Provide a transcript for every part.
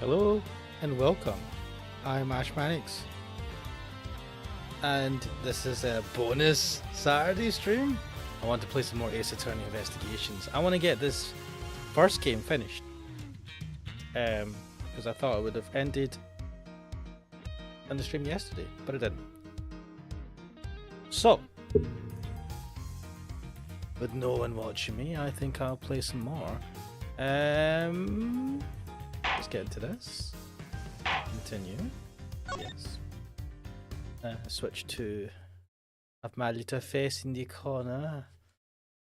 Hello and welcome. I'm Ashmanix, and this is a bonus Saturday stream. I want to play some more Ace Attorney Investigations. I want to get this first game finished, because I thought it would have ended on the stream yesterday, but it didn't. So, with no one watching me, I think I'll play some more. Let's get into this. Continue. Yes. Switch to have my little face in the corner.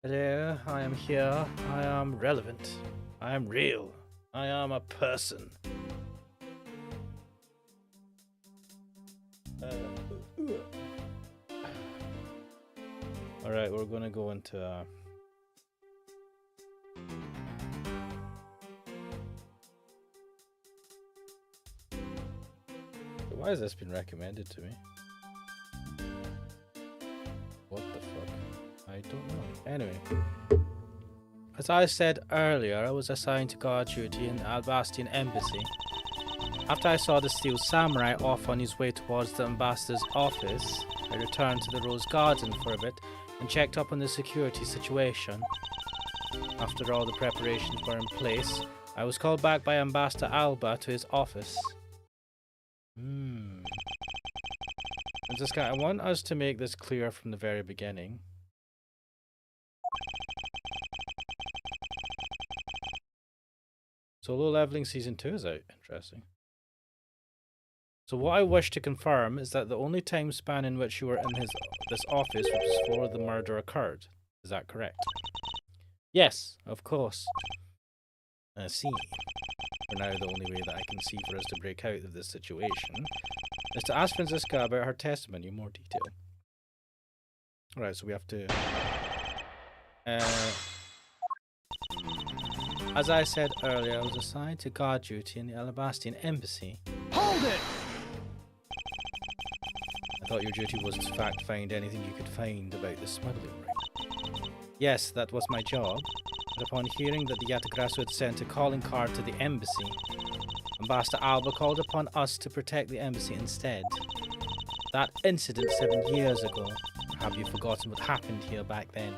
Hello, I am here. I am relevant. I am real. I am a person. Alright, we're gonna go into why has this been recommended to me? What the fuck? I don't know. Anyway. As I said earlier, I was assigned to guard duty in the Albastian embassy. After I saw the steel samurai off on his way towards the ambassador's office, I returned to the Rose Garden for a bit and checked up on the security situation. After all the preparations were in place, I was called back by Ambassador Alba to his office. I want us to make this clear from the very beginning. Solo leveling season 2 is out. Interesting. So what I wish to confirm is that the only time span in which you were in this office was before the murder occurred. Is that correct? Yes, of course. I see. For now, the only way that I can see for us to break out of this situation is to ask Franziska about her testimony in more detail. Alright, so we have to... as I said earlier, I was assigned to guard duty in the Alabastian embassy. Hold it! I thought your duty was to fact-find anything you could find about the smuggling ring. Yes, that was my job. But upon hearing that the Yatagrasu had sent a calling card to the embassy, Ambassador Alba called upon us to protect the embassy instead. That incident 7 years ago. Have you forgotten what happened here back then?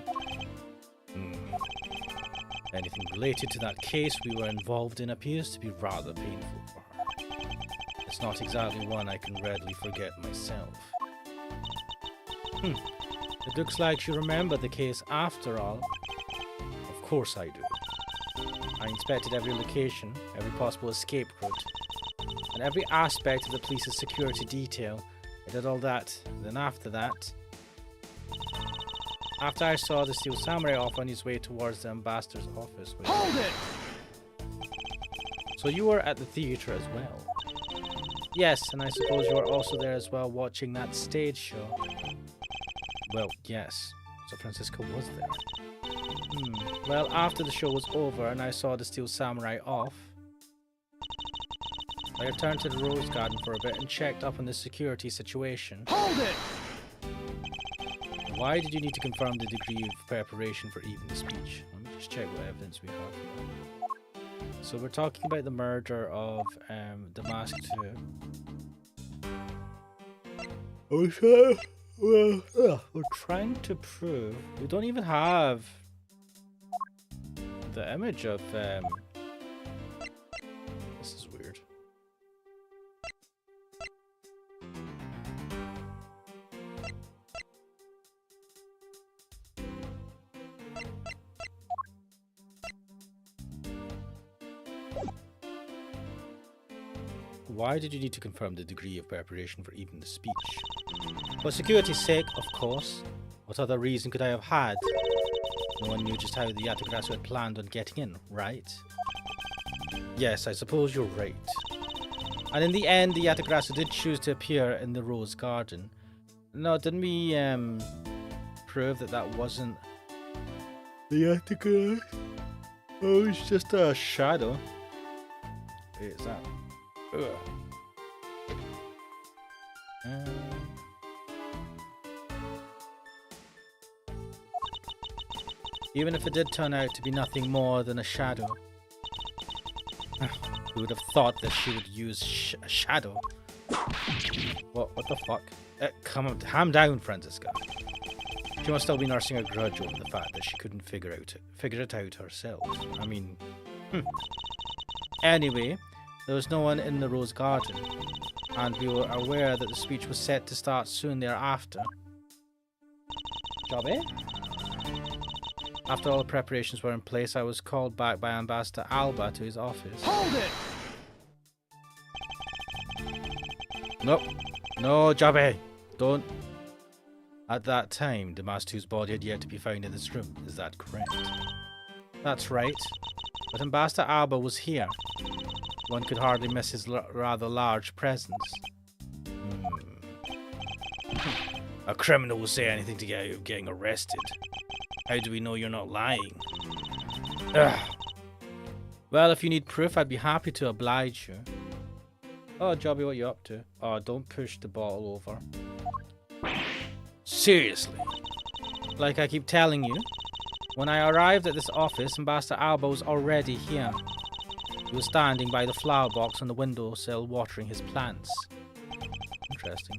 Anything related to that case we were involved in appears to be rather painful for her. It's not exactly one I can readily forget myself. It looks like you remember the case after all. Of course I do. I inspected every location, every possible escape route, and every aspect of the police's security detail. I did all that, then after that... After I saw the steel samurai off on his way towards the ambassador's office... Hold it! So you were at the theatre as well? Yes, and I suppose you were also there as well watching that stage show. Well, yes. So Franziska was there. Well, after the show was over and I saw the steel samurai off, I returned to the Rose Garden for a bit and checked up on the security situation. Hold it! Why did you need to confirm the degree of preparation for even the speech? Let me just check what evidence we have here. So we're talking about the murder of Damask 2. We're trying to prove... We don't even have the image of... This is weird. Why did you need to confirm the degree of preparation for even the speech? For security's sake, of course. What other reason could I have had? No one knew just how the Yatagrasu had planned on getting in, right? Yes, I suppose you're right. And in the end, the Yatagrasu did choose to appear in the Rose Garden. No, didn't we prove that that wasn't the Yatagrasu? Oh, it's just a shadow. Wait, is that... Even if it did turn out to be nothing more than a shadow. Who would have thought that she would use a shadow? What the fuck? Calm down, Franziska. She must still be nursing a grudge over the fact that she couldn't figure it out herself. I mean, Anyway, there was no one in the rose garden, and we were aware that the speech was set to start soon thereafter. Job, eh? After all the preparations were in place, I was called back by Ambassador Alba to his office. Hold it! Nope. No, Jobby. Don't. At that time, Damastu's body had yet to be found in this room. Is that correct? That's right. But Ambassador Alba was here. One could hardly miss his rather large presence. A criminal will say anything to get out of getting arrested. How do we know you're not lying? Ugh. Well, if you need proof, I'd be happy to oblige you. Oh, Jobby, what you up to? Oh, don't push the bottle over. Seriously? Like I keep telling you, when I arrived at this office, Ambassador Alba was already here. He was standing by the flower box on the windowsill watering his plants. Interesting.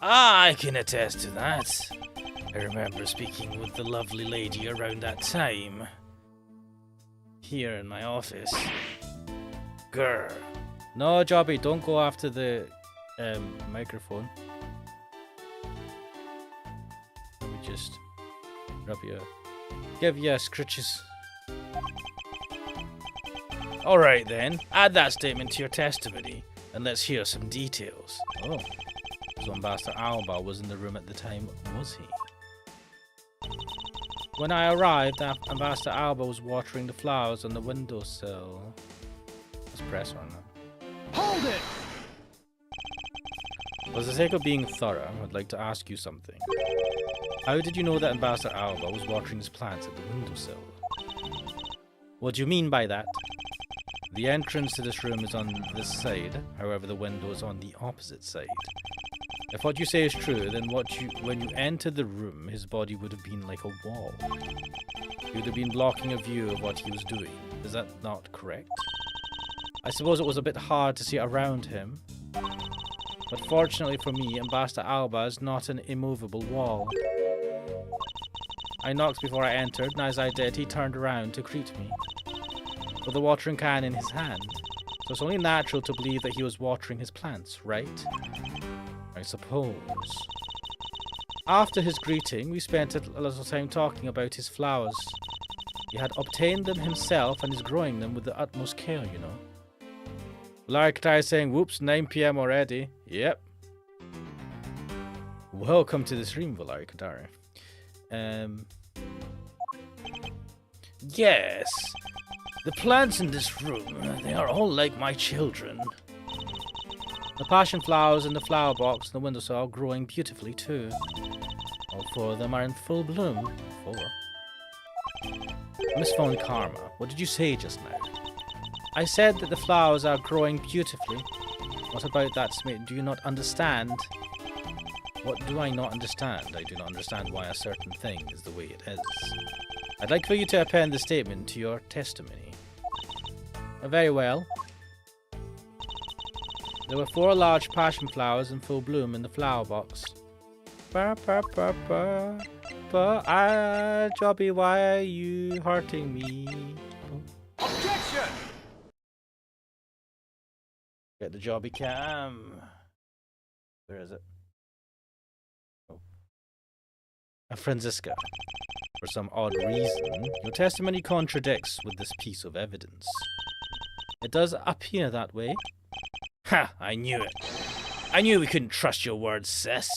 I can attest to that. I remember speaking with the lovely lady around that time. Here in my office. Grr. No, Jobby, don't go after the microphone. Let me just give you scritches. Alright then, add that statement to your testimony, and let's hear some details. Oh, so Ambassador Alba was in the room at the time, was he? When I arrived, Ambassador Alba was watering the flowers on the windowsill. Let's press on that. Hold it! For the sake of being thorough, I'd like to ask you something. How did you know that Ambassador Alba was watering his plants at the windowsill? What do you mean by that? The entrance to this room is on this side, however the window is on the opposite side. If what you say is true, then when you entered the room, his body would have been like a wall. He would have been blocking a view of what he was doing. Is that not correct? I suppose it was a bit hard to see around him. But fortunately for me, Ambassador Alba is not an immovable wall. I knocked before I entered, and as I did, he turned around to greet me, with a watering can in his hand. So it's only natural to believe that he was watering his plants, right? I suppose. After his greeting, we spent a little time talking about his flowers. He had obtained them himself and is growing them with the utmost care, you know. Larry Katari saying, whoops, 9 PM already. Yep. Welcome to the stream, Valari Katari. Yes. The plants in this room, they are all like my children. The passion flowers in the flower box and the windowsill are growing beautifully too. All 4 of them are in full bloom. 4. Miss Phone Karma, what did you say just now? I said that the flowers are growing beautifully. What about that, Smith? Do you not understand? What do I not understand? I do not understand why a certain thing is the way it is. I'd like for you to append the statement to your testimony. Very well. There were 4 large passion flowers in full bloom in the flower box. Jobby, why are you hurting me? Objection! Get the Jobby cam. Where is it? Oh. Franziska. For some odd reason, your testimony contradicts with this piece of evidence. It does appear that way. Ha! I knew it. I knew we couldn't trust your words, sis.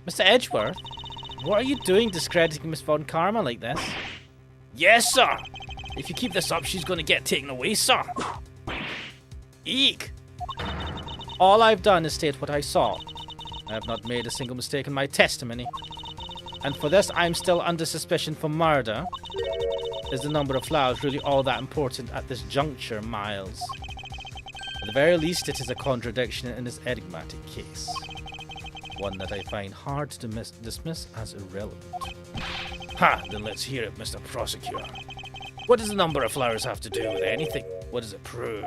Mr. Edgeworth, what are you doing discrediting Miss Von Karma like this? Yes, sir! If you keep this up, she's going to get taken away, sir. Eek! All I've done is state what I saw. I have not made a single mistake in my testimony. And for this, I'm still under suspicion for murder. Is the number of flowers really all that important at this juncture, Miles? At the very least, it is a contradiction in this enigmatic case. One that I find hard to dismiss as irrelevant. Ha! Then let's hear it, Mr. Prosecutor. What does the number of flowers have to do with anything? What does it prove?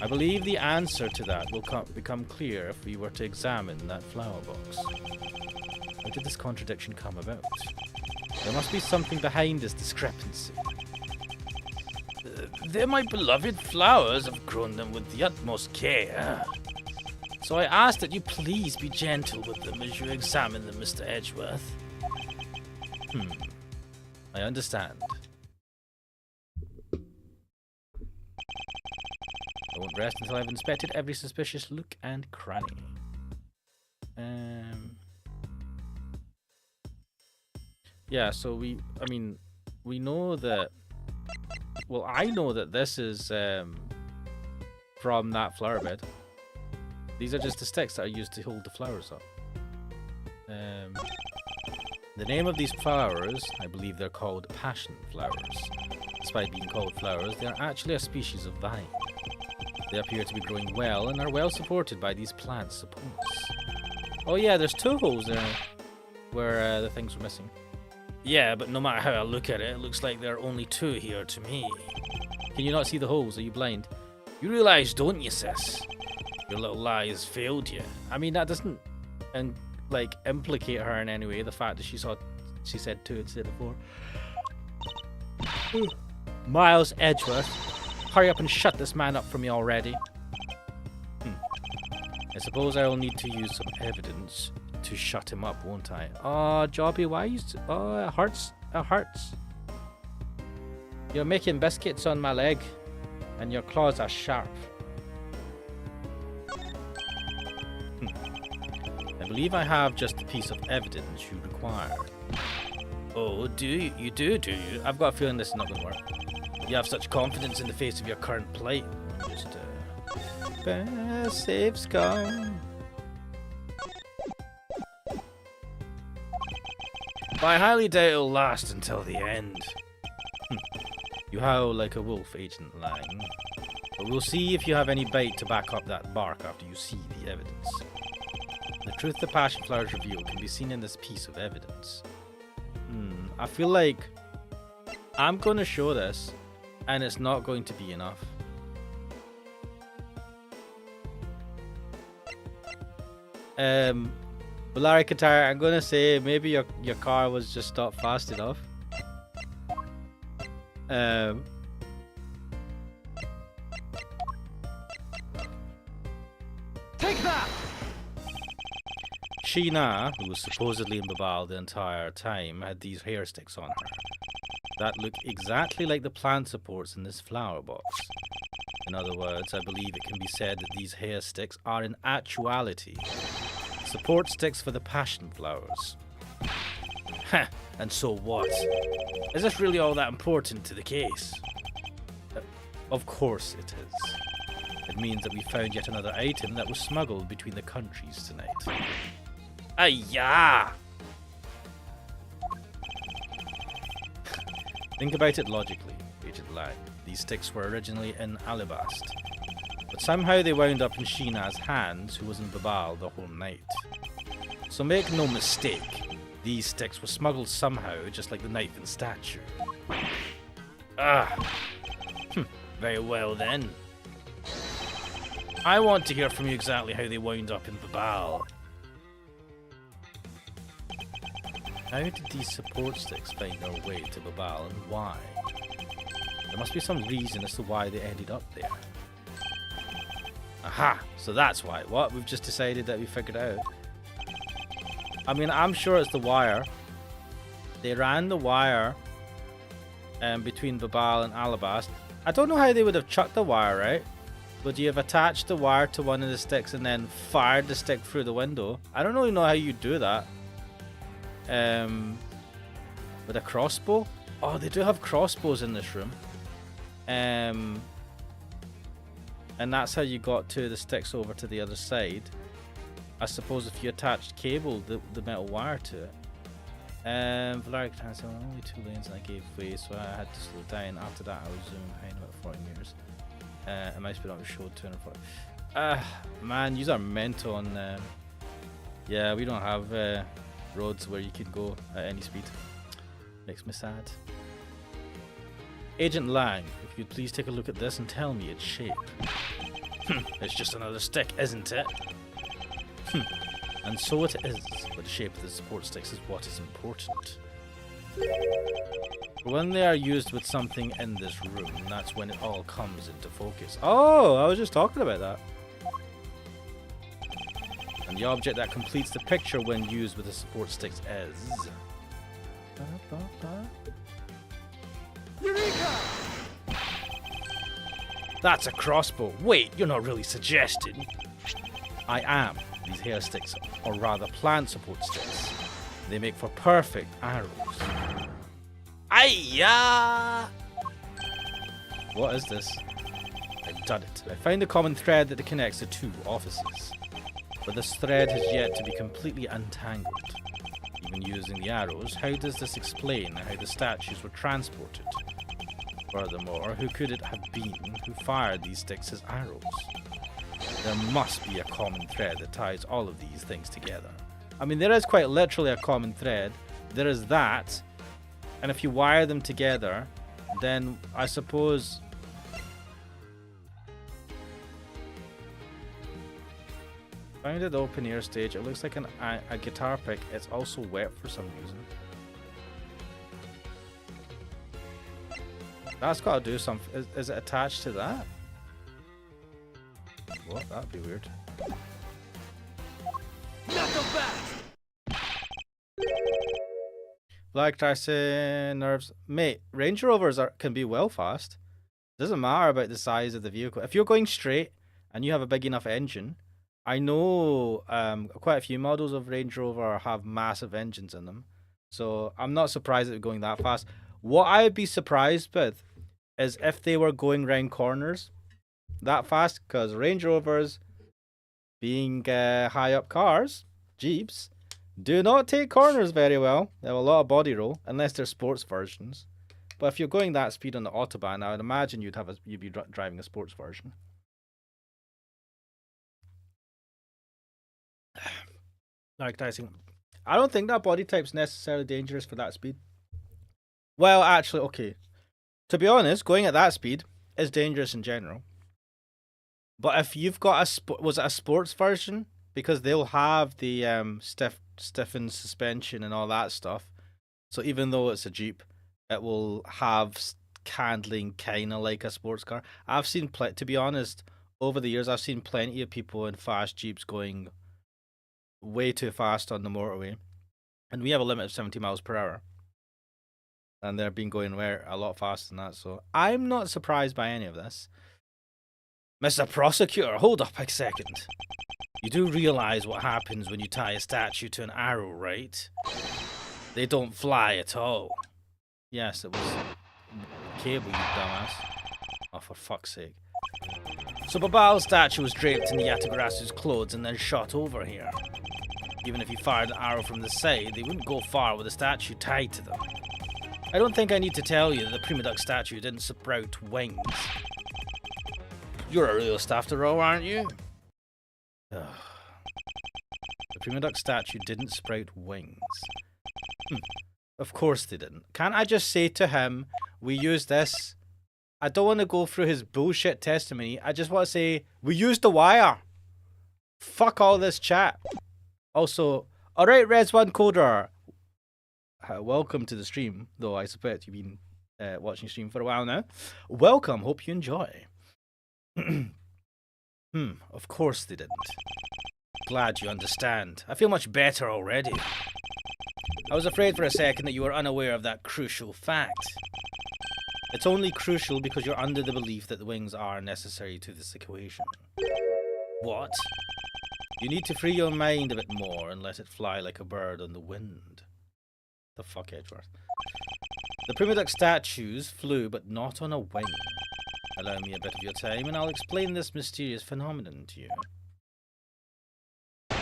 I believe the answer to that will become clear if we were to examine that flower box. How did this contradiction come about? There must be something behind this discrepancy. They're my beloved flowers. I've grown them with the utmost care. So I ask that you please be gentle with them as you examine them, Mr. Edgeworth. I understand. I won't rest until I've inspected every suspicious look and cranny. Yeah, so we know that... Well, I know that this is from that flower bed. These are just the sticks that are used to hold the flowers up. The name of these flowers, I believe they're called passion flowers. Despite being called flowers, they are actually a species of vine. They appear to be growing well and are well supported by these plant supports. Oh yeah, there's 2 holes there where the things were missing. Yeah, but no matter how I look at it, it looks like there are only 2 here to me. Can you not see the holes? Are you blind? You realise, don't you, sis? Your little lie has failed you. I mean, that doesn't implicate her in any way. The fact that she said 2 instead of 4. Miles Edgeworth, hurry up and shut this man up for me already. I suppose I will need to use some evidence to shut him up, won't I? Oh, Jobby, why you... Oh, it hurts. It hurts. You're making biscuits on my leg, and your claws are sharp. I believe I have just the piece of evidence you require. Oh, do you? You do you? I've got a feeling this is not going to work. You have such confidence in the face of your current plight. Just, safe scum. But I highly doubt it'll last until the end. You howl like a wolf, Agent Lang. But we'll see if you have any bite to back up that bark after you see the evidence. The truth the passion flowers reveal can be seen in this piece of evidence. I feel like I'm going to show this, and it's not going to be enough. Larry Qatar, I'm going to say maybe your car was just stopped fast enough. Take that! Sheena, who was supposedly in Babal the entire time, had these hair sticks on her that look exactly like the plant supports in this flower box. In other words, I believe it can be said that these hair sticks are in actuality support sticks for the passion flowers. Heh, and so what? Is this really all that important to the case? Of course it is. It means that we found yet another item that was smuggled between the countries tonight. Ayah! Think about it logically, Agent Lang. These sticks were originally in Alabast, but somehow they wound up in Sheena's hands, who was in Babal the whole night. So make no mistake, these sticks were smuggled somehow, just like the knife and statue. Very well then. I want to hear from you exactly how they wound up in Babal. How did these support sticks find their way to Babal, and why? There must be some reason as to why they ended up there. Aha! So that's why. What? We've just decided that we figured it out. I mean, I'm sure it's the wire. They ran the wire between Babal and Alabast. I don't know how they would have chucked the wire, right? Would you have attached the wire to one of the sticks and then fired the stick through the window? I don't really know how you do that. With a crossbow? Oh, they do have crossbows in this room. And that's how you got to the sticks over to the other side. I suppose if you attached cable, the metal wire to it. Valeric has only 2 lanes and I gave way, so I had to slow down. After that, I was zooming behind about 40 meters. And my speed on showed 240. Man, you are mental on. Yeah, we don't have roads where you can go at any speed. Makes me sad. Agent Lang, if you'd please take a look at this and tell me its shape. It's just another stick, isn't it? And so it is, but the shape of the support sticks is what is important. When they are used with something in this room, that's when it all comes into focus. Oh, I was just talking about that. And the object that completes the picture when used with the support sticks is... Eureka! That's a crossbow. Wait, you're not really suggesting. I am. These hair sticks, or rather plant support sticks. They make for perfect arrows. Aiyah! What is this? I've done it. I found the common thread that connects the two offices. But this thread has yet to be completely untangled. Even using the arrows, how does this explain how the statues were transported? Furthermore, who could it have been who fired these sticks as arrows? There must be a common thread that ties all of these things together. I mean, there is quite literally a common thread. There is that. And if you wire them together, then I suppose... Found at the open air stage. It looks like a guitar pick. It's also wet for some reason. That's got to do something. Is it attached to that? What? That'd be weird. Not so fast! Black Tyson nerves. Mate, Range Rovers can be well fast. Doesn't matter about the size of the vehicle. If you're going straight and you have a big enough engine, I know quite a few models of Range Rover have massive engines in them. So I'm not surprised at it going that fast. What I would be surprised with is if they were going round corners that fast, because Range Rovers, being high up cars, Jeeps, do not take corners very well. They have a lot of body roll, unless they're sports versions. But if you're going that speed on the Autobahn, I would imagine you'd be driving a sports version. Like Tyson, I don't think that body type's necessarily dangerous for that speed. Well, actually, okay. To be honest, going at that speed is dangerous in general. But if you've got was it a sports version? Because they'll have the stiffened suspension and all that stuff. So even though it's a Jeep, it will have handling kind of like a sports car. I've seen, to be honest, over the years, I've seen plenty of people in fast Jeeps going way too fast on the motorway. And we have a limit of 70 miles per hour. And they're been going a lot faster than that. So I'm not surprised by any of this. Mr. Prosecutor, hold up a second. You do realize what happens when you tie a statue to an arrow, right? They don't fly at all. Yes, it was cable, you dumbass. Oh, for fuck's sake. So Babal's statue was draped in the Yatagarasu's clothes and then shot over here. Even if you fired an arrow from the side, they wouldn't go far with the statue tied to them. I don't think I need to tell you that the Prima Duck statue didn't sprout wings. You're a real staff row, aren't you? Ugh. The Prima Duck statue didn't sprout wings. Of course they didn't. Can't I just say to him, we used this? I don't want to go through his bullshit testimony. I just want to say, we used the wire. Fuck all this chat. Also, alright, Res1 Coder. Welcome to the stream, though I suspect you've been watching the stream for a while now. Welcome, hope you enjoy. Of course they didn't. Glad you understand. I feel much better already. I was afraid for a second that you were unaware of that crucial fact. It's only crucial because you're under the belief that the wings are necessary to this equation. What? You need to free your mind a bit more and let it fly like a bird on the wind. The fuck, Edgeworth. The Prima Duck statues flew, but not on a wing. Allow me a bit of your time, and I'll explain this mysterious phenomenon to you.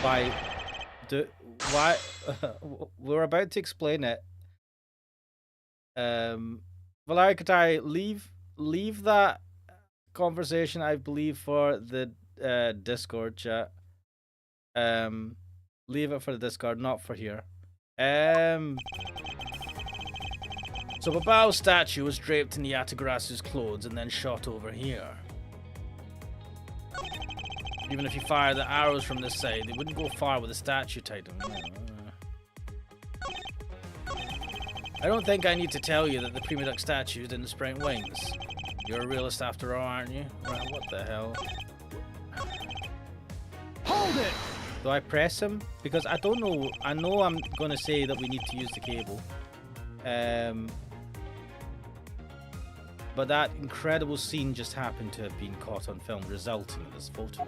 Why? We're about to explain it. Valerie, could I leave that conversation, I believe, for the Discord chat? Leave it for the Discord, not for here. So Babal's statue was draped in the Yatagrasu's clothes and then shot over here. Even if you fire the arrows from this side, they wouldn't go far with the statue tied to them. I don't think I need to tell you that the Prima Duck statue didn't sprout wings. You're a realist after all, aren't you? Right, what the hell? Hold it! Do I press him? Because I don't know. I know I'm going to say that we need to use the cable. But that incredible scene just happened to have been caught on film, resulting in this photo.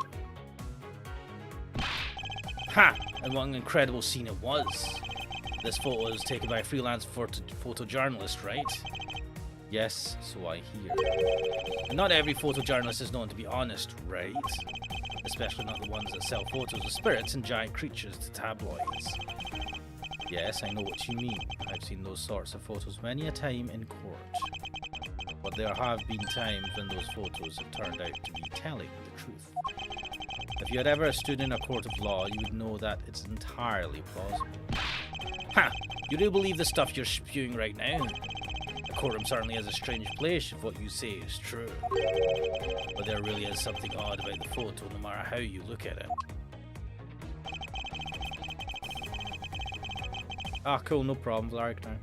Ha! And what an incredible scene it was. This photo was taken by a freelance photojournalist, right? Yes, so I hear. And not every photojournalist is known to be honest, right? Especially not the ones that sell photos of spirits and giant creatures to tabloids. Yes, I know what you mean. I've seen those sorts of photos many a time in court. But there have been times when those photos have turned out to be telling the truth. If you had ever stood in a court of law, you would know that it's entirely plausible. Ha! You do believe the stuff you're spewing right now? The courtroom certainly is a strange place if what you say is true. But there really is something odd about the photo, no matter how you look at it. Ah, cool, no problem, Lark now.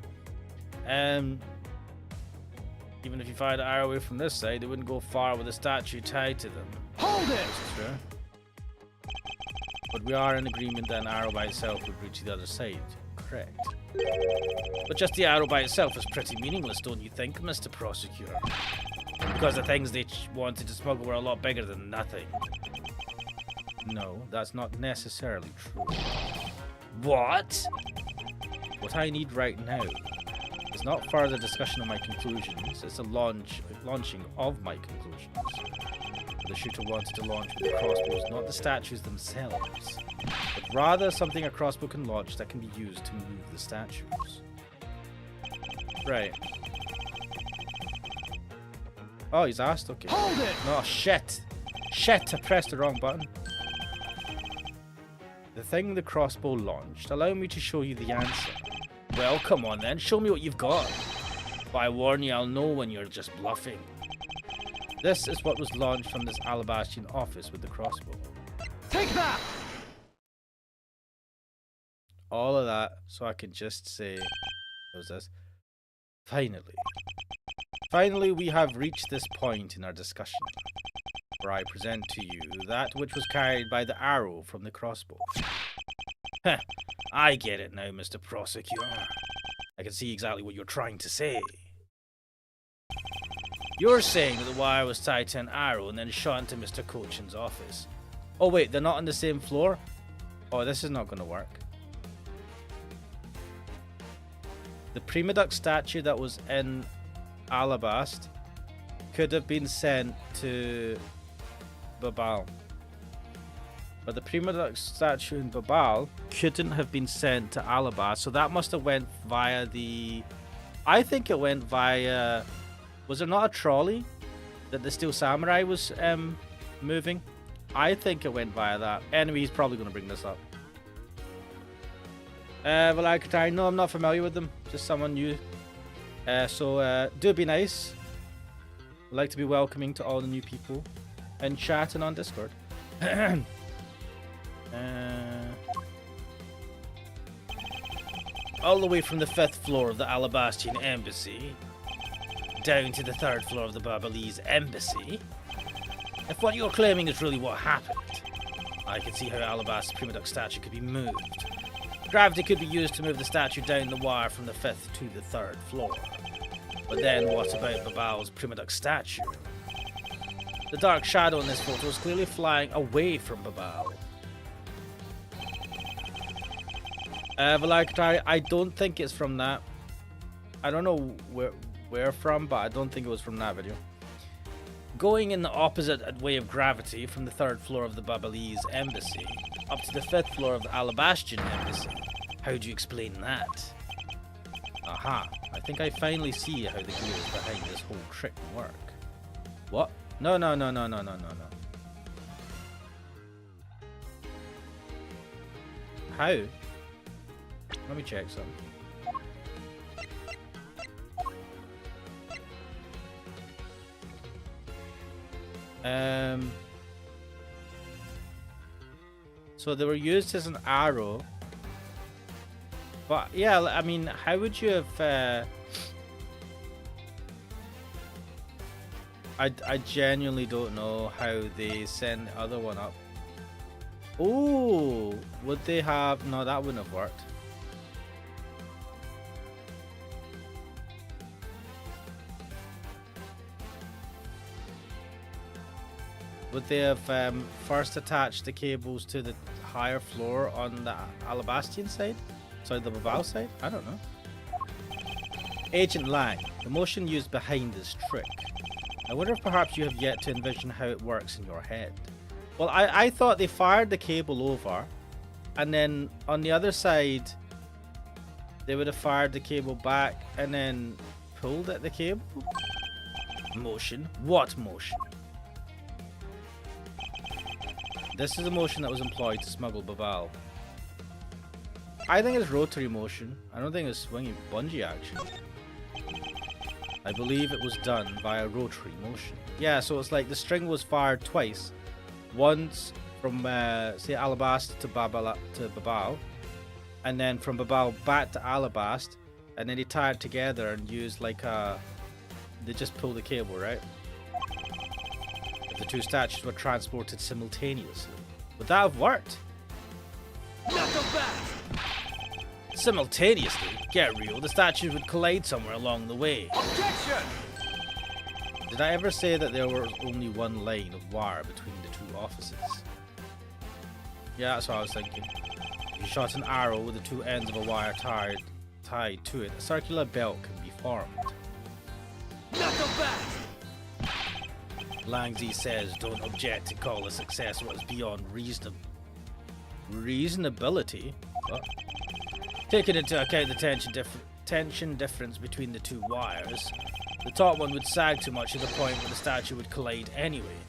Even if you fired an arrow away from this side, it wouldn't go far with a statue tied to them. Hold it! That's true. But we are in agreement that an arrow by itself would reach the other side. Correct. But just the arrow by itself is pretty meaningless, don't you think, Mr. Prosecutor? Because the things they wanted to smuggle were a lot bigger than nothing. No, that's not necessarily true. What? What I need right now is not further discussion of my conclusions, it's a launching of my conclusions. The shooter wanted to launch with the crossbows, not the statues themselves, but rather something a crossbow can launch that can be used to move the statues. Right. Oh, he's asked? Okay. Hold it! Oh, shit! Shit, I pressed the wrong button. The thing the crossbow launched. Allow me to show you the answer. Well, come on then, show me what you've got. But I warn you, I'll know when you're just bluffing. This is what was launched from this Alabastian office with the crossbow. Take that! All of that, so I can just say, what was this? Finally. Finally, we have reached this point in our discussion, where I present to you that which was carried by the arrow from the crossbow. Heh, I get it now, Mr. Prosecutor. I can see exactly what you're trying to say. You're saying that the wire was tied to an arrow and then shot into Mr. Cochin's office. Oh wait, they're not on the same floor? Oh, this is not going to work. The Prima Duck statue that was in Alabast could have been sent to Babal. But the Prima Duck statue in Babal couldn't have been sent to Alabast, so that must have went via the... I think it went via... Was there not a trolley that the Steel Samurai was moving? I think it went via that. Anyway, he's probably going to bring this up. Valakatari, no, I'm not familiar with them. Just someone new. So do be nice. I'd like to be welcoming to all the new people in chat and on Discord. All the way from the 5th floor of the Alabastian Embassy down to the 3rd floor of the Babalese Embassy. If what you're claiming is really what happened, I can see how Alabast's Prima Duck statue could be moved. Gravity could be used to move the statue down the wire from the 5th to the 3rd floor. But then what about Babal's Prima Duck statue? The dark shadow in this photo is clearly flying away from Babal. Valakatari, I don't think it's from that. I don't know where from, but I don't think it was from that video. Going in the opposite way of gravity from the 3rd floor of the Babalese Embassy up to the 5th floor of the Alabastian Embassy. How do you explain that? Aha, I think I finally see how the gears behind this whole trick work. What? No. How? Let me check some. So they were used as an arrow. But yeah, I mean, how would you have... I genuinely don't know how they send the other one up. Oh, would they have... No, that wouldn't have worked. Would they have first attached the cables to the higher floor on the Alabastian side? Sorry, the Babao side? I don't know. Agent Lang, the motion used behind this trick. I wonder if perhaps you have yet to envision how it works in your head. Well, I thought they fired the cable over, and then on the other side, they would have fired the cable back and then pulled at the cable? Motion? What motion? This is a motion that was employed to smuggle Babal. I think it's rotary motion. I don't think it's swinging bungee action. I believe it was done via rotary motion. Yeah, so it's like the string was fired twice. Once from, say, Alabast to Babal, and then from Babal back to Alabast, and then they tie it together and use like a... They just pull the cable, right? If the two statues were transported simultaneously. Would that have worked? Knuckle back! Simultaneously? Get real, the statues would collide somewhere along the way. Objection! Did I ever say that there was only one line of wire between the two offices? Yeah, that's what I was thinking. If you shot an arrow with the two ends of a wire tied to it, a circular belt can be formed. Knuckle back! Langzi says, don't object to call a success what is beyond reasonability. What? Taking into account the tension difference between the two wires, the top one would sag too much to the point where the statue would collide anyway.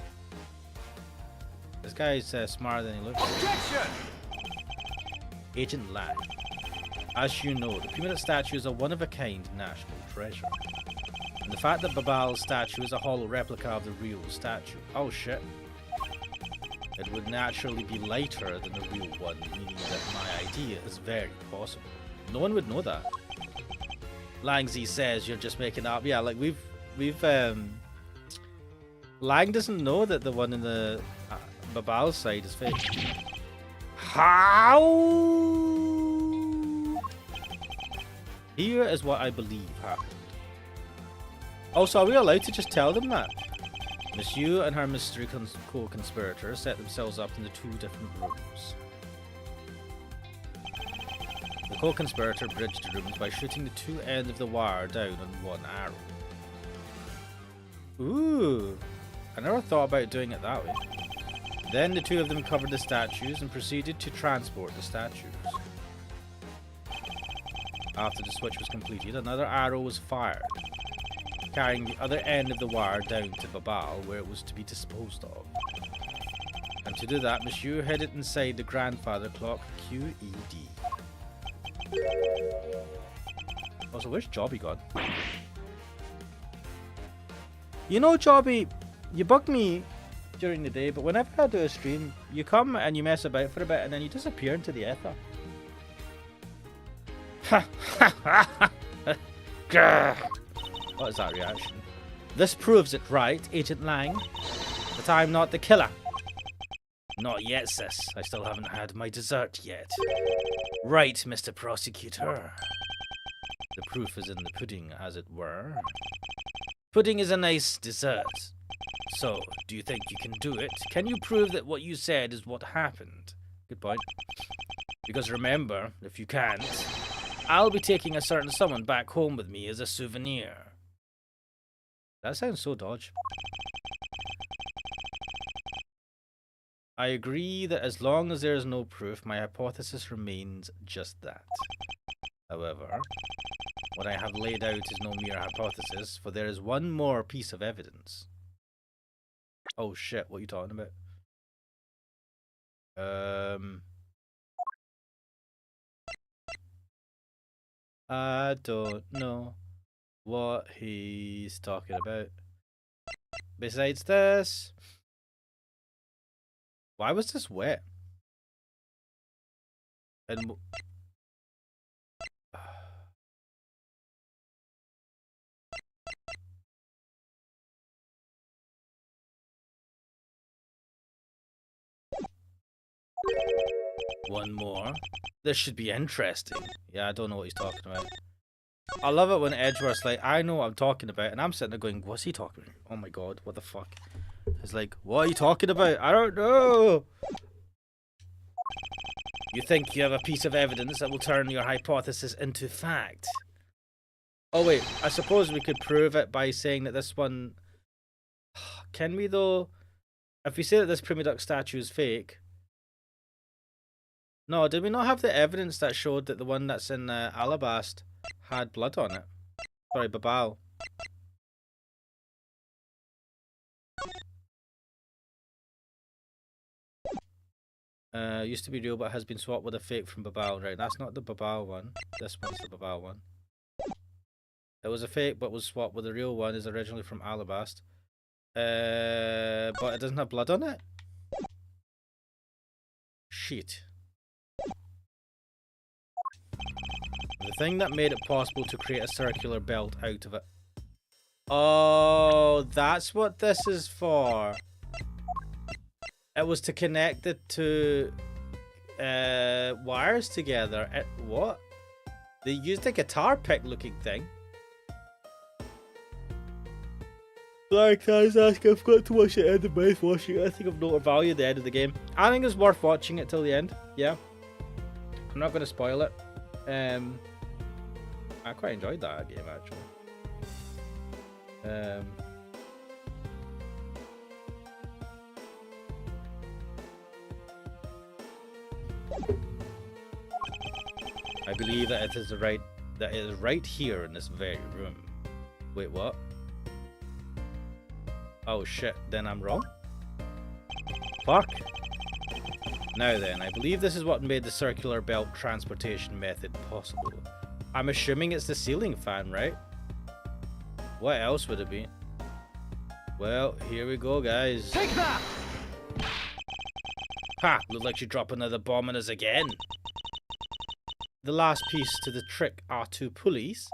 This guy's smarter than he looks. Objection! Agent Lang. As you know, the Puminate statue is a one-of-a-kind national treasure. And the fact that Babal's statue is a hollow replica of the real statue. Oh shit. It would naturally be lighter than the real one, meaning that my idea is very possible. No one would know that. Langzi says you're just making up. Yeah, like we've Lang doesn't know that the one in the Babal side is fake. How? Here is what I believe happened. Also, are we allowed to just tell them that? Monsieur and her mystery co-conspirators set themselves up in the two different rooms. The co-conspirator bridged the rooms by shooting the two ends of the wire down on one arrow. Ooh, I never thought about doing it that way. Then the two of them covered the statues and proceeded to transport the statues. After the switch was completed, another arrow was fired, carrying the other end of the wire down to Babal, where it was to be disposed of. And to do that, Monsieur hid it inside the grandfather clock QED. Also, where's Jobby gone? You know, Jobby, you bug me during the day, but whenever I do a stream, you come and you mess about for a bit and then you disappear into the ether. What is that reaction? This proves it, right, Agent Lang? That I'm not the killer. Not yet, sis. I still haven't had my dessert yet. Right, Mr. Prosecutor. The proof is in the pudding, as it were. Pudding is a nice dessert. So, do you think you can do it? Can you prove that what you said is what happened? Good point. Because remember, if you can't, I'll be taking a certain someone back home with me as a souvenir. That sounds so dodge. I agree that as long as there is no proof, my hypothesis remains just that. However, what I have laid out is no mere hypothesis, for there is one more piece of evidence. Oh shit, what are you talking about? I don't know what he's talking about. Besides this, Why was this wet? And one more. This should be interesting. Yeah, I don't know what he's talking about. I love it when Edgeworth's like, I know what I'm talking about, and I'm sitting there going, what's he talking about? Oh my god, what the fuck? It's like, what are you talking about? I don't know. You think you have a piece of evidence that will turn your hypothesis into fact? Oh wait, I suppose we could prove it by saying that this one... Can we though? If we say that this Prima Duck statue is fake... No, did we not have the evidence that showed that the one that's in Alabast had blood on it? Sorry, Babal. Used to be real but has been swapped with a fake from Babal. Right, that's not the Babal one. This one's the Babal one. It was a fake but was swapped with the real one, is originally from Alabast. But it doesn't have blood on it? Shit. The thing that made it possible to create a circular belt out of it. Oh, that's what this is for. It was to connect the two wires together. What? They used a guitar pick looking thing. Like I was asking, I forgot to watch the end of mouth washing. I think I've noted value at the end of the game. I think it's worth watching it till the end. Yeah. I'm not going to spoil it. I quite enjoyed that game actually. I believe that it is right here in this very room. Wait, what? Oh shit, then I'm wrong? Fuck. Now then, I believe this is what made the circular belt transportation method possible. I'm assuming it's the ceiling fan, right? What else would it be? Well, here we go, guys. Take that! Ha! Look like you drop another bomb on us again. The last piece to the trick are two pulleys.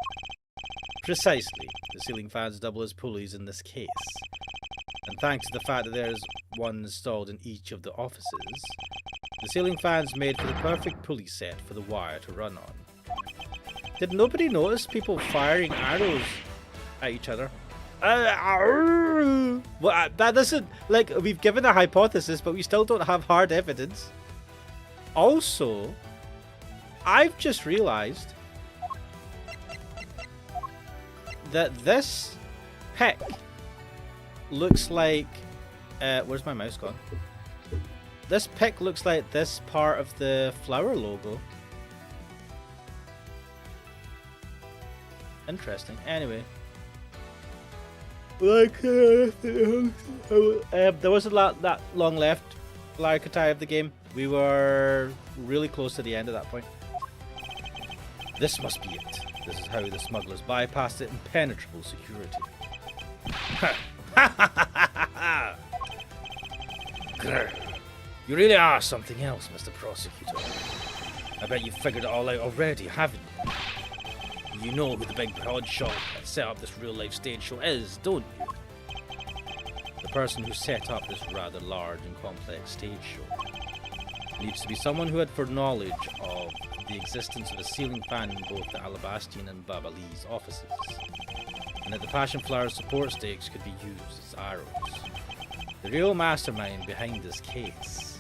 Precisely. The ceiling fans double as pulleys in this case. And thanks to the fact that there's one installed in each of the offices, the ceiling fan's made for the perfect pulley set for the wire to run on. Did nobody notice people firing arrows at each other? Well, that doesn't... Like, we've given a hypothesis, but we still don't have hard evidence. Also, I've just realized that this pick looks like... where's my mouse gone? This pick looks like this part of the flower logo. Interesting. Anyway. Like, there wasn't that long left, like a of the game. We were really close to the end at that point. This must be it. This is how the smugglers bypassed the impenetrable security. Grr. You really are something else, Mr. Prosecutor. I bet you've figured it all out already, haven't you? You know who the big broad shot that set up this real-life stage show is, don't you? The person who set up this rather large and complex stage show needs to be someone who had foreknowledge of the existence of a ceiling fan in both the Alabastian and Babalese offices, and that the Passion Flower support stakes could be used as arrows. The real mastermind behind this case.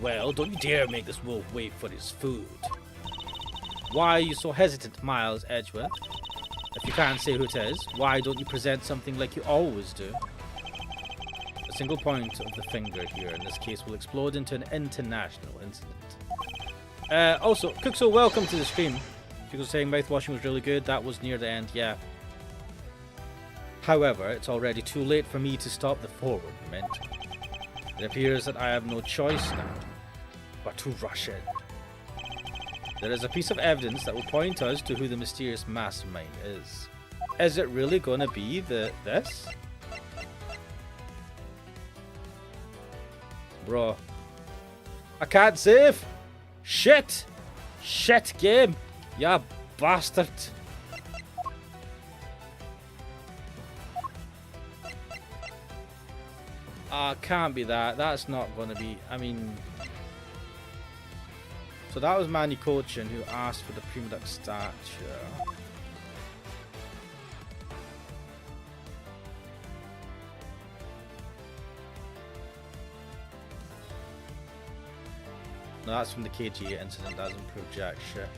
Well, don't you dare make this wolf wait for his food. Why are you so hesitant, Miles Edgeworth? If you can't say who it is, why don't you present something like you always do? A single point of the finger here in this case will explode into an international incident. Also, Cookso, welcome to the stream. People saying mouthwashing was really good. That was near the end, yeah. However, it's already too late for me to stop the forward momentum. It appears that I have no choice now, but to rush in. There is a piece of evidence that will point us to who the mysterious mastermind is. Is it really gonna be this? Bro. I can't save. Shit. Shit, game. Ya bastard. Can't be that. That's not going to be... I mean... So that was Manny Cochin who asked for the Prima Duck statue. No, that's from the KG incident. Doesn't prove jack shit.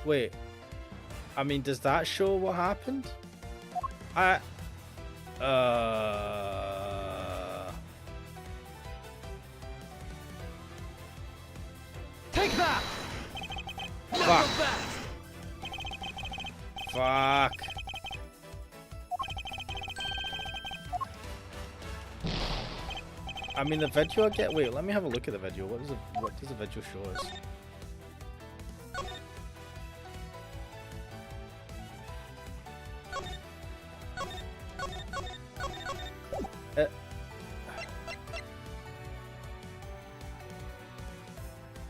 Wait. I mean, does that show what happened? Take that! Fuck. Fuck. I mean, the video I get. Wait, let me have a look at the video. What does the video show us?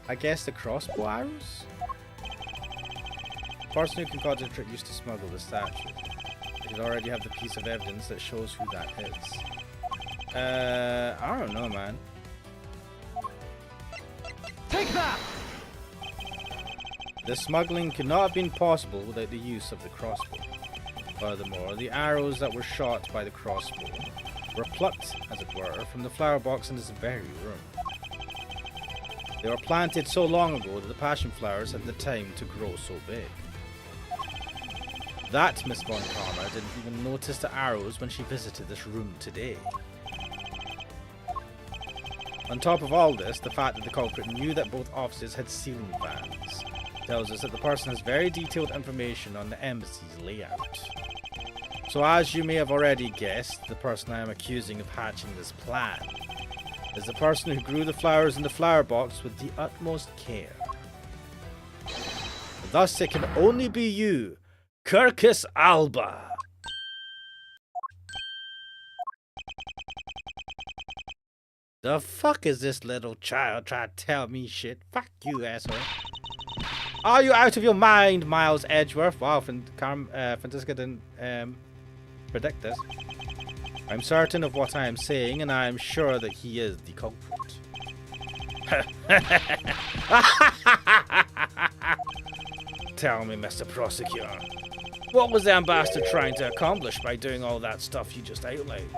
I guess the crossbow arrows? The person who concocted the trick used to smuggle the statue. They could already have the piece of evidence that shows who that is. I don't know, man. Take that! The smuggling could not have been possible without the use of the crossbow. Furthermore, the arrows that were shot by the crossbow were plucked, as it were, from the flower box in this very room. They were planted so long ago that the passion flowers had the time to grow so big. That Miss Von Karma didn't even notice the arrows when she visited this room today. On top of all this, the fact that the culprit knew that both offices had ceiling fans tells us that the person has very detailed information on the embassy's layout. So as you may have already guessed, the person I am accusing of hatching this plan is the person who grew the flowers in the flower box with the utmost care. Thus it can only be you, Kirkus Alba. The fuck is this little child trying to tell me shit? Fuck you, asshole. Are you out of your mind, Miles Edgeworth? Wow, Francisca didn't predict this. I'm certain of what I am saying, and I am sure that he is the culprit. Tell me, Mr. Prosecutor, what was the ambassador trying to accomplish by doing all that stuff you just outlined?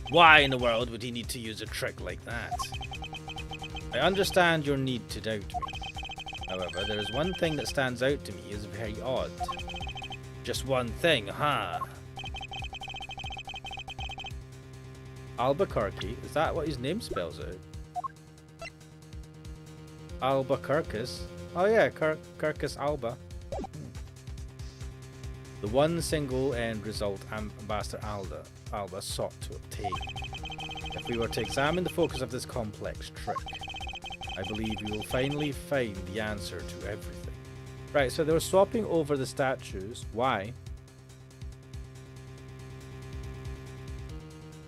Why in the world would he need to use a trick like that? I understand your need to doubt me. However, there is one thing that stands out to me as very odd. Just one thing, huh? Albuquerque? Is that what his name spells out? Albuquerque's? Oh yeah, Kirkus Alba. The one single end result Ambassador Alba sought to obtain. If we were to examine the focus of this complex trick, I believe we will finally find the answer to everything. Right, so they were swapping over the statues. Why?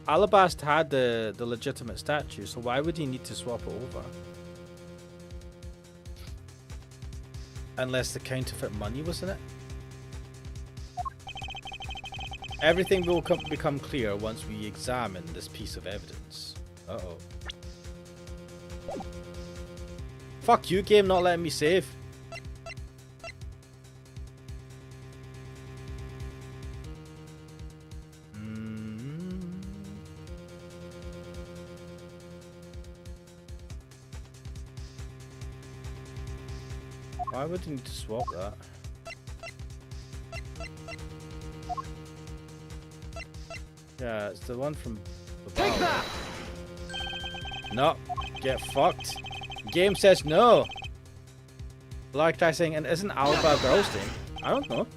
Alabast had the legitimate statue, so why would he need to swap it over? Unless the counterfeit money was in it? Everything will become clear once we examine this piece of evidence. Uh-oh. Fuck you, game, not letting me save. Why would you need to swap that? Yeah, it's the one from the Take that! No, get fucked. Game says no. Like I saying, and isn't Alba a girl's name? I don't know.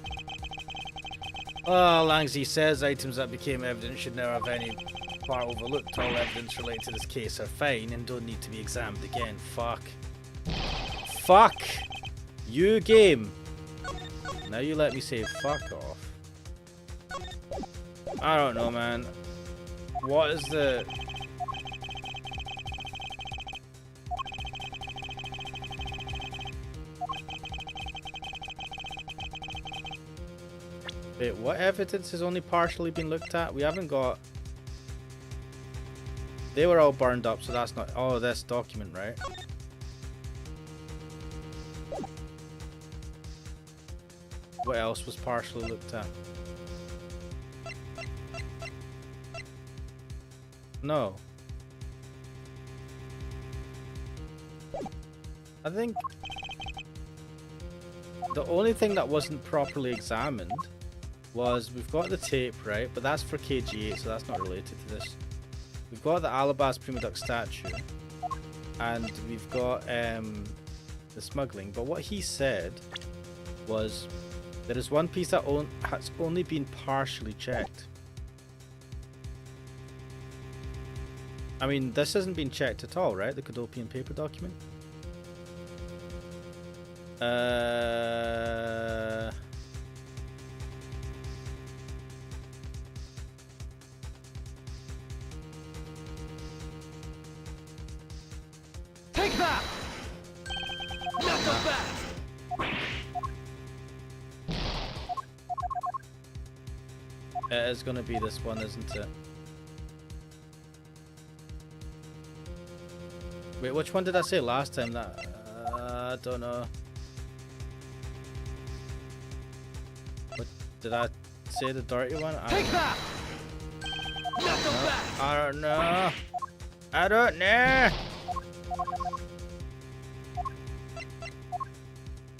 Oh, Langsy says items that became evident should never have any part overlooked. All evidence related to this case are fine and don't need to be examined again. Fuck. Fuck! You game! Now you let me say fuck off. I don't know, man. What is the... Wait, what evidence has only partially been looked at? We haven't got... They were all burned up, so that's not... Oh, this document, right? What else was partially looked at? No. I think the only thing that wasn't properly examined was we've got the tape, right? But that's for KG8, so that's not related to this. We've got the Alabast Prima Duck statue, and we've got the smuggling. But what he said was there is one piece that has only been partially checked. I mean, this hasn't been checked at all, right? The Cadopian paper document. Take that! Not so fast! It is going to be this one, isn't it? Wait, which one did I say last time? That I don't know. What did I say? The dirty one? Take that! Not so know. fast! I don't know. I don't know.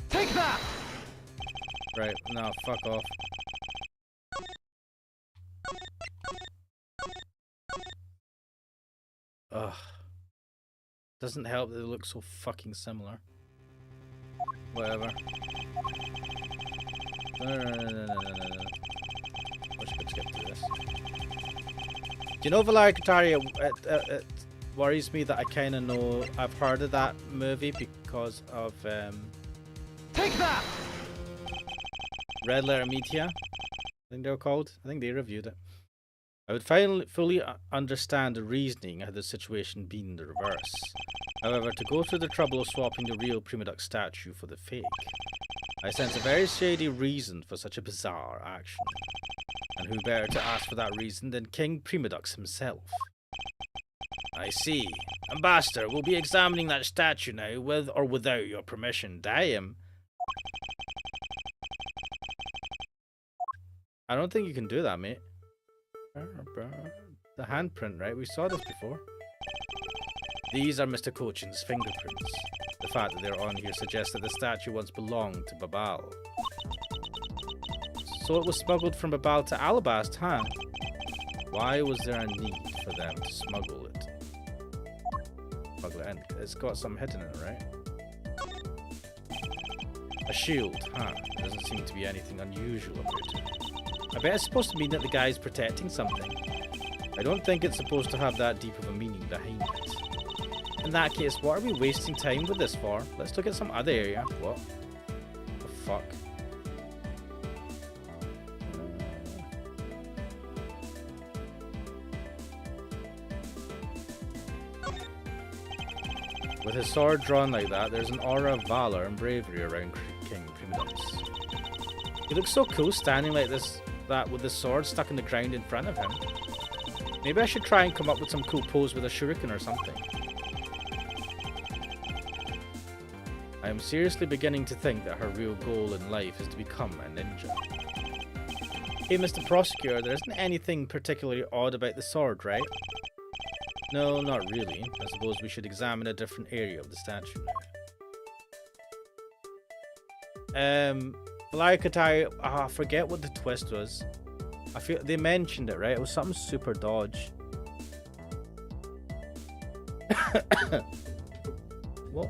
Take that! Right, no, fuck off. Ugh. Doesn't help that they look so fucking similar. Whatever. No. Wish I could skip through this. Do you know Valerian Kataria? It worries me that I kind of know. I've heard of that movie because of Take that! Red Letter Media. I think they're called. I think they reviewed it. I would finally fully understand the reasoning had the situation been the reverse. However, to go through the trouble of swapping the real Prima Duck statue for the fake, I sense a very shady reason for such a bizarre action. And who better to ask for that reason than King Prima Duck himself? I see. Ambassador, we'll be examining that statue now, with or without your permission. Damn. I don't think you can do that, mate. The handprint, right? We saw this before. These are Mr. Cochin's fingerprints. The fact that they're on here suggests that the statue once belonged to Babal. So it was smuggled from Babal to Alabast, huh? Why was there a need for them to smuggle it? Smuggle it in. It's got some hidden in it, right? A shield, huh? Doesn't seem to be anything unusual about it. I bet it's supposed to mean that the guy's protecting something. I don't think it's supposed to have that deep of a meaning behind it. In that case, what are we wasting time with this for? Let's look at some other area. What? The fuck? With his sword drawn like that, there's an aura of valor and bravery around King Prima Duck. He looks so cool standing like this, with the sword stuck in the ground in front of him. Maybe I should try and come up with some cool pose with a shuriken or something. I am seriously beginning to think that her real goal in life is to become a ninja. Hey, Mr. Prosecutor, there isn't anything particularly odd about the sword, right? No, not really. I suppose we should examine a different area of the statue now. Valerian, I forget what the twist was. I feel they mentioned it, right? It was something super dodge. What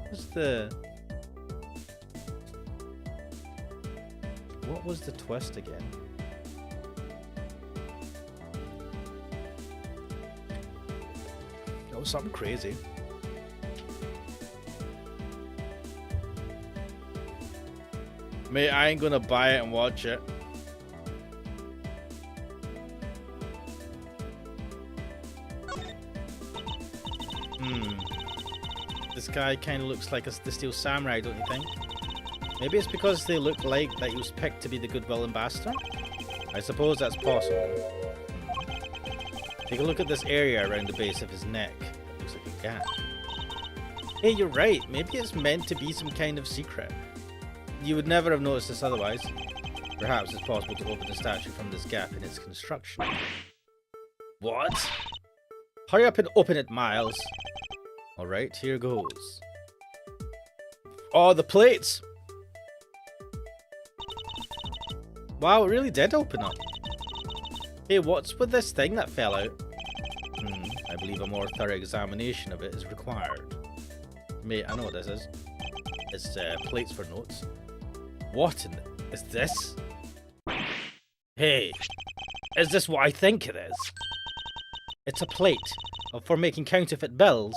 was the twist again? It was something crazy. Mate, I ain't gonna buy it and watch it. This guy kind of looks like the Steel Samurai, don't you think? Maybe it's because they look like that he was picked to be the Goodwill Ambassador? I suppose that's possible. Take a look at this area around the base of his neck. It looks like a gap. Hey, you're right. Maybe it's meant to be some kind of secret. You would never have noticed this otherwise. Perhaps it's possible to open the statue from this gap in its construction. What? Hurry up and open it, Miles. Alright, here goes. Oh, the plates! Wow, it really did open up. Hey, what's with this thing that fell out? I believe a more thorough examination of it is required. Mate, I know what this is. It's plates for notes. What in the... is this? Hey, is this what I think it is? It's a plate for making counterfeit bills.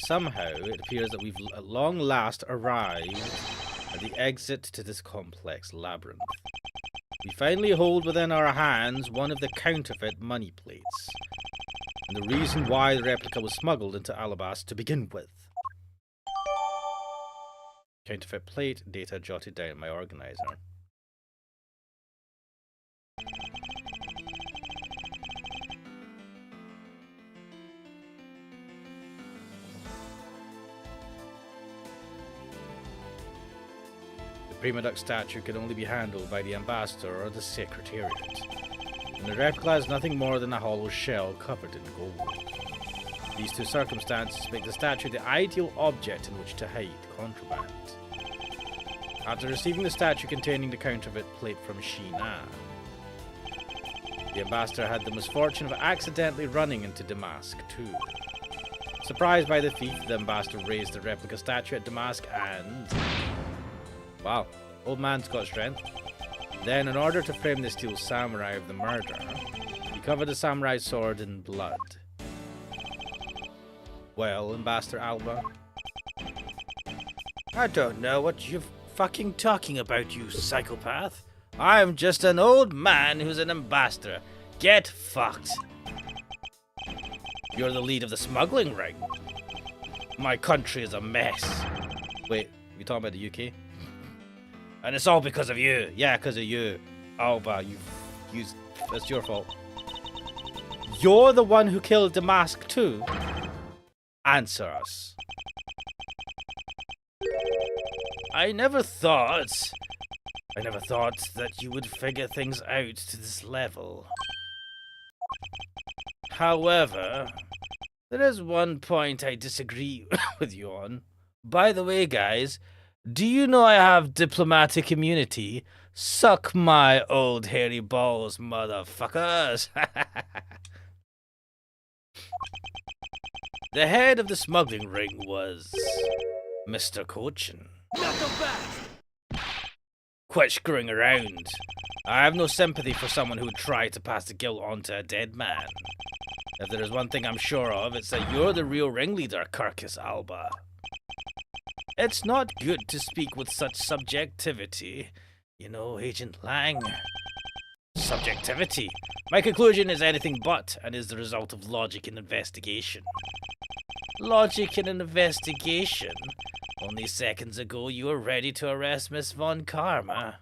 Somehow, it appears that we've at long last arrived at the exit to this complex labyrinth. We finally hold within our hands one of the counterfeit money plates, and the reason why the replica was smuggled into Alabasta to begin with. Counterfeit plate, data jotted down in my organizer. The Prima Duck statue can only be handled by the ambassador or the secretariat, and the replica is nothing more than a hollow shell covered in gold. These two circumstances make the statue the ideal object in which to hide contraband. After receiving the statue containing the counterfeit plate from Sheena, the ambassador had the misfortune of accidentally running into Damask too. Surprised by the thief, the ambassador raised the replica statue at Damask and... wow, old man's got strength. Then, in order to frame the steel samurai of the murder, he covered the samurai sword in blood. Well, Ambassador Alba? I don't know what you're fucking talking about, you psychopath. I'm just an old man who's an ambassador. Get fucked. You're the lead of the smuggling ring. My country is a mess. Wait, you talking about the UK? And it's all because of you. Yeah, because of you. Alba, it's your fault. You're the one who killed Damask too? Answer us. I never thought that you would figure things out to this level. However, there is one point I disagree with you on. By the way, guys, do you know I have diplomatic immunity? Suck my old hairy balls, motherfuckers. The head of the smuggling ring was Mr. Cochin. Not so fast! Quit screwing around. I have no sympathy for someone who would try to pass the guilt on to a dead man. If there is one thing I'm sure of, it's that you're the real ringleader, Kirkus Alba. It's not good to speak with such subjectivity. You know, Agent Lang. Subjectivity. My conclusion is anything but, and is the result of logic and investigation. Logic and an investigation? Only seconds ago you were ready to arrest Miss Von Karma.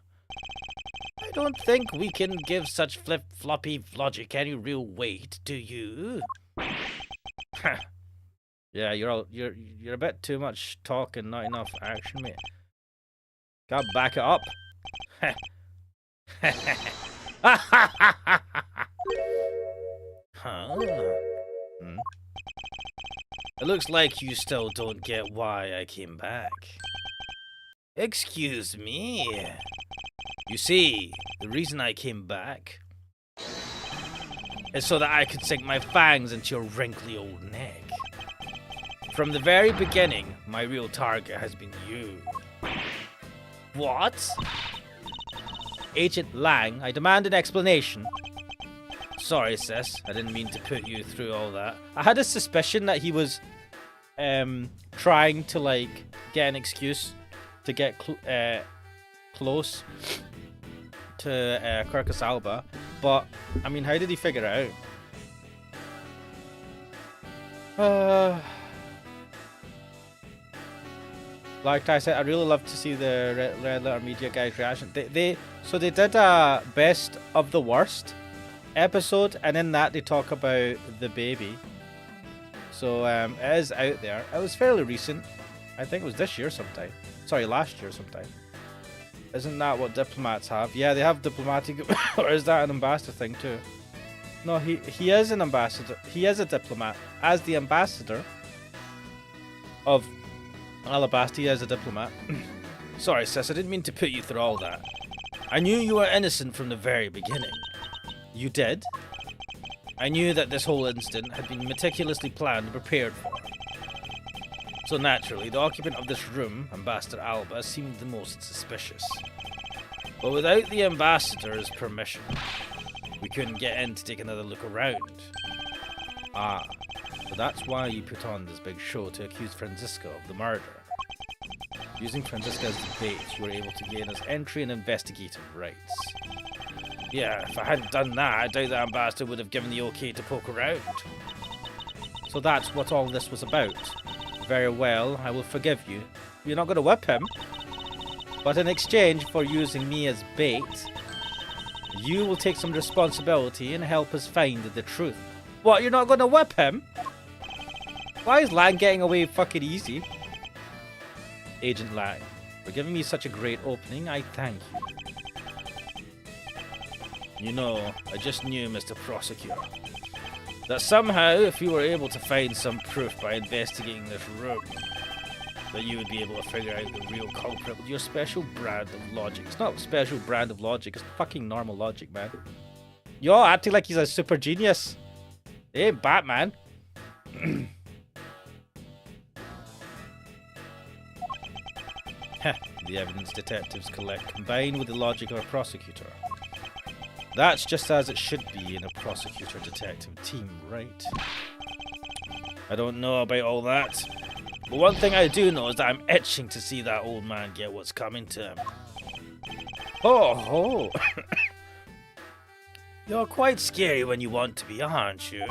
I don't think we can give such flip-floppy logic any real weight, do you? Yeah, you're a bit too much talk and not enough action, mate. Gotta back it up. Huh? It looks like you still don't get why I came back. Excuse me. You see, the reason I came back is so that I could sink my fangs into your wrinkly old neck. From the very beginning, my real target has been you. What? Agent Lang, I demand an explanation. Sorry, sis. I didn't mean to put you through all that. I had a suspicion that he was trying to, like, get an excuse to get close to Kirkus Alba. But, I mean, how did he figure it out? Like I said, I really love to see the Red Letter Media guys' reaction. They did a best of the worst episode, and in that they talk about the baby. So it is out there. It was fairly recent. I think it was this year sometime. Sorry, last year sometime. Isn't that what diplomats have? Yeah, they have diplomatic. Or is that an ambassador thing too? No, he is an ambassador. He is a diplomat. As the ambassador of Alabasta, he is a diplomat. Sorry, sis, I didn't mean to put you through all that. I knew you were innocent from the very beginning. You did? I knew that this whole incident had been meticulously planned and prepared for. So naturally, the occupant of this room, Ambassador Alba, seemed the most suspicious. But without the ambassador's permission, we couldn't get in to take another look around. Ah, so that's why you put on this big show to accuse Francisco of the murder. Using Francisco as the bait, you were able to gain his entry and investigative rights. Yeah, if I hadn't done that, I doubt the ambassador would have given the okay to poke around. So that's what all this was about. Very well, I will forgive you. You're not going to whip him. But in exchange for using me as bait, you will take some responsibility and help us find the truth. What, you're not going to whip him? Why is Lang getting away fucking easy? Agent Lang, for giving me such a great opening, I thank you. You know, I just knew, Mr. Prosecutor, that somehow, if you were able to find some proof by investigating this room, that you would be able to figure out the real culprit with your special brand of logic. It's not a special brand of logic, it's fucking normal logic, man. You're all acting like he's a super genius. He ain't Batman. Heh, the evidence detectives collect combined with the logic of a prosecutor. That's just as it should be in a prosecutor-detective team, right? I don't know about all that, but one thing I do know is that I'm itching to see that old man get what's coming to him. Oh, you're quite scary when you want to be, aren't you?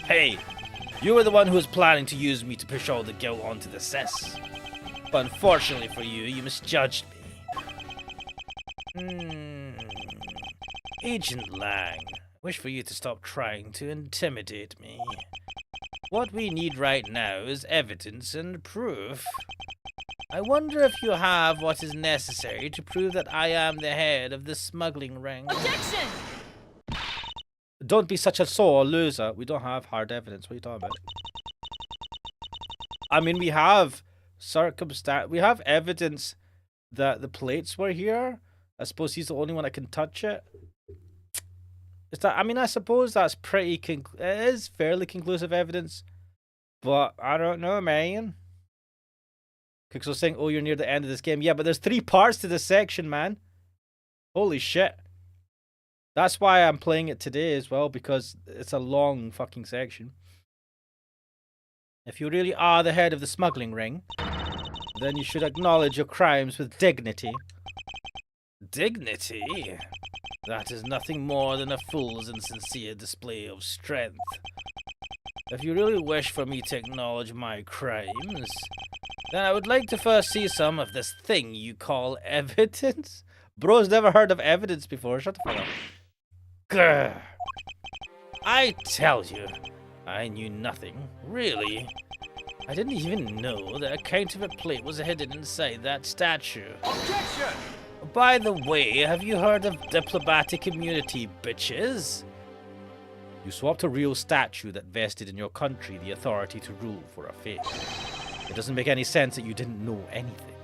Hey, you were the one who was planning to use me to push all the guilt onto the sis. But unfortunately for you, you misjudged me. Agent Lang, I wish for you to stop trying to intimidate me. What we need right now is evidence and proof. I wonder if you have what is necessary to prove that I am the head of the smuggling ring. Objection! Don't be such a sore loser. We don't have hard evidence. What are you talking about? I mean, we have we have evidence that the plates were here. I suppose he's the only one that can touch it. Is that? I mean, I suppose that's pretty. It is fairly conclusive evidence, but I don't know, man. Because I was saying, oh, you're near the end of this game. Yeah, but there's 3 parts to this section, man. Holy shit. That's why I'm playing it today as well, because it's a long fucking section. If you really are the head of the smuggling ring, then you should acknowledge your crimes with dignity. Dignity? That is nothing more than a fool's insincere display of strength. If you really wish for me to acknowledge my crimes, then I would like to first see some of this thing you call evidence. Bro's never heard of evidence before. Shut the fuck up. Grr. I tell you, I knew nothing, really. I didn't even know that a counterfeit plate was hidden inside that statue. Objection! By the way, have you heard of diplomatic immunity, bitches? You swapped a real statue that vested in your country the authority to rule for a fake. It doesn't make any sense that you didn't know anything.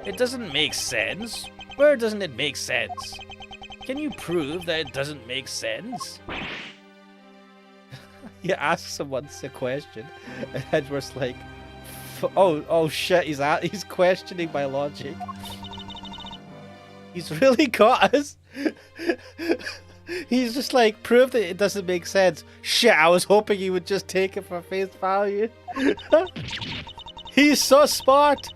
It doesn't make sense? Where doesn't it make sense? Can you prove that it doesn't make sense? You ask someone a question, and Edward's like, oh shit, he's questioning my logic. He's really got us. He's just like, prove that it doesn't make sense. Shit, I was hoping he would just take it for face value. He's so smart.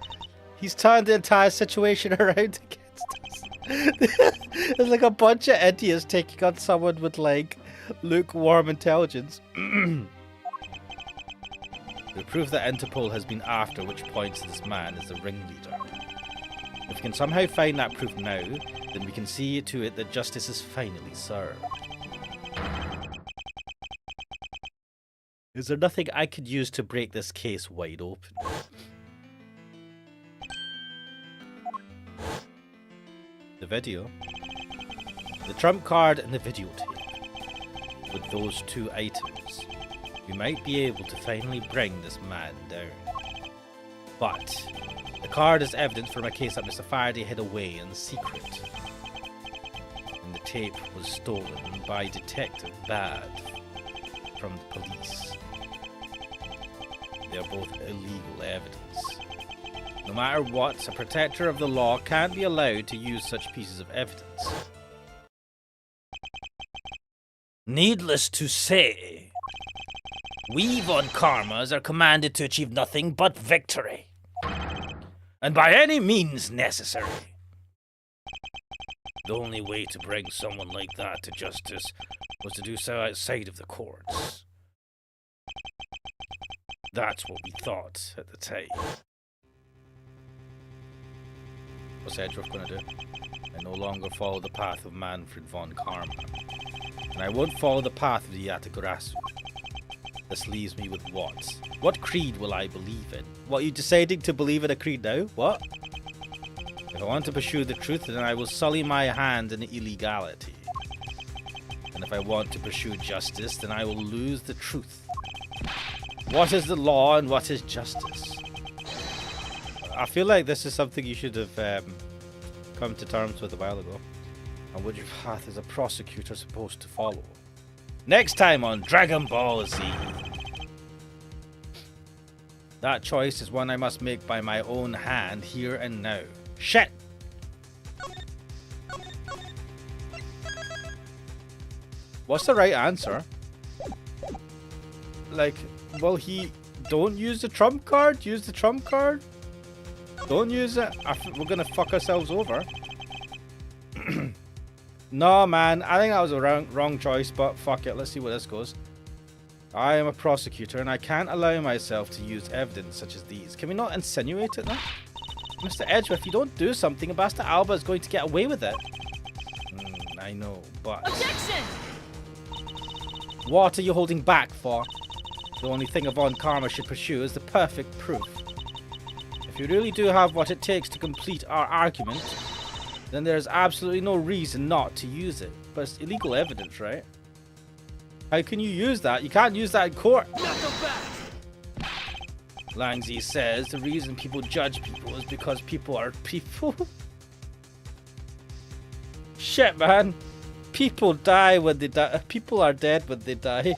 He's turned the entire situation around against us. There's like a bunch of idiots taking on someone with like lukewarm intelligence. The proof that Interpol has been after which points this man is the ringleader. If we can somehow find that proof now, then we can see to it that justice is finally served. Is there nothing I could use to break this case wide open? The video. The trump card and the videotape. With those two items, we might be able to finally bring this man down. But the card is evidence from a case that Mr. Faraday hid away in secret. And the tape was stolen by Detective Bad from the police. They are both illegal evidence. No matter what, a protector of the law can't be allowed to use such pieces of evidence. Needless to say, we Von Karmas are commanded to achieve nothing but victory. And by any means necessary. The only way to bring someone like that to justice was to do so outside of the courts. That's what we thought at the time. What's Edgeworth going to do? I no longer follow the path of Manfred von Karma. And I won't follow the path of the Yatagarasu. This leaves me with what? What creed will I believe in? What, you deciding to believe in a creed now? What? If I want to pursue the truth, then I will sully my hand in illegality. And if I want to pursue justice, then I will lose the truth. What is the law and what is justice? I feel like this is something you should have come to terms with a while ago. And which path is a prosecutor supposed to follow? Next time on Dragon Ball Z. That choice is one I must make by my own hand here and now. Shit! What's the right answer? Like, well, don't use the trump card? Use the trump card? Don't use it? We're gonna fuck ourselves over. No, man, I think that was a wrong choice, but fuck it, let's see where this goes. I am a prosecutor, and I can't allow myself to use evidence such as these. Can we not insinuate it, then? Mr. Edgeworth, if you don't do something, Ambassador Alba is going to get away with it. I know, but... Objection! What are you holding back for? The only thing a Von Karma should pursue is the perfect proof. If you really do have what it takes to complete our argument, then there's absolutely no reason not to use it. But it's illegal evidence, right? How can you use that? You can't use that in court. Langzi says the reason people judge people is because people are people. Shit, man. People die when they die. People are dead when they die.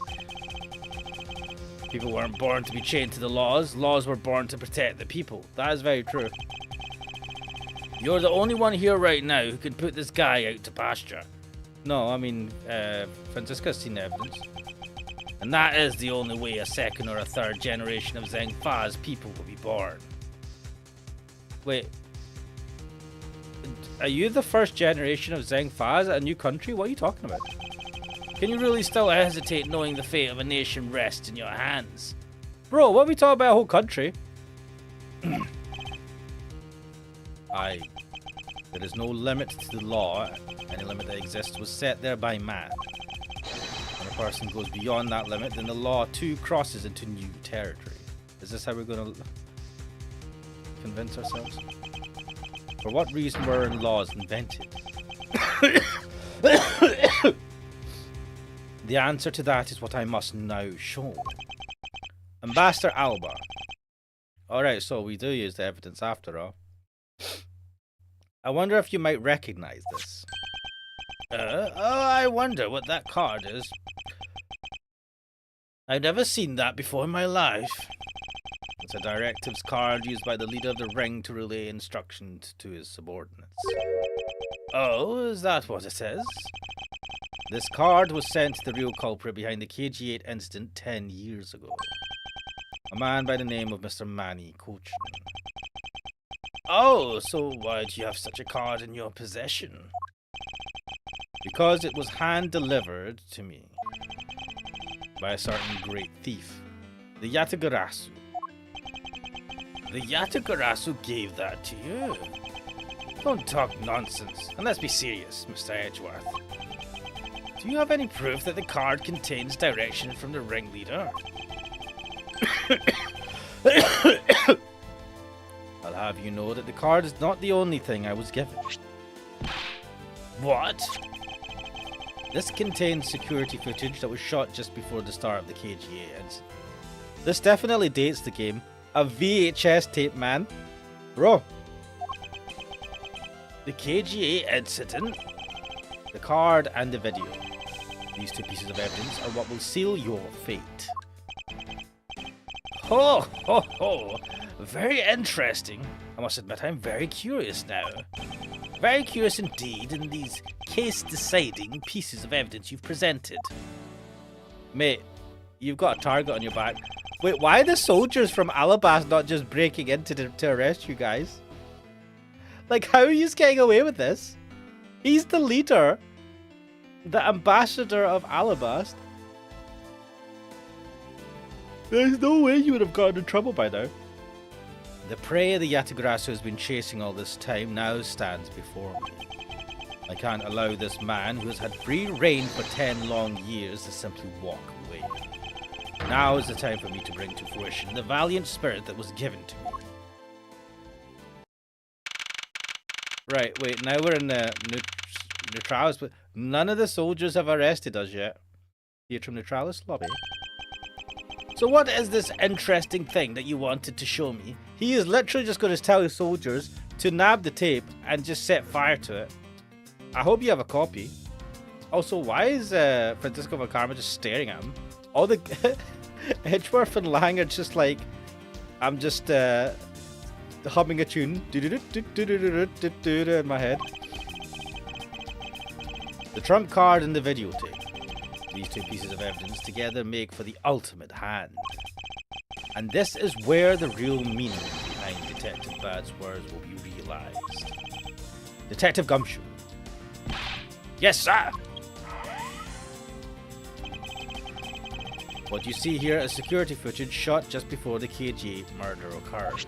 People weren't born to be chained to the laws. Laws were born to protect the people. That is very true. You're the only one here right now who can put this guy out to pasture. No, I mean, Francisca's seen evidence. And that is the only way a second or a third generation of Zheng Fa's people will be born. Wait. Are you the first generation of Zheng Fa's at a new country? What are you talking about? Can you really still hesitate knowing the fate of a nation rests in your hands? Bro, what are we talking about a whole country? There is no limit to the law. Any limit that exists was set there by man. When a person goes beyond that limit, then the law too crosses into new territory. Is this how we're going to convince ourselves? For what reason were laws invented? The answer to that is what I must now show. Ambassador Alba. Alright, so we do use the evidence after all. I wonder if you might recognize this. I wonder what that card is. I've never seen that before in my life. It's a directives card used by the leader of the ring to relay instructions to his subordinates. Oh, is that what it says? This card was sent to the real culprit behind the KG8 incident 10 years ago. A man by the name of Mr. Manny Cochin. Oh, so why do you have such a card in your possession? Because it was hand-delivered to me by a certain great thief, the Yatagarasu. The Yatagarasu gave that to you? Don't talk nonsense, and let's be serious, Mr. Edgeworth. Do you have any proof that the card contains direction from the ringleader? I'll have you know that the card is not the only thing I was given. What? This contains security footage that was shot just before the start of the KGA incident. This definitely dates the game. A VHS tape, man. Bro. The KGA incident, the card, and the video. These two pieces of evidence are what will seal your fate. Ho, ho, ho. Very interesting. I must admit, I'm very curious now. Very curious indeed in these case-deciding pieces of evidence you've presented. Mate, you've got a target on your back. Wait, why are the soldiers from Alabas not just breaking in to arrest you guys? Like, how are you getting away with this? He's the leader, the ambassador of Alabas. There's no way you would have gotten in trouble by now. The prey the Yatagarasu has been chasing all this time now stands before me. I can't allow this man who has had free reign for 10 long years to simply walk away. Now is the time for me to bring to fruition the valiant spirit that was given to me. Right, wait, now we're in the Neutralis, but none of the soldiers have arrested us yet. Theatrum Neutralis lobby. So what is this interesting thing that you wanted to show me? He is literally just going to tell his soldiers to nab the tape and just set fire to it. I hope you have a copy. Also, why is Francisco Vacarma just staring at him? All the Edgeworth and Lang are just like, I'm just humming a tune in my head. The trump card and the videotape. These two pieces of evidence together make for the ultimate hand. And this is where the real meaning behind Detective Bad's words will be realized. Detective Gumshoe. Yes, sir! What you see here is security footage shot just before the KG murder occurred.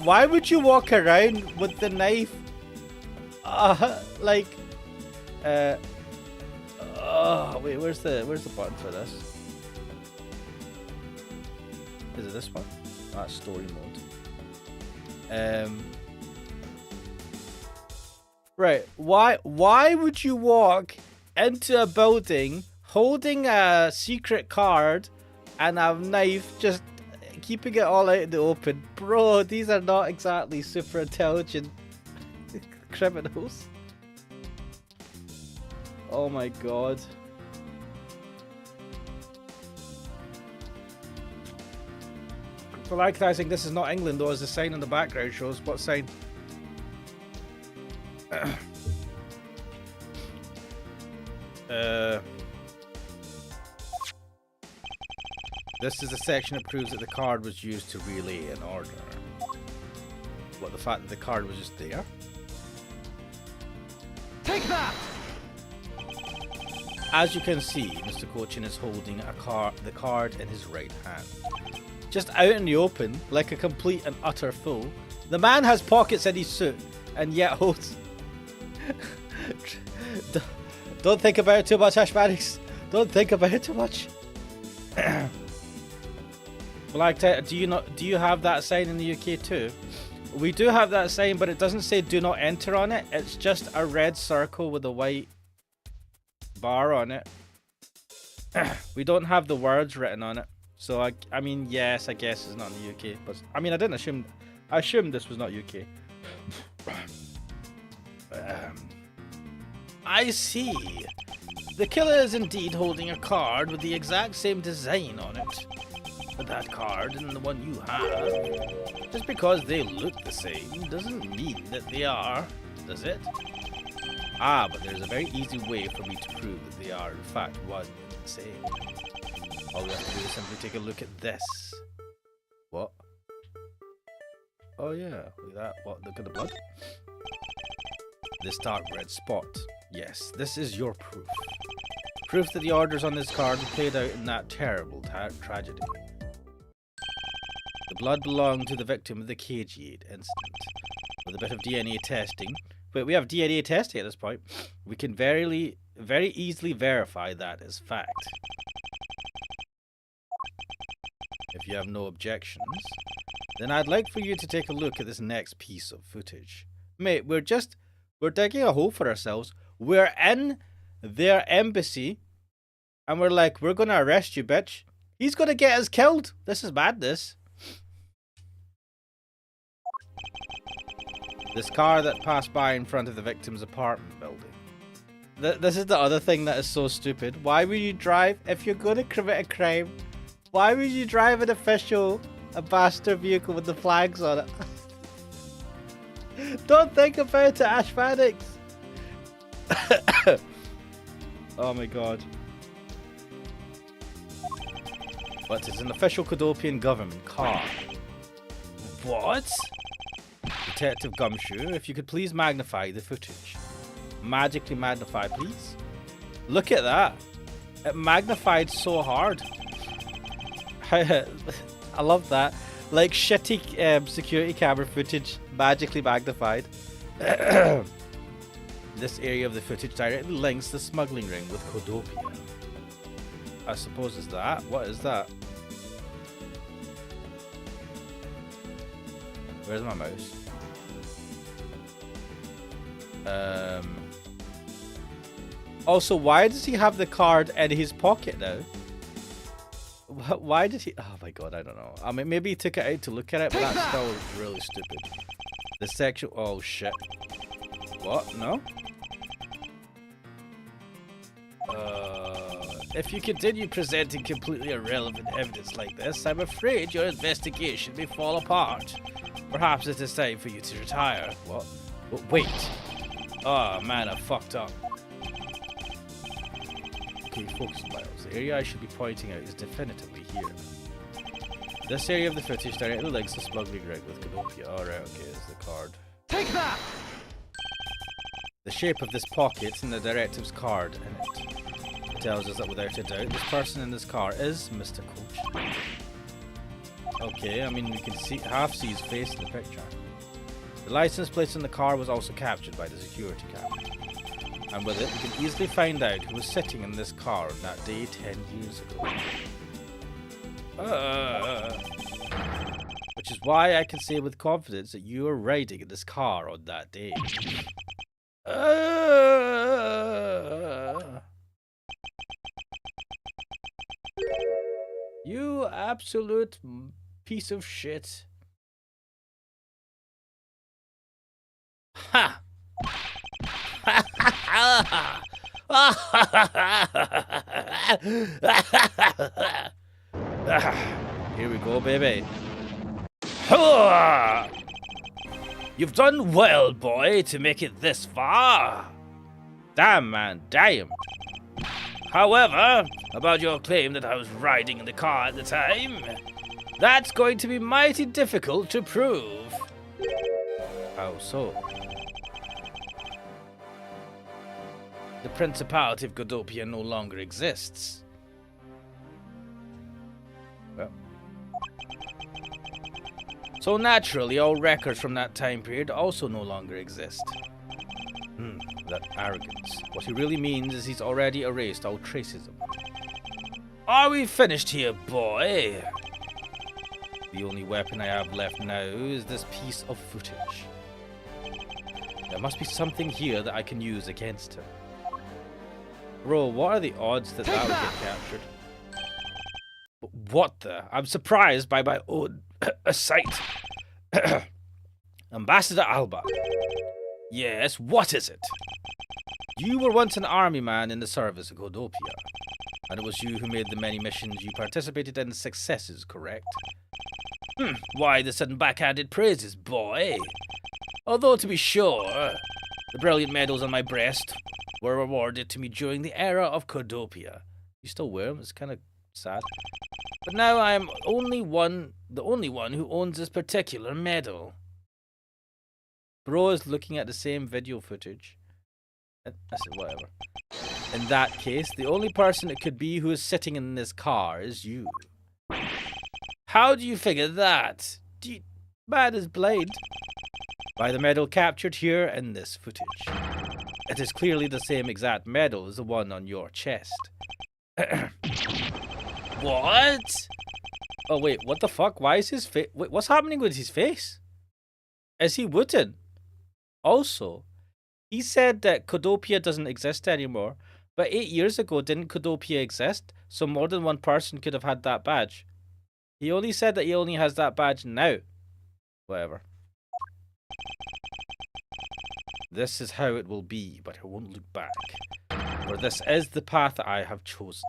Why would you walk around with the knife? Wait, where's the button for this? Is it this one? That's story mode. Right. Why would you walk into a building holding a secret card and a knife, just keeping it all out in the open? Bro, these are not exactly super intelligent criminals. Oh my god. For likewise, this is not England though, as the sign on the background shows. What sign? This is a section that proves that the card was used to relay an order. What, the fact that the card was just there? Take that! As you can see, Mr. Cochin is holding the card in his right hand. Just out in the open, like a complete and utter fool. The man has pockets in his suit, and yet holds... Don't think about it too much, Ashmanics. Don't think about it too much. Black do you have that sign in the UK too? We do have that sign, but it doesn't say do not enter on it. It's just a red circle with a white bar on it. We don't have the words written on it. So I mean, yes, I guess it's not in the UK, but I mean, I assumed this was not UK. I see. The killer is indeed holding a card with the exact same design on it. But that card and the one you have, just because they look the same doesn't mean that they are, does it? Ah, but there's a very easy way for me to prove that they are in fact one and the same. All we have to do is simply take a look at this. What? Oh yeah, look at that. What, look at the blood? This dark red spot. Yes, this is your proof. Proof that the orders on this card were played out in that terrible tragedy. blood belonged to the victim of the KG8 incident. With a bit of DNA testing, but we have DNA testing at this point, we can very easily verify that as fact. If you have no objections, then I'd like for you to take a look at this next piece of footage. Mate, we're digging a hole for ourselves. We're in their embassy, and we're like, we're gonna arrest you, bitch. He's gonna get us killed. This is madness. This car that passed by in front of the victim's apartment building. This is the other thing that is so stupid. Why would you drive, if you're gonna commit a crime, why would you drive an official ambassador vehicle with the flags on it? Don't think about it, Ash Phoenix. Oh my god. But it's an official Kodopian government car. What? Detective Gumshoe, if you could please magnify the footage. Magically magnify, please. Look at that. It magnified so hard. I love that. Like shitty security camera footage, magically magnified. This area of the footage directly links the smuggling ring with Kodopia. I suppose it's that. What is that? Where's my mouse? Also, why does he have the card in his pocket now? Why did he? Oh my god, I don't know. I mean, maybe he took it out to look at it, but that's still really stupid. The sexual. Oh shit. What? No? If you continue presenting completely irrelevant evidence like this, I'm afraid your investigation may fall apart. Perhaps it is time for you to retire. What? Wait. Oh man, I fucked up. Okay, focus, Miles. The area I should be pointing out is definitively here. This area of the footage directly links the smuggling ring with Canopia. Alright, okay, it's the card. Take that! The shape of this pocket and the directive's card in it tells us that without a doubt, this person in this car is Mr. Coach. Okay, I mean, we can half see his face in the picture. The license plate on the car was also captured by the security camera. And with it, we can easily find out who was sitting in this car on that day 10 years ago. Which is why I can say with confidence that you were riding in this car on that day. You absolute piece of shit. Ha! Here we go, baby. You've done well, boy, to make it this far. Damn, man, damn. However, about your claim that I was riding in the car at the time, that's going to be mighty difficult to prove. How so? The Principality of Godopia no longer exists. Well. So naturally, all records from that time period also no longer exist. That arrogance. What he really means is he's already erased all traces of it. Are we finished here, boy? The only weapon I have left now is this piece of footage. There must be something here that I can use against him. Bro, what are the odds that that would get captured? What the? I'm surprised by my own sight. Ambassador Alba. Yes, what is it? You were once an army man in the service of Godopia, and it was you who made the many missions you participated in successes, correct? Why the sudden backhanded praises, boy? Although, to be sure, the brilliant medals on my breast were awarded to me during the era of Godopia. You still wear them? It's kind of sad. But now I am the only one who owns this particular medal. Bro is looking at the same video footage. I said, whatever. In that case, the only person it could be who is sitting in this car is you. How do you figure that? Man is blind. By the medal captured here in this footage. It is clearly the same exact medal as the one on your chest. What? Oh wait, what the fuck? Why is his face? Wait, what's happening with his face? Is he wooden? Also, he said that Codopia doesn't exist anymore, but 8 years ago didn't Codopia exist? So more than one person could have had that badge. He only said that he only has that badge now. Whatever. This is how it will be, but I won't look back. For this is the path that I have chosen.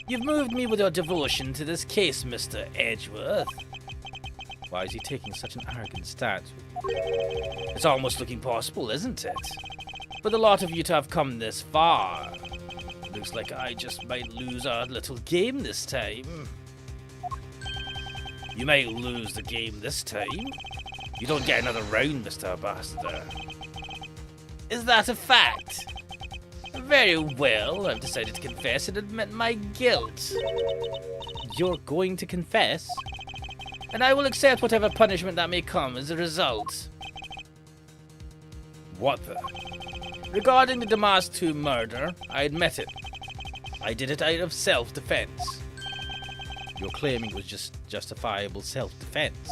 You've moved me with your devotion to this case, Mr. Edgeworth. Why is he taking such an arrogant stance? It's almost looking possible, isn't it? For the lot of you to have come this far. Looks like I just might lose our little game this time. You might lose the game this time. You don't get another round, Mr. Ambassador. Is that a fact? Very well, I've decided to confess and admit my guilt. You're going to confess? And I will accept whatever punishment that may come as a result. What the? Regarding the Damas 2 murder, I admit it. I did it out of self-defense. You're claiming it was just justifiable self-defense.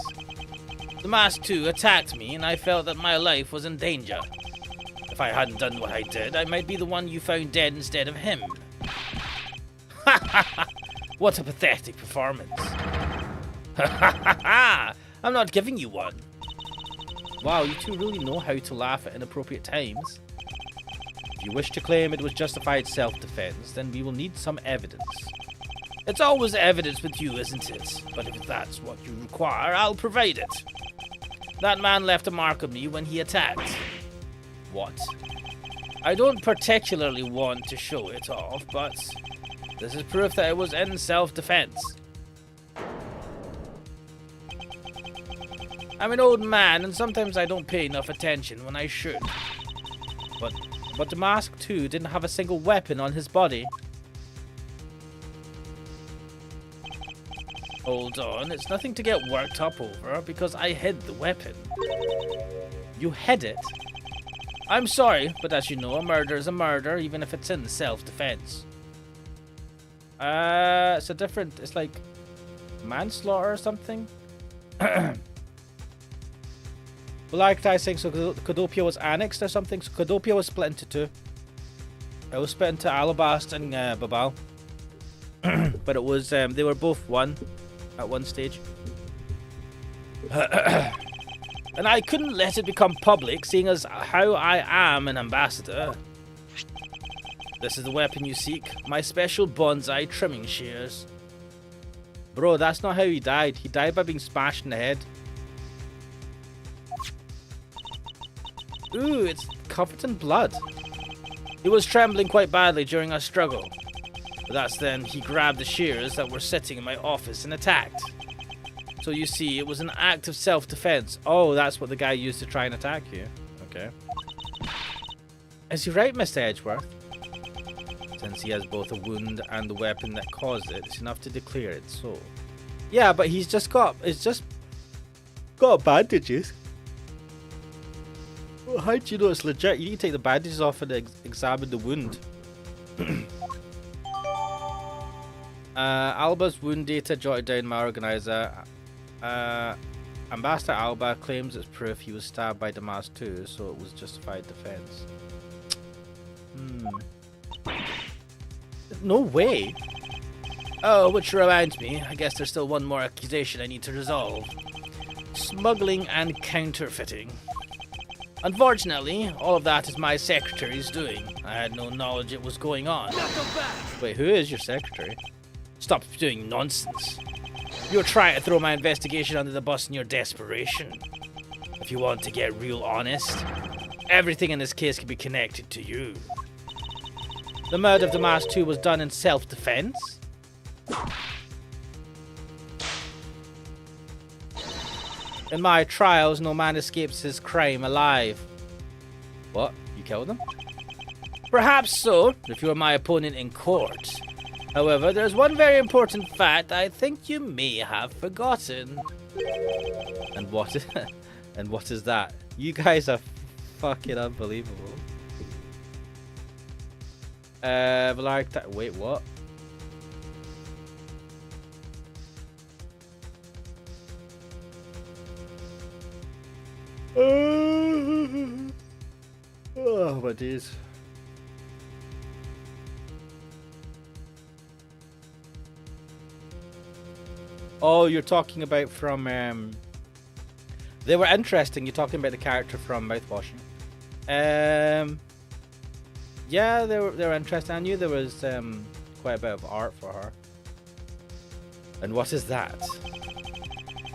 Damas 2 attacked me and I felt that my life was in danger. If I hadn't done what I did, I might be the one you found dead instead of him. Ha ha ha! What a pathetic performance. Ha ha ha ha! I'm not giving you one. Wow, you two really know how to laugh at inappropriate times. If you wish to claim it was justified self-defense, then we will need some evidence. It's always evidence with you, isn't it? But if that's what you require, I'll provide it. That man left a mark on me when he attacked. What? I don't particularly want to show it off, but this is proof that it was in self-defense. I'm an old man, and sometimes I don't pay enough attention when I should. But the mask too didn't have a single weapon on his body. Hold on, it's nothing to get worked up over because I hid the weapon. You hid it? I'm sorry, but as you know, a murder is a murder, even if it's in self-defense. It's like manslaughter or something? Well, like I think so Codopia was annexed or something, so Codopia was split into two. It was split into Alabast and Babal. But it was, they were both one at one stage. And I couldn't let it become public, seeing as how I am an ambassador. This is the weapon you seek, my special bonsai trimming shears. Bro, that's not how he died. He died by being smashed in the head. Ooh, it's covered in blood. He was trembling quite badly during our struggle. But that's then he grabbed the shears that were sitting in my office and attacked. So you see, it was an act of self-defense. Oh, that's what the guy used to try and attack you. Okay. Is he right, Mr. Edgeworth? Since he has both a wound and the weapon that caused it, it's enough to declare it so. Yeah, but he's just got, bandages. Well, how do you know it's legit? You need to take the bandages off and examine the wound. Alba's wound data jotted down my organizer. Ambassador Alba claims it's proof he was stabbed by Damas too, so it was justified defense. No way. Oh, which reminds me, I guess there's still one more accusation I need to resolve. Smuggling and counterfeiting. Unfortunately, all of that is my secretary's doing. I had no knowledge it was going on. Wait, who is your secretary? Stop doing nonsense. You're trying to throw my investigation under the bus in your desperation. If you want to get real honest, everything in this case can be connected to you. The murder of Damas 2 was done in self-defense. In my trials, no man escapes his crime alive. What? You killed him? Perhaps so, if you were my opponent in court. However, there's one very important fact I think you may have forgotten. And what is, and what is that? You guys are fucking unbelievable. Wait, what? Oh, my days. Oh, you're talking about from, they were interesting. You're talking about the character from Mouthwashing. Yeah, they were interesting. I knew there was, quite a bit of art for her. And what is that?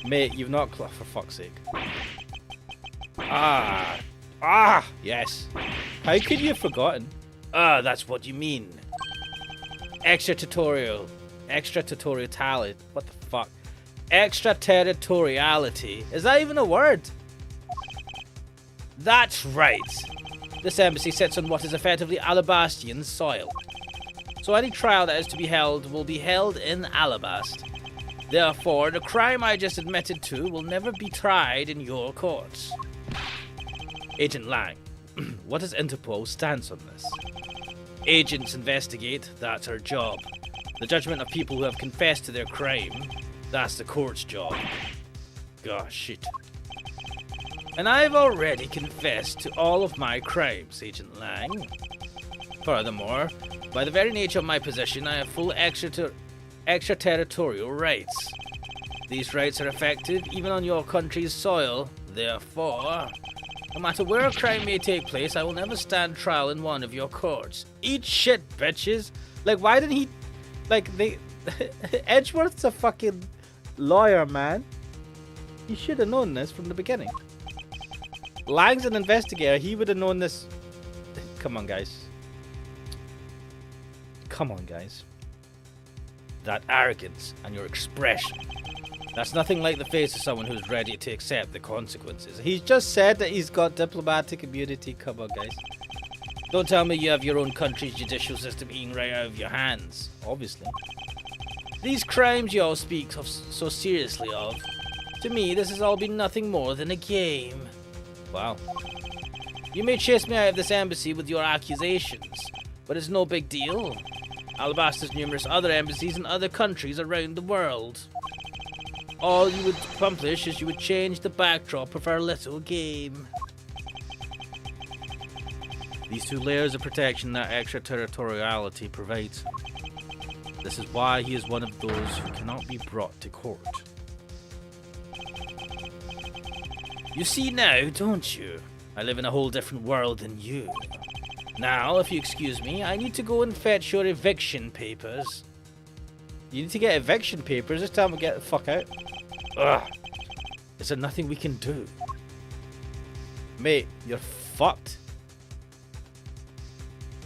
Mate, you've not, for fuck's sake. Yes. How could you have forgotten? That's what you mean. Extraterritoriality. What the fuck? Extraterritoriality. Is that even a word? That's right. This embassy sits on what is effectively Alabastian soil. So any trial that is to be held will be held in Alabast. Therefore, the crime I just admitted to will never be tried in your courts. Agent Lang, what is Interpol's stance on this? Agents investigate, that's our job. The judgment of people who have confessed to their crime, that's the court's job. Gosh, shit. And I've already confessed to all of my crimes, Agent Lang. Furthermore, by the very nature of my position, I have full extraterritorial rights. These rights are effective even on your country's soil. Therefore, no matter where a crime may take place, I will never stand trial in one of your courts. Eat shit, bitches. Like, why didn't he... Like, Edgeworth's a fucking lawyer, man. He should have known this from the beginning. Lang's an investigator. He would have known this... Come on, guys. Come on, guys. That arrogance and your expression. That's nothing like the face of someone who's ready to accept the consequences. He's just said that he's got diplomatic immunity. Come on, guys. Don't tell me you have your own country's judicial system eating right out of your hands. Obviously. These crimes you all speak of so seriously of. To me, this has all been nothing more than a game. Wow. You may chase me out of this embassy with your accusations, but it's no big deal. Alabasta has numerous other embassies in other countries around the world. All you would accomplish is you would change the backdrop of our little game. These two layers of protection that extraterritoriality provides. This is why he is one of those who cannot be brought to court. You see now, don't you? I live in a whole different world than you. Now, if you excuse me, I need to go and fetch your eviction papers. You need to get eviction papers? Just tell them to get the fuck out. Ugh. Is there nothing we can do? Mate, you're fucked.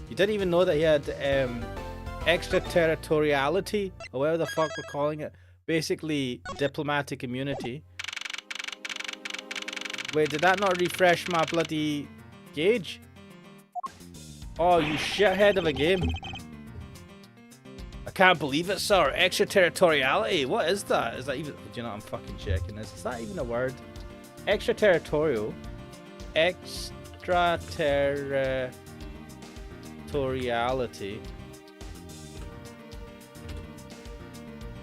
You didn't even know that he had extraterritoriality, or whatever the fuck we're calling it. Basically, diplomatic immunity. Wait, did that not refresh my bloody gauge? Oh, you shithead of a game. I can't believe it, sir. Extraterritoriality. What is that? Is that even... Do you know what? I'm fucking checking this. Is that even a word? Extraterritorial. Extraterritoriality.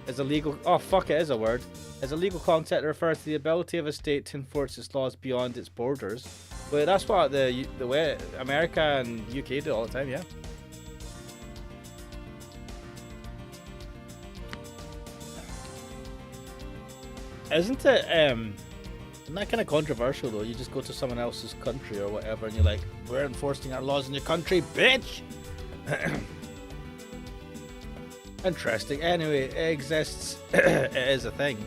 Is a legal... Oh, fuck, it is a word. Is a legal concept that refers to the ability of a state to enforce its laws beyond its borders. But that's what the way America and UK do all the time, yeah. Isn't it, isn't that kind of controversial though? You just go to someone else's country or whatever and you're like, we're enforcing our laws in your country, bitch! Interesting. Anyway, it exists. It is a thing.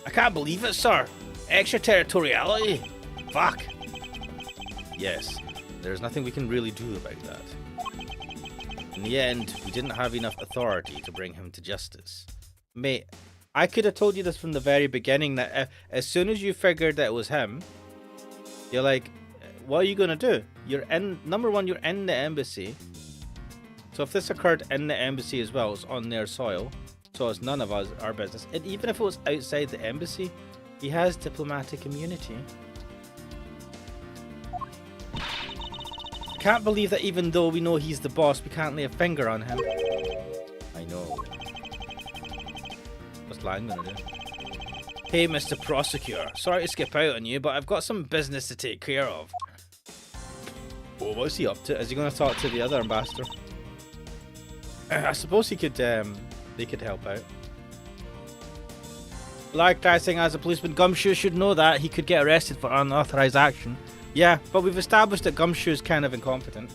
I can't believe it, sir. Extraterritoriality? Fuck. Yes, there's nothing we can really do about that. In the end, we didn't have enough authority to bring him to justice. Mate, I could have told you this from the very beginning, that as soon as you figured that it was him, you're like, what are you gonna do? You're in, number one, you're in the embassy. So if this occurred in the embassy as well, it's on their soil. So it's none of our business. And even if it was outside the embassy, he has diplomatic immunity. I can't believe that even though we know he's the boss, we can't lay a finger on him. I know. What's Lang gonna do? Hey, Mr. Prosecutor. Sorry to skip out on you, but I've got some business to take care of. Oh, what's he up to? Is he gonna talk to the other ambassador? I suppose he could, they could help out. Like saying, as a policeman, Gumshoe should know that he could get arrested for unauthorized action. Yeah, but we've established that Gumshoe is kind of incompetent.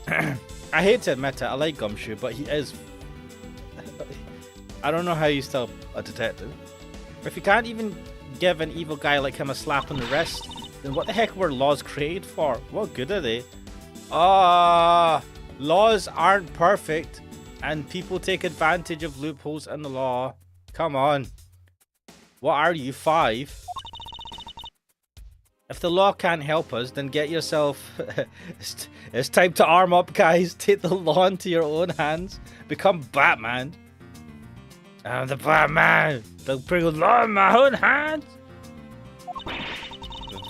I hate to admit it, I like Gumshoe, but he is... I don't know how he's still a detective. If you can't even give an evil guy like him a slap on the wrist, then what the heck were laws created for? What good are they? Laws aren't perfect. And people take advantage of loopholes in the law. Come on. What are you, 5? If the law can't help us, then get yourself... it's time to arm up, guys. Take the law into your own hands. Become Batman. I'm the Batman. They'll bring the law in my own hands.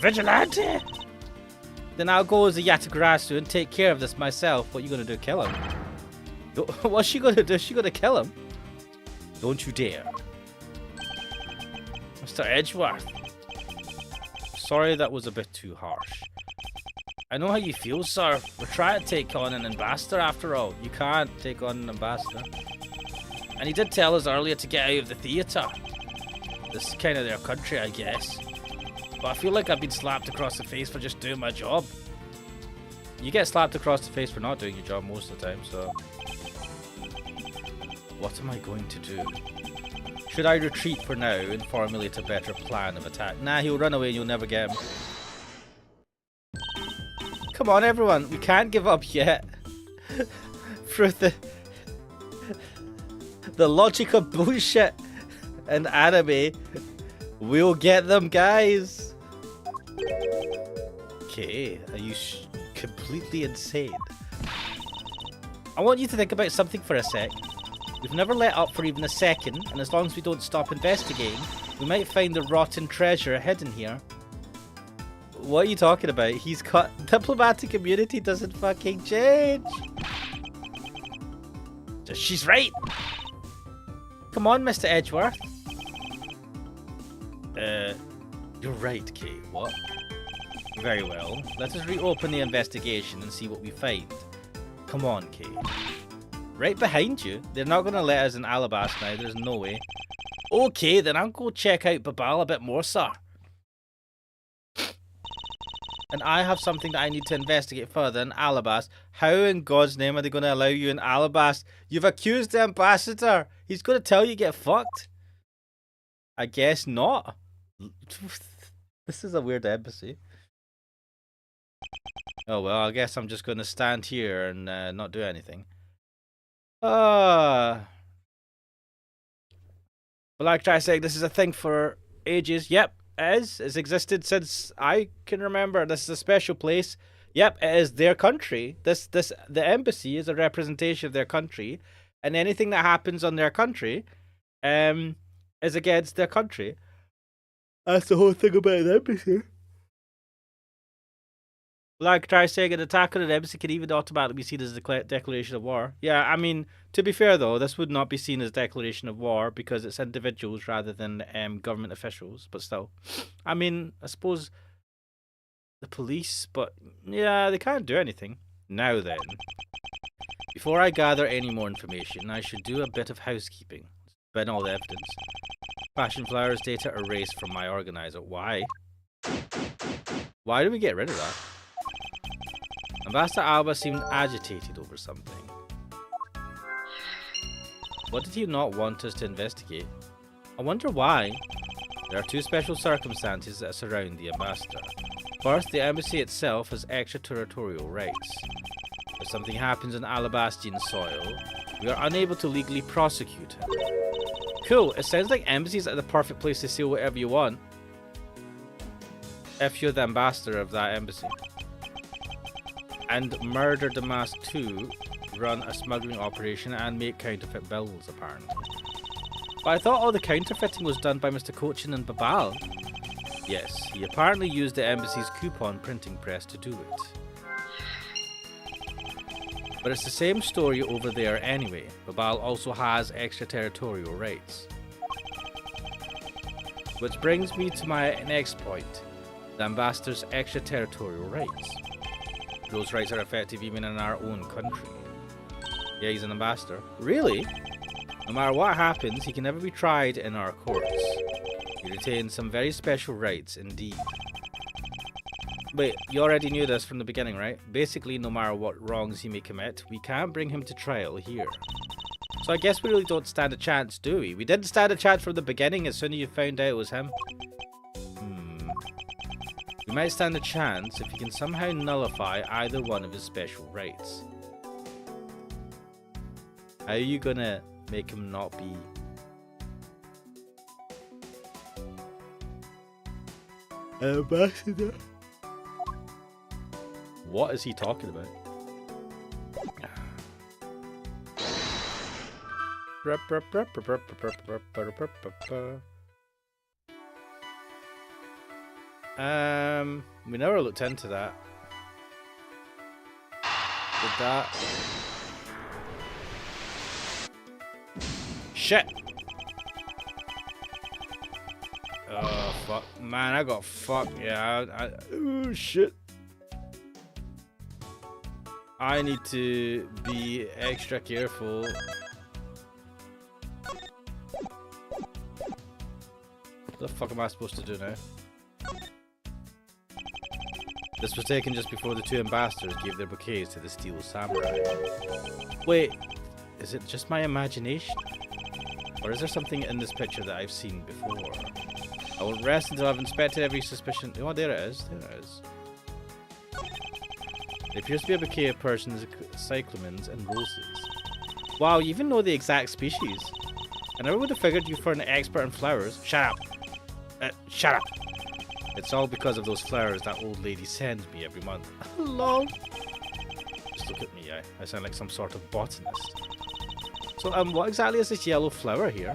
Vigilante. Then I'll go as a Yatagarasu and take care of this myself. What are you going to do? Kill him? What's she gonna do? Is she gonna kill him? Don't you dare. Mr. Edgeworth. Sorry that was a bit too harsh. I know how you feel, sir. We're trying to take on an ambassador after all. You can't take on an ambassador. And he did tell us earlier to get out of the theatre. This is kind of their country, I guess. But I feel like I've been slapped across the face for just doing my job. You get slapped across the face for not doing your job most of the time, so... What am I going to do? Should I retreat for now and formulate a better plan of attack? Nah, he'll run away and you'll never get him. Come on, everyone. We can't give up yet. For the logic of bullshit and anime, we'll get them, guys. Okay, are you completely insane? I want you to think about something for a sec. We've never let up for even a second, and as long as we don't stop investigating, we might find the rotten treasure hidden here. What are you talking about? He's got... Diplomatic immunity doesn't fucking change. She's right. Come on, Mr. Edgeworth. You're right, Kate. What? Very well. Let us reopen the investigation and see what we find. Come on, Kate. Right behind you? They're not going to let us in Alabasta now. There's no way. Okay, then I'll go check out Babal a bit more, sir. And I have something that I need to investigate further in Alabasta. How in God's name are they going to allow you in Alabasta? You've accused the ambassador. He's going to tell you get fucked. I guess not. This is a weird embassy. Oh well, I guess I'm just going to stand here and not do anything. But like I said, this is a thing for ages. Yep, it is. It's existed since I can remember. This is a special place. Yep, it is their country. The embassy is a representation of their country, and anything that happens on their country, is against their country. That's the whole thing about the embassy. Like try saying an attack on an embassy can even automatically be seen as a declaration of war. Yeah, I mean, to be fair though, this would not be seen as declaration of war because it's individuals rather than government officials. But still, I mean, I suppose the police, but yeah, they can't do anything. Now then, before I gather any more information, I should do a bit of housekeeping. Spin all the evidence. Passion Flowers data erased from my organizer. Why? Why did we get rid of that? Ambassador Alba seemed agitated over something. What did he not want us to investigate? I wonder why. There are two special circumstances that surround the ambassador. First, the embassy itself has extraterritorial rights. If something happens on Alabastian soil, we are unable to legally prosecute him. Cool, it sounds like embassies are the perfect place to steal whatever you want. If you're the ambassador of that embassy. and Murder the Mask 2 run a smuggling operation and make counterfeit bills, apparently. But I thought all the counterfeiting was done by Mr. Cochin and Babal. Yes, he apparently used the embassy's coupon printing press to do it. But it's the same story over there anyway. Babal also has extraterritorial rights. Which brings me to my next point. The ambassador's extraterritorial rights. Those rights are effective even in our own country. Yeah, he's an ambassador. Really? No matter what happens, he can never be tried in our courts. He retains some very special rights indeed. Wait, you already knew this from the beginning, right? Basically, no matter what wrongs he may commit, we can't bring him to trial here. So I guess we really don't stand a chance, do we? We didn't stand a chance from the beginning as soon as you found out it was him. We might stand a chance if he can somehow nullify either one of his special rights. How are you gonna make him not be... ambassador? What is he talking about? We never looked into that. Did that? Shit! Oh fuck, man! I got fucked. Yeah. Oh shit! I need to be extra careful. What the fuck am I supposed to do now? This was taken just before the two ambassadors gave their bouquets to the Steel Samurai. Wait, is it just my imagination? Or is there something in this picture that I've seen before? I won't rest until I've inspected every suspicion. Oh, there it is. There it is. It appears to be a bouquet of Persian cyclamens and roses. Wow, you even know the exact species. I never would have figured you for an expert in flowers. Shut up! Shut up! It's all because of those flowers that old lady sends me every month. Lol. Just look at me, I sound like some sort of botanist. So, what exactly is this yellow flower here?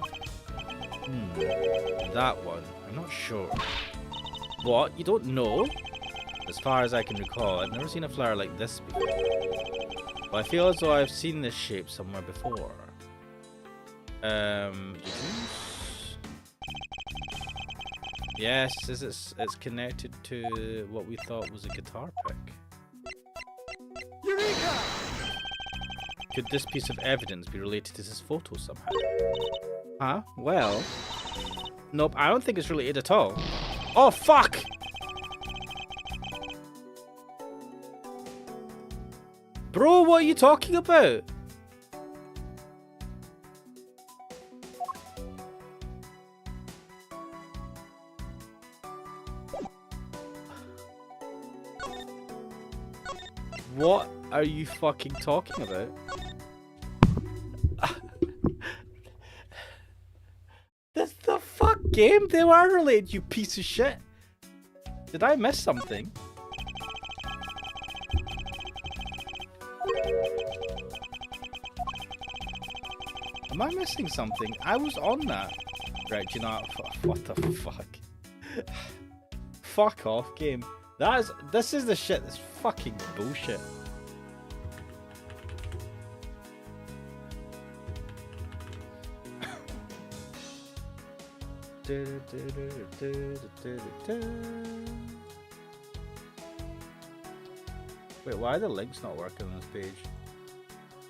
That one. I'm not sure. What? You don't know? As far as I can recall, I've never seen a flower like this before. But I feel as though I've seen this shape somewhere before. Yes, it's connected to what we thought was a guitar pick. Eureka! Could this piece of evidence be related to this photo somehow? Huh? Well... Nope, I don't think it's related at all. Oh, fuck! Bro, what are you talking about? What are you fucking talking about? That's the fuck game? They are related, you piece of shit. Did I miss something? Am I missing something? I was on that. Right, you know what the fuck? Fuck off, game. This is the shit. This fucking bullshit. Wait, why are the links not working on this page?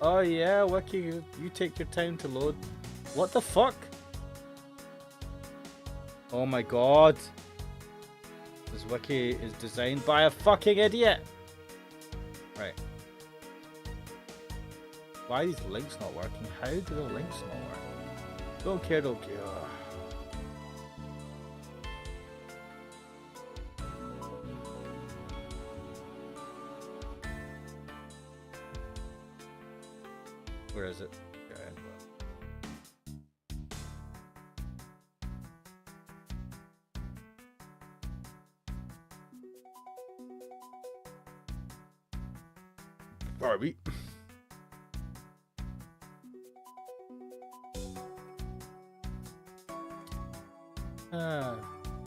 Oh yeah, Wiki, you take your time to load. What the fuck? Oh my god. This wiki is designed by a fucking idiot. Right. Why are these links not working? How do the links not work? Don't care, don't care. Where is it? Okay. Are we?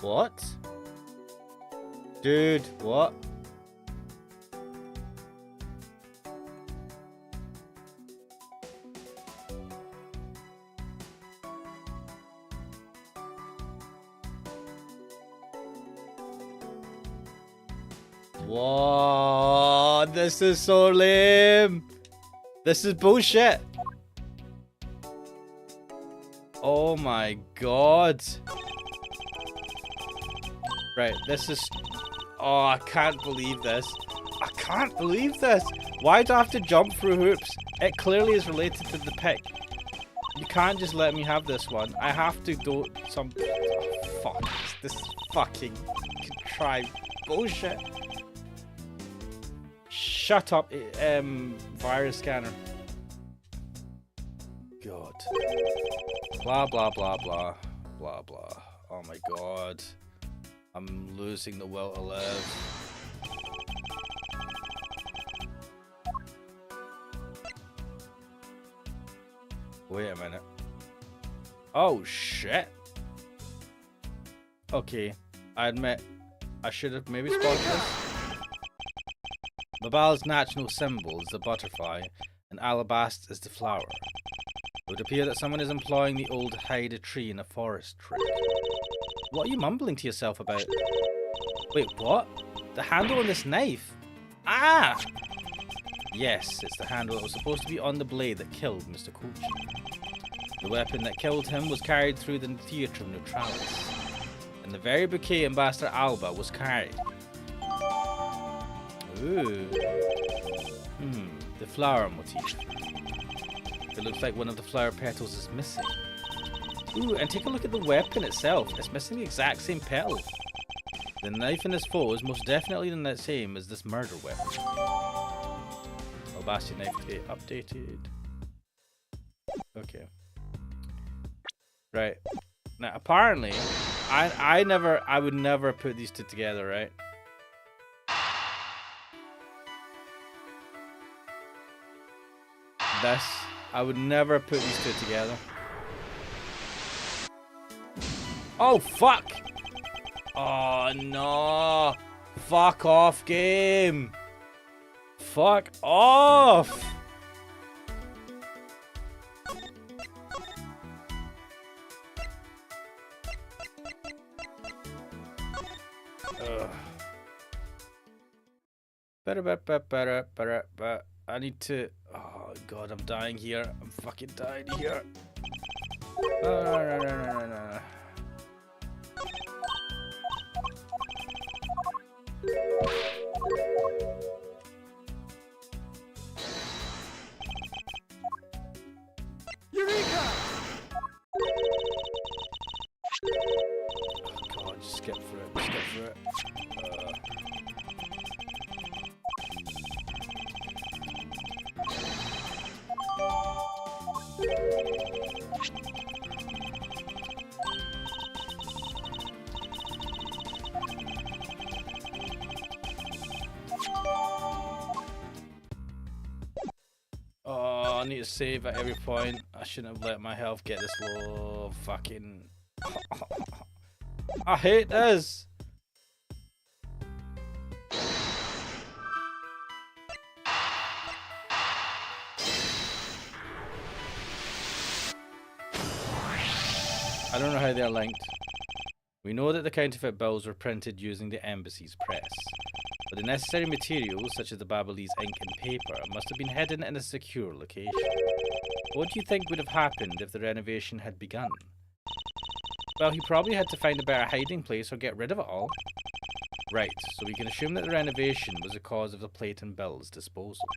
What? Dude, what? Whoa, this is so lame. This is bullshit. Oh my god. Right, this is... Oh, I can't believe this. I can't believe this. Why do I have to jump through hoops? It clearly is related to the pick. You can't just let me have this one. I have to do some... Oh, fuck. This fucking contrived bullshit. Shut up, virus scanner. God. Blah, blah, blah, blah. Blah, blah. Oh my god. I'm losing the will to live. Wait a minute. Oh, shit. Okay. I admit, I should have maybe spotted this. Babal's national symbol is the butterfly, and alabaster is the flower. It would appear that someone is employing the old hide a tree in a forest trick. What are you mumbling to yourself about? Wait, what? The handle on this knife? Ah! Yes, it's the handle that was supposed to be on the blade that killed Mr. Cochin. The weapon that killed him was carried through the Theatre of Neutralis, and the very bouquet Ambassador Alba was carried. Ooh. The flower motif. It looks like one of the flower petals is missing. Ooh, and take a look at the weapon itself. It's missing the exact same petal. The knife in this foe is most definitely the same as this murder weapon. Albastia knife to be updated. Okay. Right. Now, apparently, I would never put these two together, right? I would never put these two together. Oh, fuck! Oh, no! Fuck off, game! Fuck off! I need to... Oh god, I'm dying here. I'm fucking dying here. No. Eureka! Oh god, just skip through it. Skip through it. Oh, I need to save at every point. I shouldn't have let my health get this low. Fucking... I hate this! I don't know how they're linked. We know that the counterfeit bills were printed using the embassy's press, but the necessary materials, such as the Babalese ink and paper, must have been hidden in a secure location. What do you think would have happened if the renovation had begun? Well, he probably had to find a better hiding place or get rid of it all. Right, so we can assume that the renovation was the cause of the plate and bills disposal.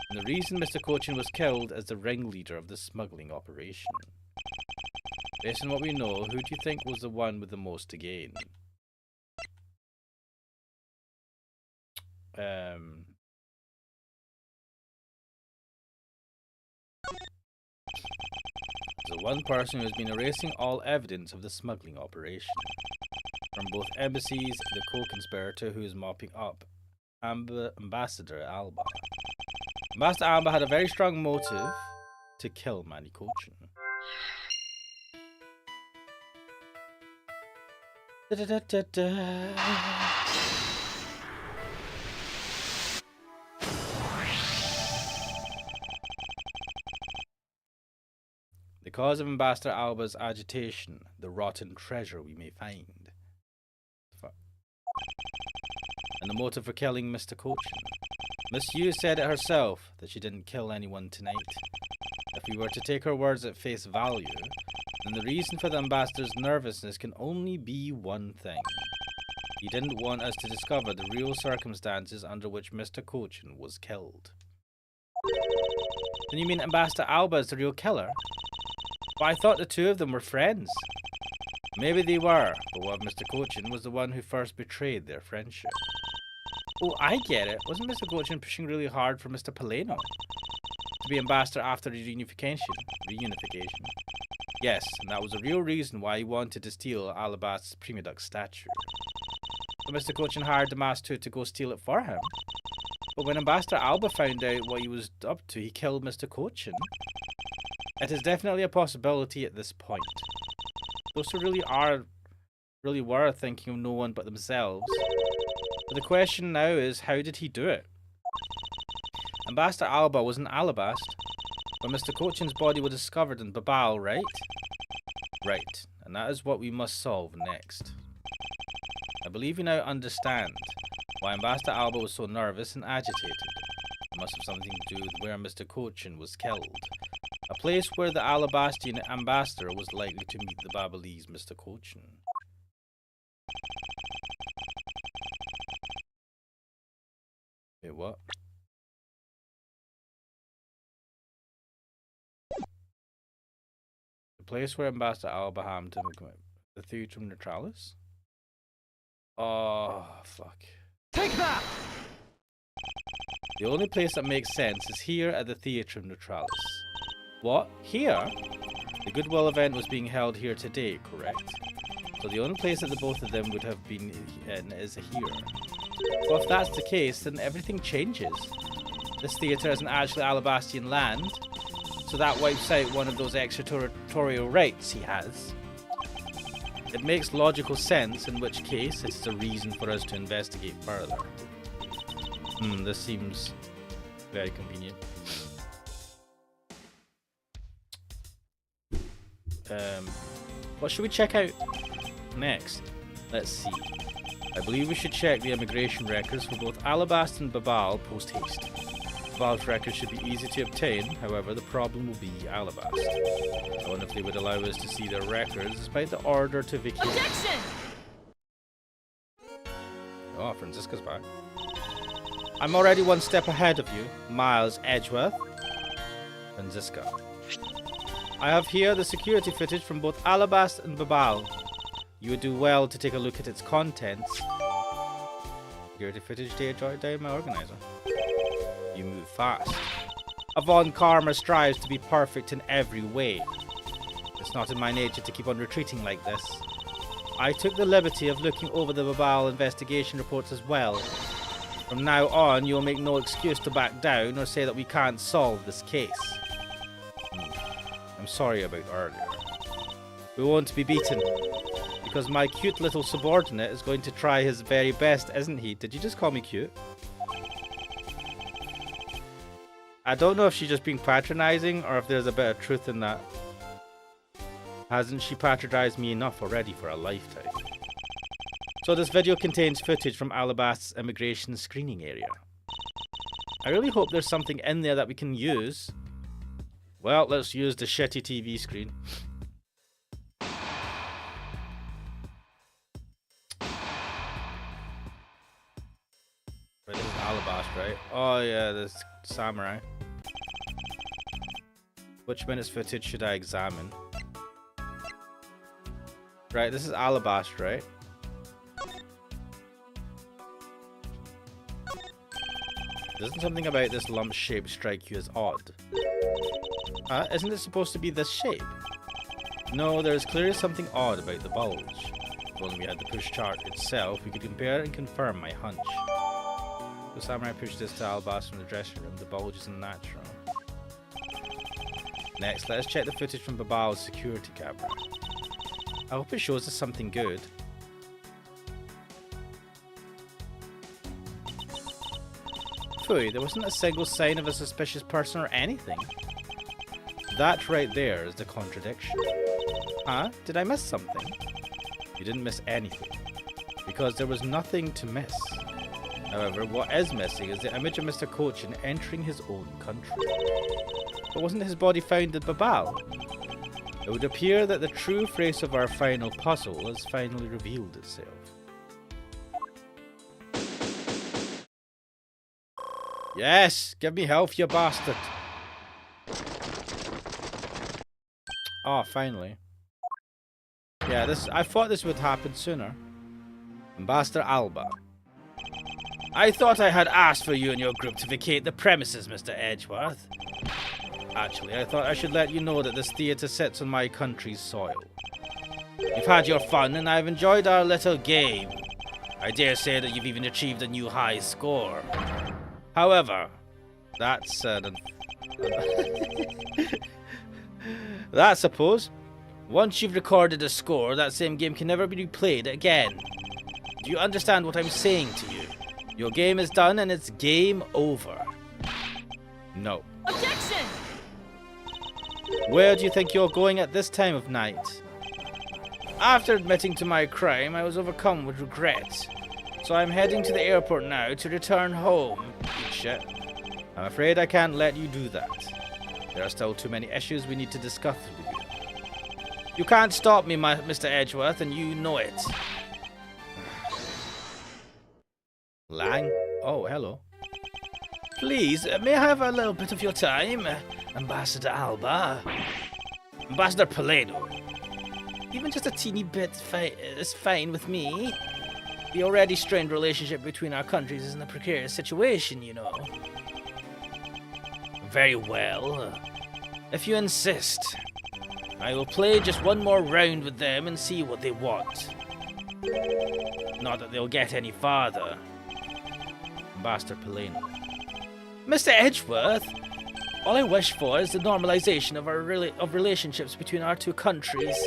And the reason Mr. Cochin was killed as the ringleader of the smuggling operation. Based on what we know, who do you think was the one with the most to gain? The one person who has been erasing all evidence of the smuggling operation. From both embassies, the co-conspirator who is mopping up, Ambassador Alba. Master Alba had a very strong motive to kill Manny Cochin. The cause of Ambassador Alba's agitation, the rotten treasure we may find. And the motive for killing Mr. Cochin. Miss Yu said it herself that she didn't kill anyone tonight. If we were to take her words at face value, then the reason for the ambassador's nervousness can only be one thing. He didn't want us to discover the real circumstances under which Mr. Cochin was killed. Then you mean Ambassador Alba is the real killer? But I thought the two of them were friends. Maybe they were, but what if Mr. Cochin was the one who first betrayed their friendship? Oh, I get it. Wasn't Mr. Cochin pushing really hard for Mr. Paleno to be ambassador after the reunification? Yes, and that was the real reason why he wanted to steal Alabast's Prima Duck statue. But Mr. Cochin hired the Master to go steal it for him. But when Ambassador Alba found out what he was up to, he killed Mr. Cochin. It is definitely a possibility at this point. Those who really were thinking of no one but themselves. But the question now is, how did he do it? Ambassador Alba was in Alabast, but Mr. Cochin's body was discovered in Babal, right? Right, and that is what we must solve next. I believe you now understand why Ambassador Alba was so nervous and agitated. It must have something to do with where Mr. Cochin was killed. A place where the Alabastian ambassador was likely to meet the Babalese Mr. Cochin. Wait, what? The place where Ambassador Alba Hampton would come out. The Theatrum Neutralis? Oh, fuck. Take that! The only place that makes sense is here at the Theatrum Neutralis. What? Here? The Goodwill event was being held here today, correct? So the only place that the both of them would have been in is here. Well, if that's the case, then everything changes. This theatre isn't actually Alabastian land, so that wipes out one of those extraterritorial rights he has. It makes logical sense, in which case it's a reason for us to investigate further. This seems very convenient. What should we check out next? Let's see. I believe we should check the immigration records for both Alabast and Babal post-haste. Babal's records should be easy to obtain, however the problem will be Alabast. I wonder if they would allow us to see their records despite the order to vacate. Objection! Oh, Franziska's back. I'm already one step ahead of you, Miles Edgeworth. Franziska. I have here the security footage from both Alabast and Babal. You would do well to take a look at its contents. Security footage data jotted down my organizer. You move fast. Avon Karma strives to be perfect in every way. It's not in my nature to keep on retreating like this. I took the liberty of looking over the Babal investigation reports as well. From now on, you'll make no excuse to back down or say that we can't solve this case. I'm sorry about earlier. We won't be beaten, because my cute little subordinate is going to try his very best, isn't he? Did you just call me cute? I don't know if she's just being patronizing or if there's a bit of truth in that. Hasn't she patronized me enough already for a lifetime? So this video contains footage from Alabast's immigration screening area. I really hope there's something in there that we can use. Well, let's use the shitty TV screen. Right, this is Alabast, right? Oh yeah, this samurai. Which minute's footage should I examine? Right, this is Alabast, right? Doesn't something about this lump shape strike you as odd? Isn't it supposed to be this shape? No, there is clearly something odd about the bulge. If only we had the push chart itself, we could compare and confirm my hunch. The samurai pushed this to Albas from the dressing room. The bulge is unnatural. Next, let us check the footage from Babal's security camera. I hope it shows us something good. Phooey, there wasn't a single sign of a suspicious person or anything. That right there is the contradiction. Huh? Did I miss something? You didn't miss anything. Because there was nothing to miss. However, what is missing is the image of Mr. Cochin entering his own country. But wasn't his body found in Babal? It would appear that the true face of our final puzzle has finally revealed itself. Yes! Give me health, you bastard! Oh, finally. Yeah, I thought this would happen sooner. Ambassador Alba. I thought I had asked for you and your group to vacate the premises, Mr. Edgeworth. Actually, I thought I should let you know that this theatre sits on my country's soil. You've had your fun, and I've enjoyed our little game. I dare say that you've even achieved a new high score. However, that's that, suppose. Once you've recorded a score, that same game can never be replayed again. Do you understand what I'm saying to you? Your game is done and it's game over. No. Objection! Where do you think you're going at this time of night? After admitting to my crime, I was overcome with regret. So I'm heading to the airport now to return home. Eat shit. I'm afraid I can't let you do that. There are still too many issues we need to discuss with you. You can't stop me, Mr. Edgeworth, and you know it. Lang? Oh, hello. Please, may I have a little bit of your time? Ambassador Alba. Ambassador Paledo. Even just a teeny bit is fine with me. The already strained relationship between our countries is in a precarious situation, you know. Very well. If you insist, I will play just one more round with them and see what they want. Not that they'll get any farther. Ambassador Polino. Mr. Edgeworth, all I wish for is the normalization of relationships between our two countries.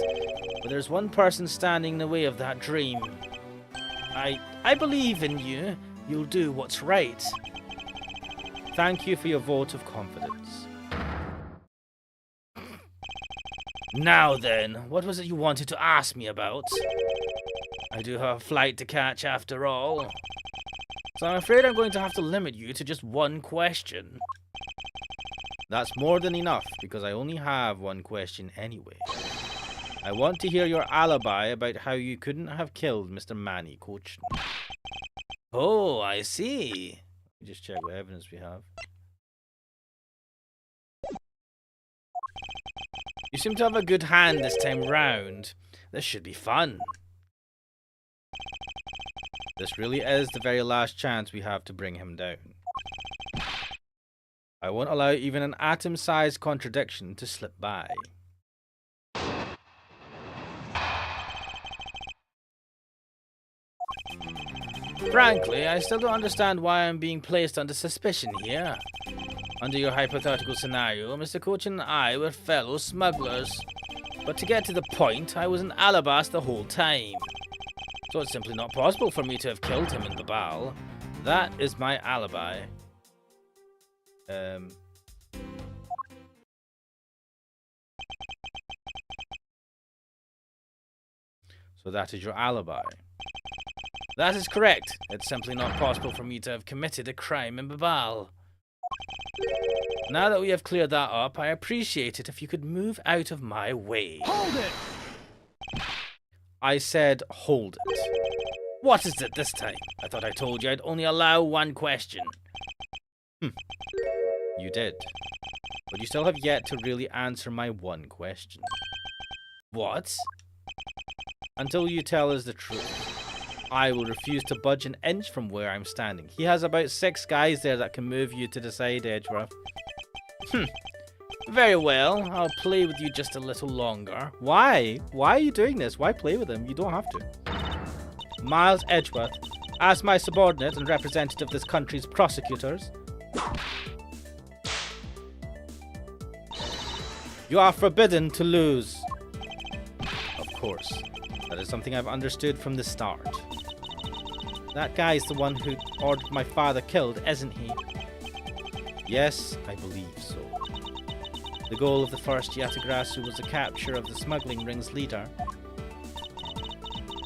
But there's one person standing in the way of that dream. I believe in you. You'll do what's right. Thank you for your vote of confidence. Now then, what was it you wanted to ask me about? I do have a flight to catch after all. So I'm afraid I'm going to have to limit you to just one question. That's more than enough, because I only have one question anyway. I want to hear your alibi about how you couldn't have killed Mr. Manny Cochin. Oh, I see. Just check what evidence we have. You seem to have a good hand this time round. This should be fun. This really is the very last chance we have to bring him down. I won't allow even an atom-sized contradiction to slip by. Frankly, I still don't understand why I'm being placed under suspicion here. Under your hypothetical scenario, Mr. Cochin and I were fellow smugglers. But to get to the point, I was in Alabas the whole time. So it's simply not possible for me to have killed him in Babal. That is my alibi. So that is your alibi. That is correct. It's simply not possible for me to have committed a crime in Babal. Now that we have cleared that up, I appreciate it if you could move out of my way. Hold it! I said hold it. What is it this time? I thought I told you I'd only allow one question. You did. But you still have yet to really answer my one question. What? Until you tell us the truth, I will refuse to budge an inch from where I'm standing. He has about 6 guys there that can move you to the side, Edgeworth. Very well, I'll play with you just a little longer. Why? Why are you doing this? Why play with him? You don't have to. Miles Edgeworth, As my subordinate and representative of this country's prosecutors, you are forbidden to lose. Of course, that is something I've understood from the start. That guy is the one who ordered my father killed, isn't he? Yes, I believe so. The goal of the first Yatagrasu was the capture of the smuggling ring's leader.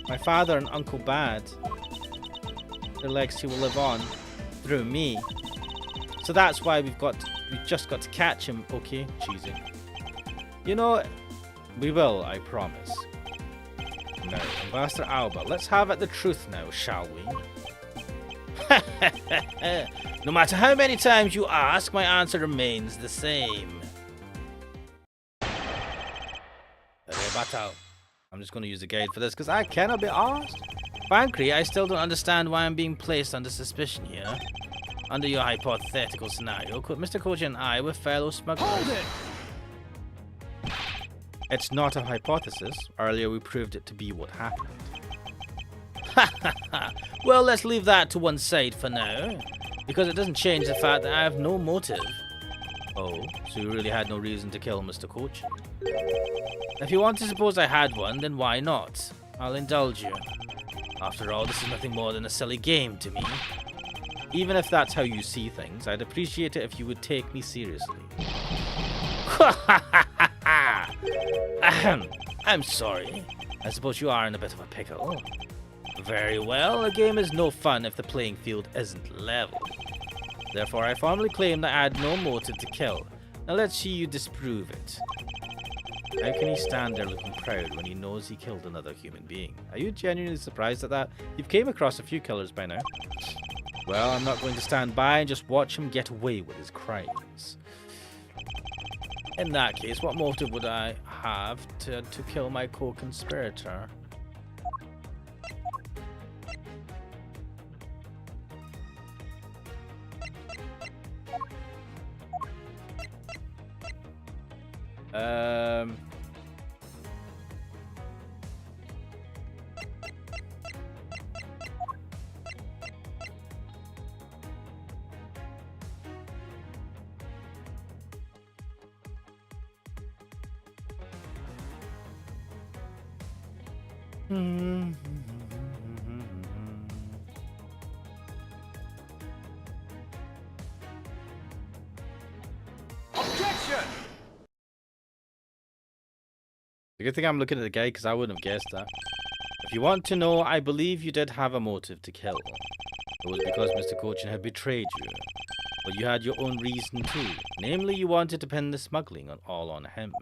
My father and Uncle Bad, their legacy will live on through me. So that's why we've just got to catch him, okay? Cheesy. You know, we will, I promise. Now, Ambassador Alba, let's have it the truth now, shall we? No matter how many times you ask, my answer remains the same. I'm just going to use a guide for this because I cannot be asked. Frankly, I still don't understand why I'm being placed under suspicion here. Under your hypothetical scenario, could Mr. Koji and I were fellow smugglers? Hold it! It's not a hypothesis. Earlier we proved it to be what happened. Well, let's leave that to one side for now, because it doesn't change the fact that I have no motive. Oh, so you really had no reason to kill Mr. Coach? If you want to suppose I had one, then why not? I'll indulge you. After all, this is nothing more than a silly game to me. Even if that's how you see things, I'd appreciate it if you would take me seriously. I'm sorry. I suppose you are in a bit of a pickle. Very well, a game is no fun if the playing field isn't level. Therefore, I formally claim that I had no motive to kill. Now let's see you disprove it. How can he stand there looking proud when he knows he killed another human being? Are you genuinely surprised at that? You've came across a few killers by now. Well, I'm not going to stand by and just watch him get away with his crimes. In that case, what motive would I have to kill my co-conspirator? Objection! The good thing I'm looking at the guy because I wouldn't have guessed that. If you want to know, I believe you did have a motive to kill. It was because Mr. Cochin had betrayed you. But you had your own reason too. Namely, you wanted to pin the smuggling all on him.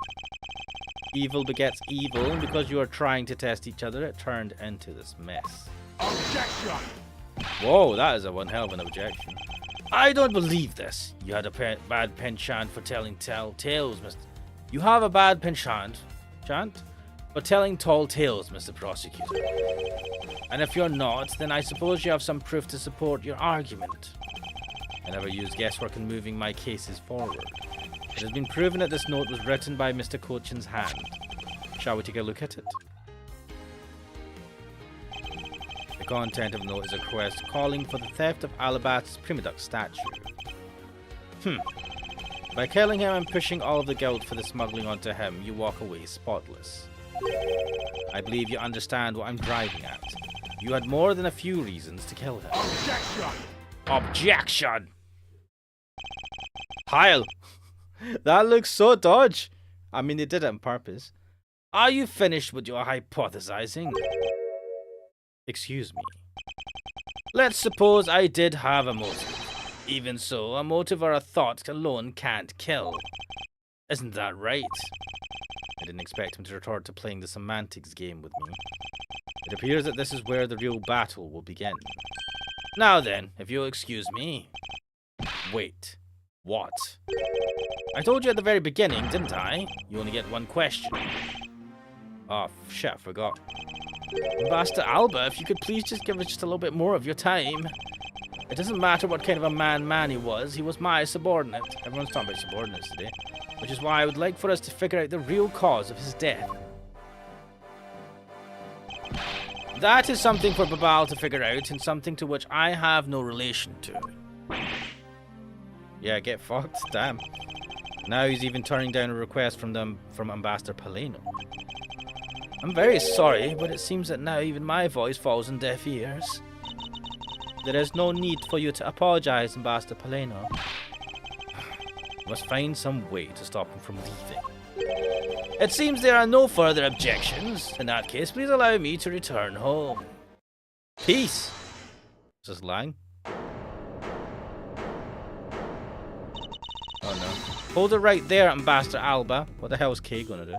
Evil begets evil, and because you were trying to test each other, it turned into this mess. Objection! Whoa, that is a one hell of an objection. I don't believe this. You had a bad penchant for telling tall tales, Mr. You have a bad penchant for telling tall tales, Mr. Prosecutor. And if you're not, then I suppose you have some proof to support your argument. I never use guesswork in moving my cases forward. It has been proven that this note was written by Mr. Cochin's hand. Shall we take a look at it? The content of the note is a request calling for the theft of Alabaster's Primaduck statue. By killing him and pushing all of the guilt for the smuggling onto him, you walk away spotless. I believe you understand what I'm driving at. You had more than a few reasons to kill him. Objection! Objection! Pile! That looks so dodge. I mean, they did it on purpose. Are you finished with your hypothesizing? Excuse me. Let's suppose I did have a motive. Even so, a motive or a thought alone can't kill. Isn't that right? I didn't expect him to retort to playing the semantics game with me. It appears that this is where the real battle will begin. Now then, if you'll excuse me. Wait. What? I told you at the very beginning, didn't I? You only get one question. Oh, shit, I forgot. Ambassador Alba, if you could please just give us just a little bit more of your time. It doesn't matter what kind of a man he was my subordinate. Everyone's talking about subordinates today. Which is why I would like for us to figure out the real cause of his death. That is something for Babal to figure out, and something to which I have no relation to. Yeah, get fucked. Damn. Now he's even turning down a request from Ambassador Paleno. I'm very sorry, but it seems that now even my voice falls on deaf ears. There is no need for you to apologize, Ambassador Paleno. You must find some way to stop him from leaving. It seems there are no further objections. In that case, please allow me to return home. Peace. Is this lying? Oh no. Hold it right there, Ambassador Alba. What the hell is Kay gonna do?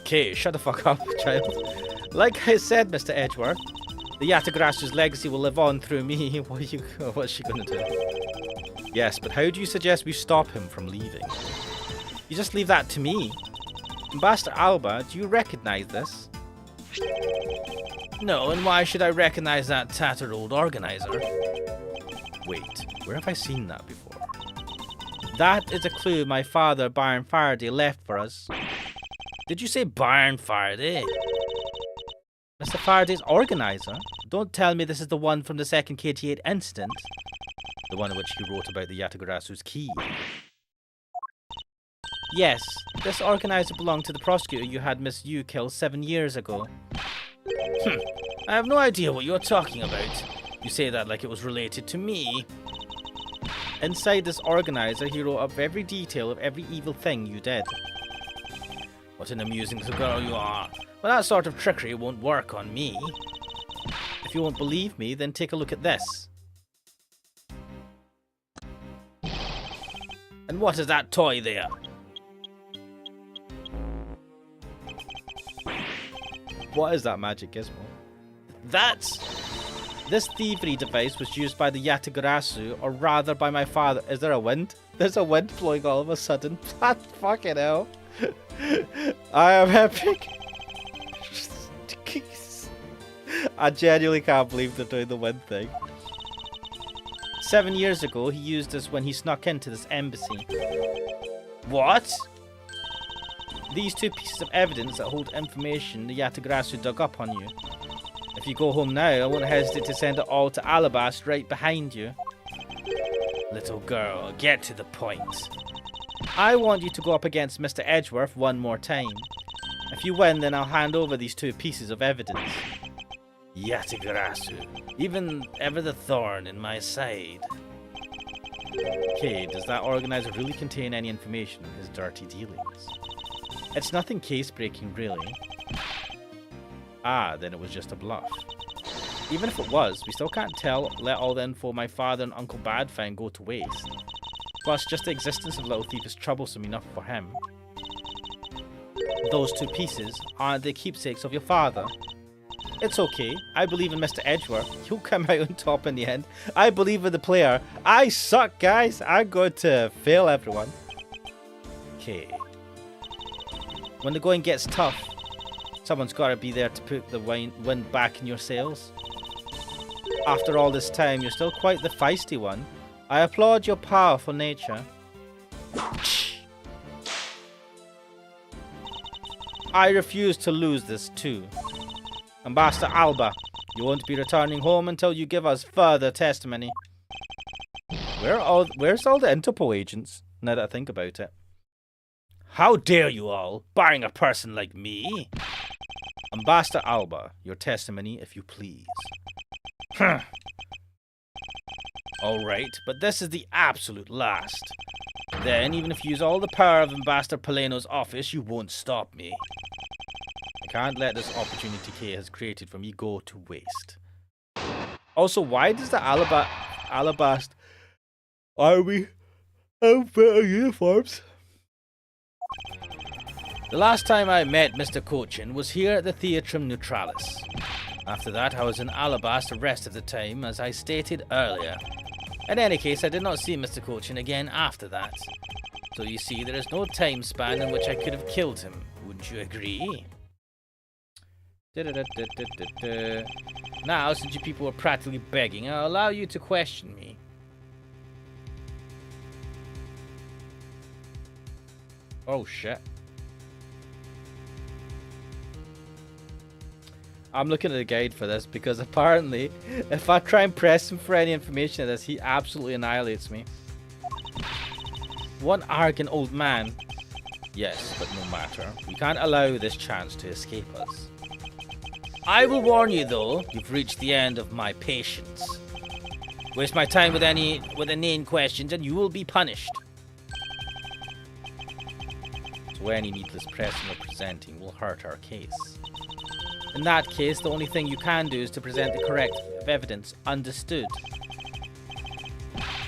Kay, shut the fuck up, child. Like I said, Mr. Edgeworth, the Yatagrasu's legacy will live on through me. What's she gonna do? Yes, but how do you suggest we stop him from leaving? You just leave that to me. Ambassador Alba, do you recognize this? No, and why should I recognize that tattered old organizer? Wait, where have I seen that before? That is a clue my father, Baron Faraday, left for us. Did you say Baron Faraday? Mr. Faraday's organizer? Don't tell me this is the one from the second KT8 incident. The one in which he wrote about the Yatagarasu's key. Yes, this organizer belonged to the prosecutor you had Miss Yu kill 7 years ago. I have no idea what you're talking about. You say that like it was related to me. Inside this organizer, he wrote up every detail of every evil thing you did. What an amusing little girl you are. Well, that sort of trickery won't work on me. If you won't believe me, then take a look at this. And what is that toy there? What is that magic gizmo? This thievery device was used by the Yatagarasu, or rather by my father. Is there a wind? There's a wind blowing all of a sudden. Fucking hell. I am epic. I genuinely can't believe they're doing the wind thing. 7 years ago, he used this when he snuck into this embassy. What? These 2 pieces of evidence that hold information the Yatagarasu dug up on you. If you go home now, I won't hesitate to send it all to Alabast right behind you. Little girl, get to the point. I want you to go up against Mr. Edgeworth one more time. If you win, then I'll hand over these 2 pieces of evidence. Yatagarasu, even ever the thorn in my side. Okay, does that organizer really contain any information on his dirty dealings? It's nothing case-breaking, really. Ah, then it was just a bluff. Even if it was, we still can't let all the info my father and Uncle Bad found go to waste. Plus, just the existence of Little Thief is troublesome enough for him. Those 2 pieces aren't the keepsakes of your father. It's okay. I believe in Mr. Edgeworth. He'll come out on top in the end. I believe in the player. I suck, guys. I'm going to fail everyone. Okay. When the going gets tough, someone's got to be there to put the wind back in your sails. After all this time, you're still quite the feisty one. I applaud your powerful nature. I refuse to lose this too. Ambassador Alba, you won't be returning home until you give us further testimony. Where's all the Interpol agents, now that I think about it? How dare you all, barring a person like me? Ambassador Alba, your testimony if you please. Alright, but this is the absolute last. Then, even if you use all the power of Ambassador Paleno's office, you won't stop me. I can't let this opportunity Kay has created for me go to waste. Also, why does the Alabast army have better uniforms? The last time I met Mr. Cochin was here at the Theatrum Neutralis. After that, I was in Alabast the rest of the time, as I stated earlier. In any case, I did not see Mr. Cochin again after that. So you see, there is no time span in which I could have killed him. Wouldn't you agree? Now, since you people are practically begging, I'll allow you to question me. Oh shit. I'm looking at the guide for this because apparently if I try and press him for any information of this, he absolutely annihilates me. One arrogant old man. Yes, but no matter. We can't allow this chance to escape us. I will warn you though, you've reached the end of my patience. Waste my time with inane questions and you will be punished. So any needless pressing or presenting will hurt our case. In that case, the only thing you can do is to present the correct evidence. Understood?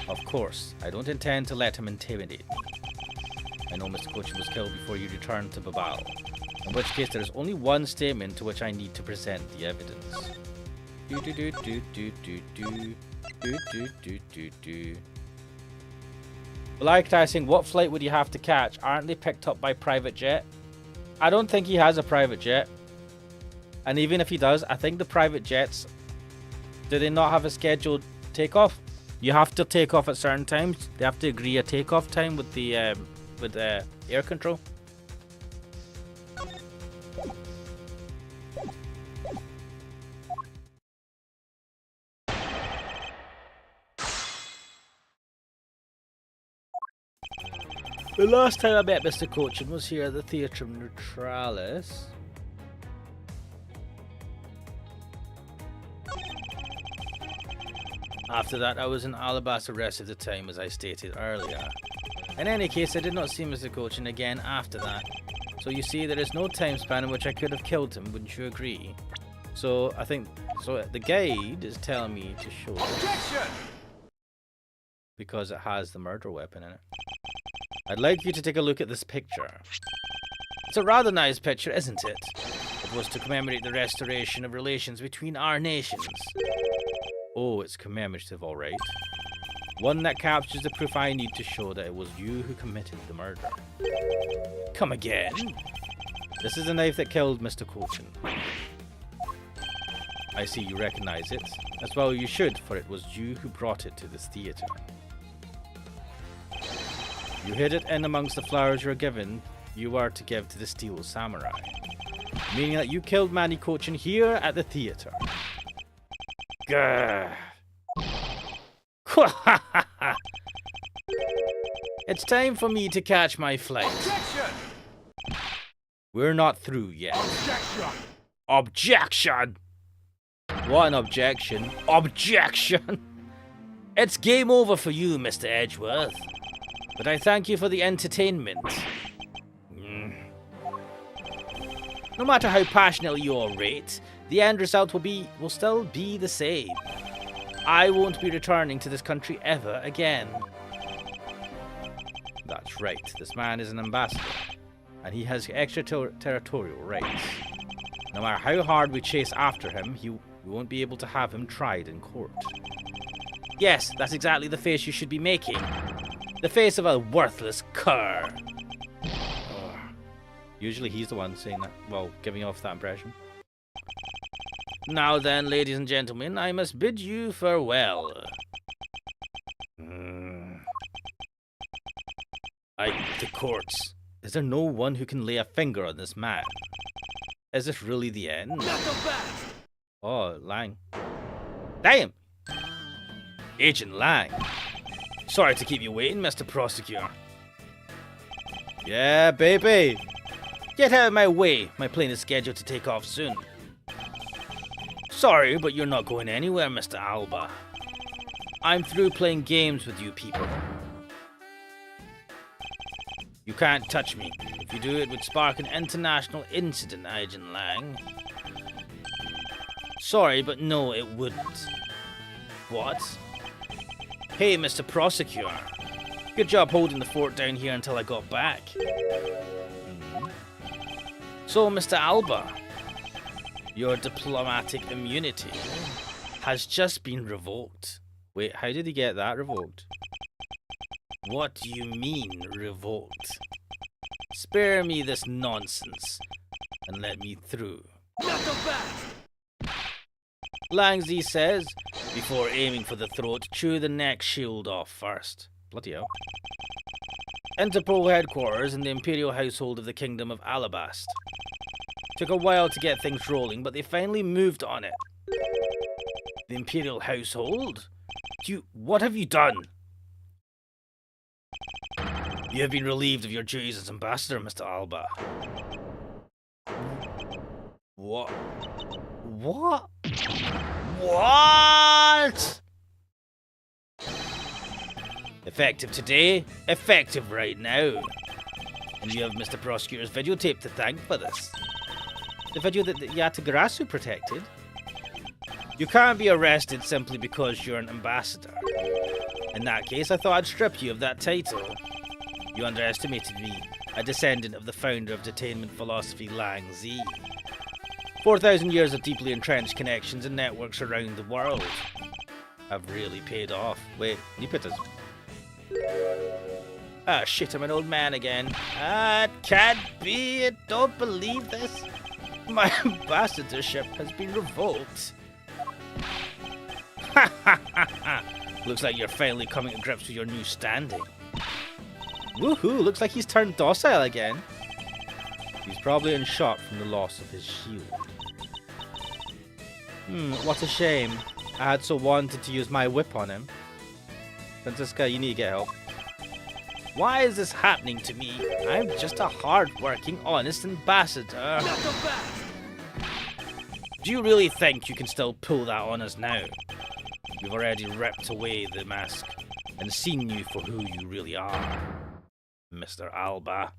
Of course, I don't intend to let him intimidate me. I know Mr. Cochin was killed before you returned to Babal, in which case there is only one statement to which I need to present the evidence. Like asking, what flight would you have to catch? Aren't they picked up by private jet? I don't think he has a private jet. And even if he does, I think the private jets, do they not have a scheduled takeoff? You have to take off at certain times. They have to agree a takeoff time with the air control. The last time I met Mr. Cochin was here at the Theatre Neutralis. After that, I was in Alabas the rest of the time, as I stated earlier. In any case, I did not see Mr. Cochin again after that. So you see, there is no time span in which I could have killed him, wouldn't you agree? So, I think... So, the guide is telling me to show this. Because it has the murder weapon in it. I'd like you to take a look at this picture. It's a rather nice picture, isn't it? It was to commemorate the restoration of relations between our nations. Oh, it's commemorative, alright. One that captures the proof I need to show that it was you who committed the murder. Come again? This is the knife that killed Mr. Cochin. I see you recognize it. As well you should, for it was you who brought it to this theatre. You hid it in amongst the flowers you are to give to the Steel Samurai. Meaning that you killed Manny Cochin here at the theatre. Grr. It's time for me to catch my flight. Objection! We're not through yet. Objection! Objection! What an objection. Objection! It's game over for you, Mr. Edgeworth. But I thank you for the entertainment. No matter how passionately you orate, the end result will still be the same. I won't be returning to this country ever again. That's right, this man is an ambassador, and he has extraterritorial rights. No matter how hard we chase after him, we won't be able to have him tried in court. Yes, that's exactly the face you should be making. The face of a worthless cur. Ugh. Usually he's the one saying that, well, giving off that impression. Now then, ladies and gentlemen, I must bid you farewell. The courts. Is there no one who can lay a finger on this man? Is this really the end? Not so fast! Oh, Lang. Damn! Agent Lang. Sorry to keep you waiting, Mr. Prosecutor. Yeah, baby. Get out of my way. My plane is scheduled to take off soon. Sorry, but you're not going anywhere, Mr. Alba. I'm through playing games with you people. You can't touch me. If you do, it would spark an international incident, Agent Lang. Sorry, but no, it wouldn't. What? Hey, Mr. Prosecutor. Good job holding the fort down here until I got back. So, Mr. Alba, your diplomatic immunity has just been revoked. Wait, how did he get that revoked? What do you mean, revoked? Spare me this nonsense and let me through. Not so fast! Langzy says, before aiming for the throat, chew the neck shield off first. Bloody hell. Interpol headquarters in the Imperial Household of the Kingdom of Alabast. Took a while to get things rolling, but they finally moved on it. The Imperial household? What have you done? You have been relieved of your duties as ambassador, Mr. Alba. What? What? What? Effective today, effective right now. And you have Mr. Prosecutor's videotape to thank for this. The video that Yatagarasu protected. You can't be arrested simply because you're an ambassador. In that case, I thought I'd strip you of that title. You underestimated me, a descendant of the founder of detainment philosophy Lang Zi. 4,000 years of deeply entrenched connections and networks around the world have really paid off. Wait, you put this. Ah, shit, I'm an old man again. Ah, it can't be. I don't believe this. My ambassadorship has been revoked. Ha ha ha ha. Looks like you're finally coming to grips with your new standing. Woohoo, looks like he's turned docile again. He's probably in shock from the loss of his shield. What a shame. I had so wanted to use my whip on him. Francisca, you need to get help. Why is this happening to me? I'm just a hard-working, honest ambassador. Not the best. Do you really think you can still pull that on us now? We've already ripped away the mask and seen you for who you really are, Mr. Alba.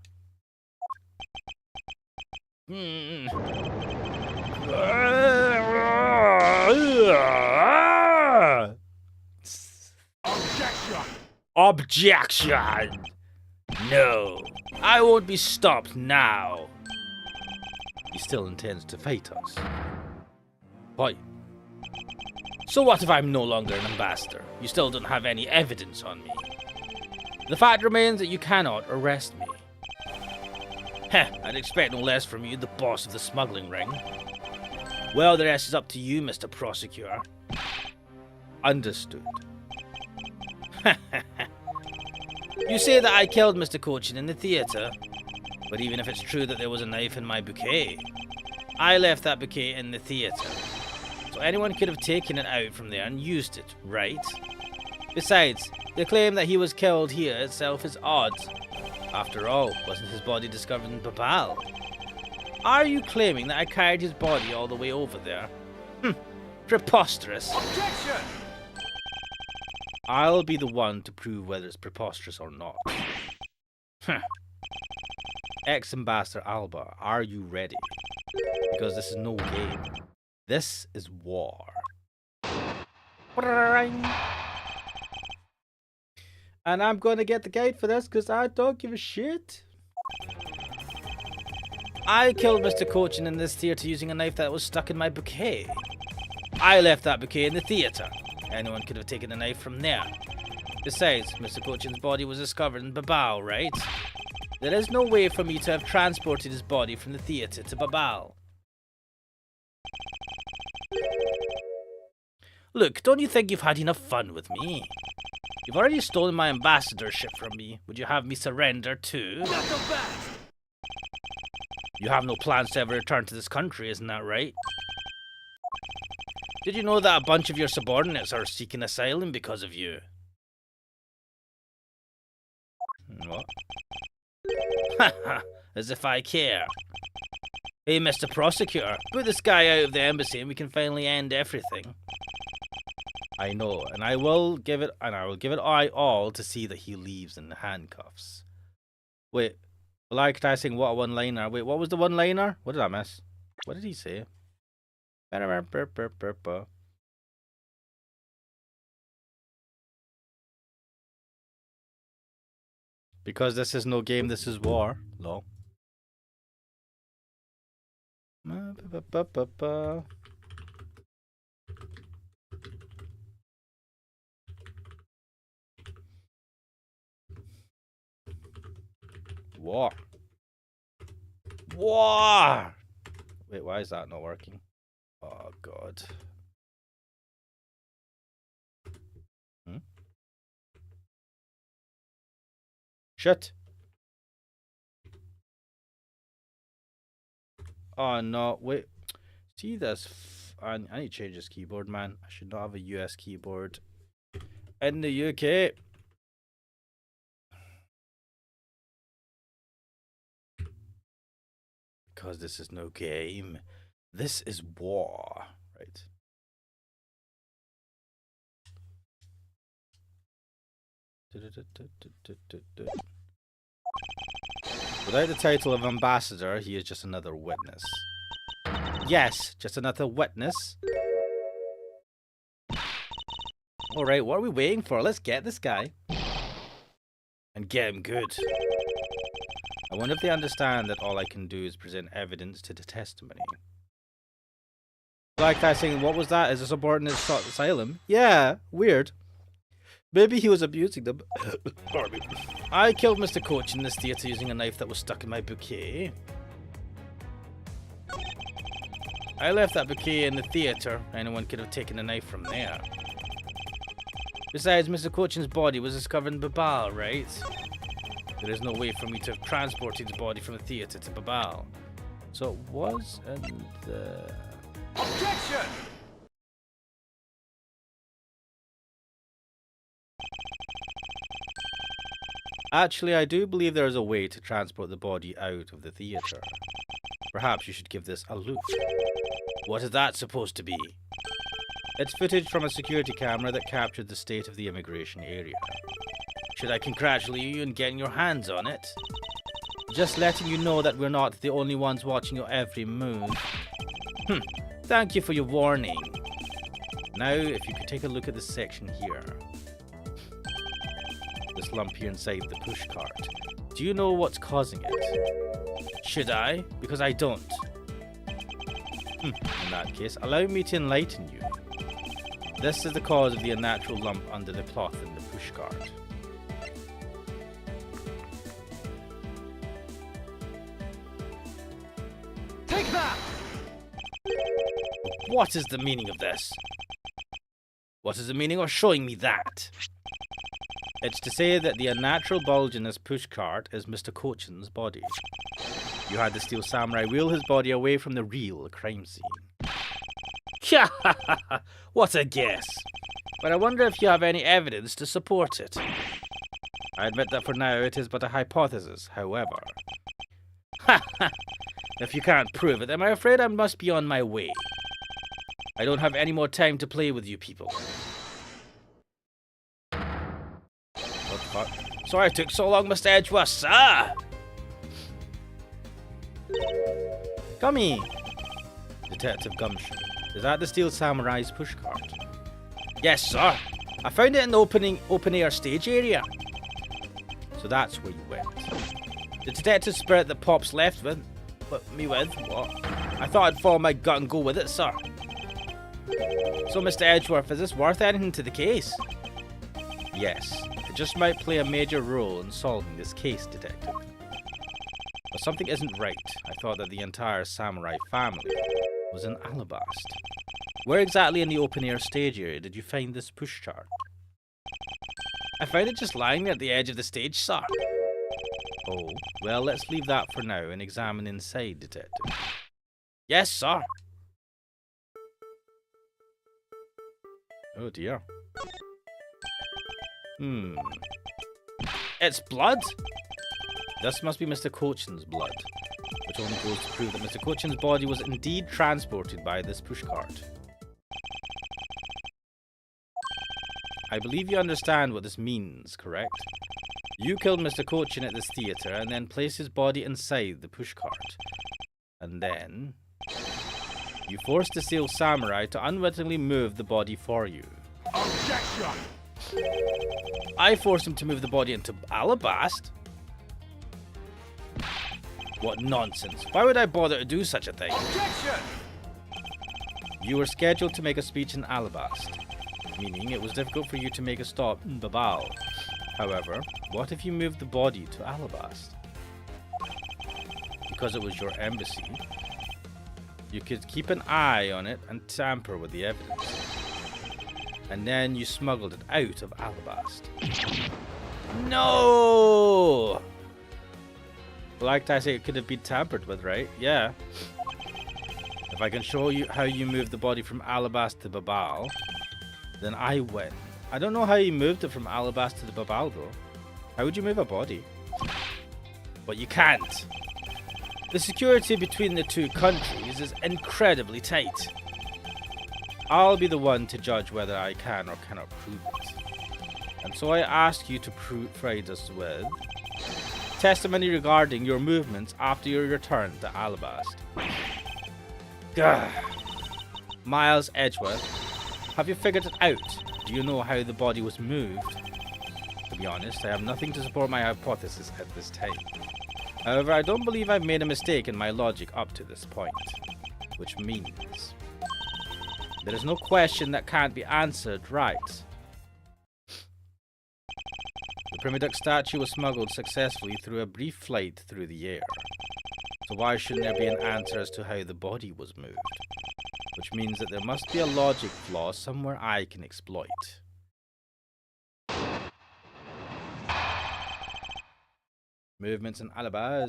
Objection. Objection! No, I won't be stopped now. He still intends to fight us. Why? So what if I'm no longer an ambassador? You still don't have any evidence on me. The fact remains that you cannot arrest me. Heh, I'd expect no less from you, the boss of the smuggling ring. Well, the rest is up to you, Mr. Prosecutor. Understood. You say that I killed Mr. Cochin in the theatre, but even if it's true that there was a knife in my bouquet, I left that bouquet in the theatre. So anyone could have taken it out from there and used it, right? Besides, the claim that he was killed here itself is odd. After all, wasn't his body discovered in Babal? Are you claiming that I carried his body all the way over there? Preposterous. Objection. I'll be the one to prove whether it's preposterous or not. Ex-Ambassador Alba, are you ready? Because this is no game. This is war. And I'm gonna get the guide for this because I don't give a shit. I killed Mr. Cochin in this theatre using a knife that was stuck in my bouquet. I left that bouquet in the theatre. Anyone could have taken the knife from there. Besides, Mr. Cochin's body was discovered in Babal, right? There is no way for me to have transported his body from the theatre to Babal. Look, don't you think you've had enough fun with me? You've already stolen my ambassadorship from me. Would you have me surrender too? Not the best. You have no plans to ever return to this country, isn't that right? Did you know that a bunch of your subordinates are seeking asylum because of you? What? Haha, as if I care. Hey, Mr. Prosecutor, put this guy out of the embassy and we can finally end everything. I know, and I will give it all to see that he leaves in handcuffs. Wait, well, I try saying what a one-liner. Wait, what was the one-liner? What did I miss? What did he say? Because this is no game, this is war. Lol. War. War! Wait, why is that not working? Oh, God. Shit. Oh no, wait. See this? I need to change this keyboard, man. I should not have a US keyboard in the UK. Because this is no game. This is war. Right. Without the title of ambassador, he is just another witness. Yes, just another witness. Alright, what are we waiting for? Let's get this guy. And get him good. I wonder if they understand that all I can do is present evidence to the testimony. Like that saying, what was that? Is a subordinate sought asylum? Yeah, weird. Maybe he was abusing them. I killed Mr. Coach in this theatre using a knife that was stuck in my bouquet. I left that bouquet in the theatre. Anyone could have taken a knife from there. Besides, Mr. Cochin's body was discovered in Babal, right? There is no way for me to have transported his body from the theatre to Babal. So it was in the... Objection! Actually, I do believe there is a way to transport the body out of the theatre. Perhaps you should give this a look. What is that supposed to be? It's footage from a security camera that captured the state of the immigration area. Should I congratulate you on getting your hands on it? Just letting you know that we're not the only ones watching your every move. Thank you for your warning. Now, if you could take a look at this section here. This lump here inside the pushcart. Do you know what's causing it? Should I? Because I don't. In that case, allow me to enlighten you. This is the cause of the unnatural lump under the cloth in the pushcart. Take that! What is the meaning of this? What is the meaning of showing me that? It's to say that the unnatural bulge in this pushcart is Mr. Cochin's body. You had the Steel Samurai wheel his body away from the real crime scene. What a guess! But I wonder if you have any evidence to support it. I admit that for now it is but a hypothesis, however. If you can't prove it, I'm afraid I must be on my way. I don't have any more time to play with you people. What the fuck? Sorry it took so long, Mr. Edgeworth, sir! Gummy! Detective Gumshoe. Is that the Steel Samurai's pushcart? Yes, sir. I found it in the open-air stage area. So that's where you went. The detective spirit that Pops left me with? What? I thought I'd follow my gut and go with it, sir. So, Mr. Edgeworth, is this worth anything to the case? Yes. It just might play a major role in solving this case, detective. But something isn't right. I thought that the entire samurai family was in Alabast. Where exactly in the open-air stage area did you find this pushchart? I found it just lying at the edge of the stage, sir. Oh, well, let's leave that for now and examine inside, detective. Yes, sir. Oh, dear. It's blood? This must be Mr. Cochin's blood, which only goes to prove that Mr. Cochin's body was indeed transported by this pushcart. I believe you understand what this means, correct? You killed Mr. Cochin at this theatre and then placed his body inside the pushcart. And then you forced the Steel Samurai to unwittingly move the body for you. Objection! I forced him to move the body into Alabast? What nonsense. Why would I bother to do such a thing? Objection! You were scheduled to make a speech in Alabast, meaning it was difficult for you to make a stop in Babal. However, what if you moved the body to Alabast? Because it was your embassy, you could keep an eye on it and tamper with the evidence. And then you smuggled it out of Alabast. No! Like I say, it could have been tampered with, right? Yeah. If I can show you how you moved the body from Alabasta to Babal, then I win. I don't know how you moved it from Alabasta to Babal though. How would you move a body? But you can't. The security between the two countries is incredibly tight. I'll be the one to judge whether I can or cannot prove it. And so I ask you to provide us with testimony regarding your movements after your return to Alabasta. Gah. Miles Edgeworth, have you figured it out? Do you know how the body was moved? To be honest, I have nothing to support my hypothesis at this time. However, I don't believe I've made a mistake in my logic up to this point. Which means there is no question that can't be answered right. The Primiduc statue was smuggled successfully through a brief flight through the air. So why shouldn't there be an answer as to how the body was moved? Which means that there must be a logic flaw somewhere I can exploit. Movements in Alabasta.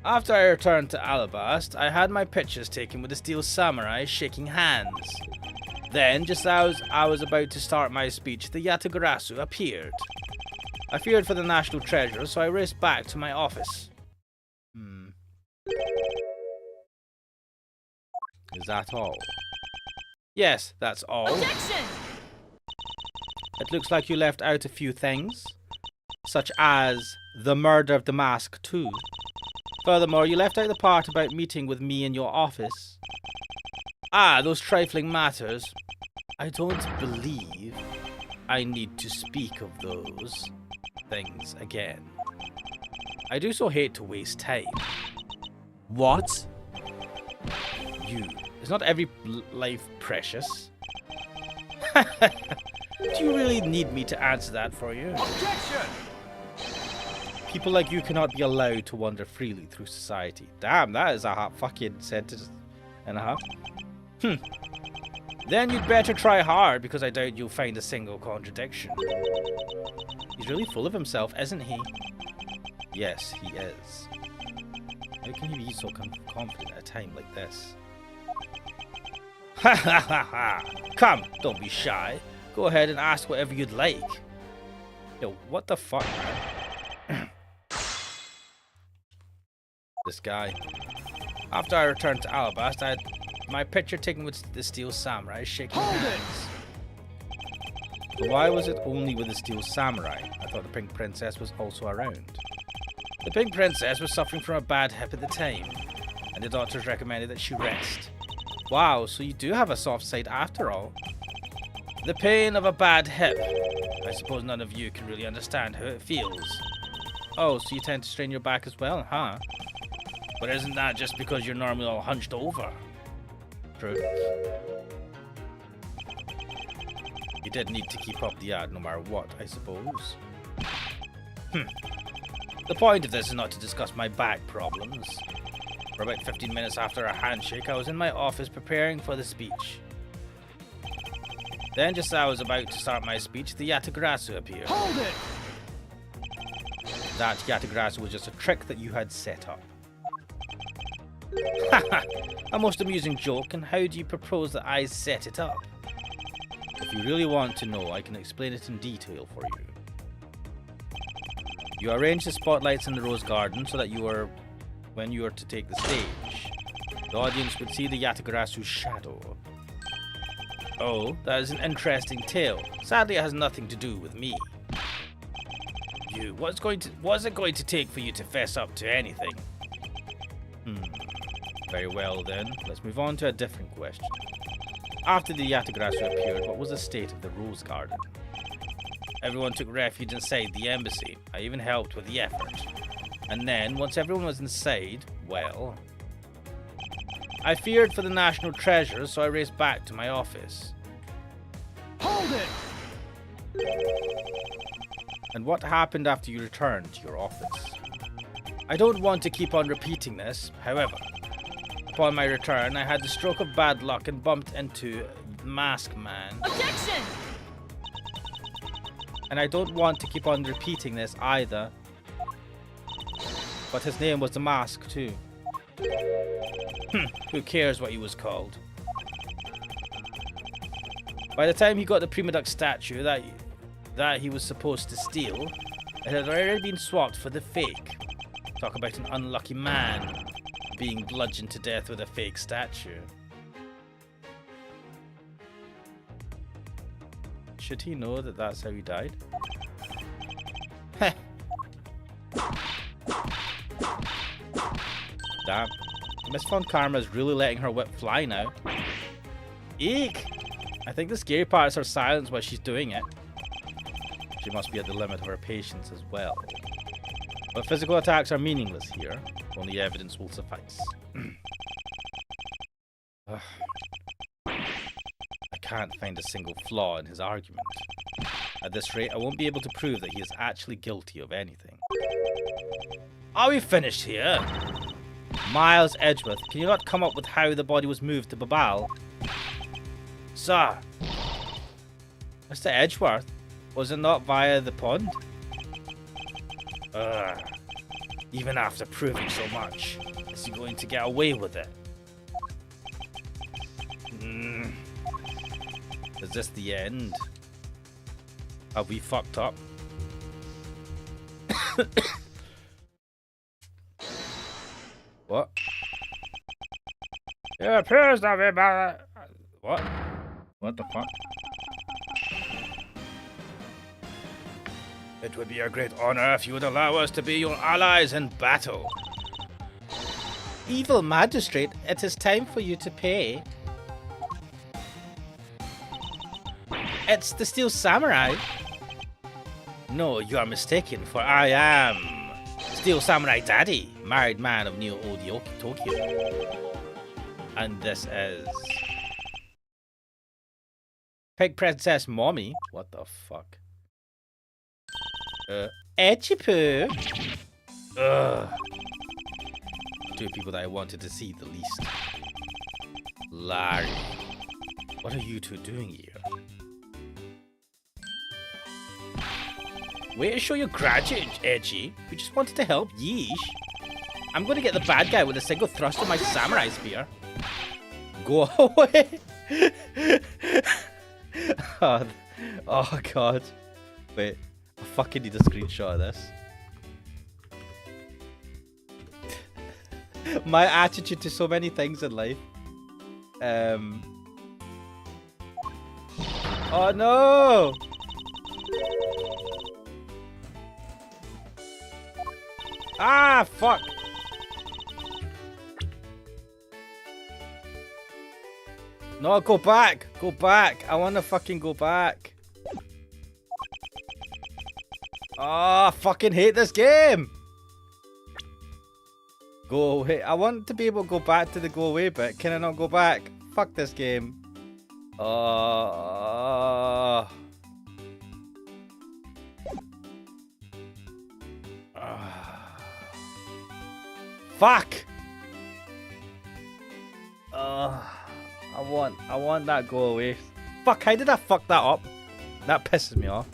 After I returned to Alabasta, I had my pictures taken with the Steel Samurai shaking hands. Then, just as I was about to start my speech, the Yatagarasu appeared. I feared for the national treasure, so I raced back to my office. Is that all? Yes, that's all. Objection! It looks like you left out a few things, such as the murder of the Mask 2. Furthermore, you left out the part about meeting with me in your office. Ah, those trifling matters. I don't believe I need to speak of those things again. I do so hate to waste time. What? Is not every life precious? Do you really need me to answer that for you? Objection! People like you cannot be allowed to wander freely through society. Damn, that is a hot fucking sentence and a half. Then you'd better try hard, because I doubt you'll find a single contradiction. He's really full of himself, isn't he? Yes, he is. How can he be so confident at a time like this? Ha ha ha ha! Come, don't be shy. Go ahead and ask whatever you'd like. Yo, what the fuck, man? This guy. After I returned to Alabasta, I had my picture taken with the Steel Samurai shaking hands. But why was it only with the Steel Samurai? I thought the Pink Princess was also around. The Pink Princess was suffering from a bad hip at the time, and the doctors recommended that she rest. Wow, so you do have a soft side after all. The pain of a bad hip. I suppose none of you can really understand how it feels. Oh, so you tend to strain your back as well, huh? But isn't that just because you're normally all hunched over? True. You did need to keep up the ad no matter what, I suppose. The point of this is not to discuss my back problems. For about 15 minutes after our handshake, I was in my office preparing for the speech. Then, just as I was about to start my speech, the Yatagarasu appeared. Hold it! That Yatagarasu was just a trick that you had set up. Haha! A most amusing joke, and how do you propose that I set it up? If you really want to know, I can explain it in detail for you. You arranged the spotlights in the Rose Garden so that when you were to take the stage, the audience would see the Yatagarasu's shadow. Oh, that is an interesting tale. Sadly, it has nothing to do with me. What's it going to take for you to fess up to anything? Very well then, let's move on to a different question. After the Yatagarasu appeared, what was the state of the Rose Garden? Everyone took refuge inside the embassy. I even helped with the effort. And then, once everyone was inside, well, I feared for the national treasure, so I raced back to my office. Hold it! And what happened after you returned to your office? I don't want to keep on repeating this, however, upon my return, I had the stroke of bad luck and bumped into Mask Man. Objection! And I don't want to keep on repeating this either. But his name was the Mask too. Who cares what he was called? By the time he got the Prima Duck statue that he was supposed to steal, it had already been swapped for the fake. Talk about an unlucky man being bludgeoned to death with a fake statue. Should he know that that's how he died? Heh. Damn. Miss Von Karma is really letting her whip fly now. Eek! I think the scary part is her silence while she's doing it. She must be at the limit of her patience as well. But physical attacks are meaningless here. Only evidence will suffice. I can't find a single flaw in his argument. At this rate, I won't be able to prove that he is actually guilty of anything. Are we finished here? Miles Edgeworth, can you not come up with how the body was moved to Babal? Sir! Mr. Edgeworth, was it not via the pond? Even after proving so much, is he going to get away with it? Is this the end? Have we fucked up? What? It appears that we What? What the fuck? It would be a great honor if you would allow us to be your allies in battle. Evil magistrate, it is time for you to pay. It's the Steel Samurai. No, you are mistaken, for I am Steel Samurai Daddy, married man of Neo Old Tokyo. And this is Pig Princess Mommy. What the fuck? Edgy Poo. Ugh. Two people that I wanted to see the least. Larry. What are you two doing here? Way to show your gratitude, Edgy. We just wanted to help. Yeesh. I'm going to get the bad guy with a single thrust of my samurai spear. Go away. Oh god. Wait. I fucking need a screenshot of this. My attitude to so many things in life. Oh no! Ah, fuck! No, go back! Go back! I wanna fucking go back. Oh, I fucking hate this game! Go away. I want to be able to go back to the go away bit. Can I not go back? Fuck this game. Fuck! I want that go away. Fuck, how did I fuck that up? That pisses me off.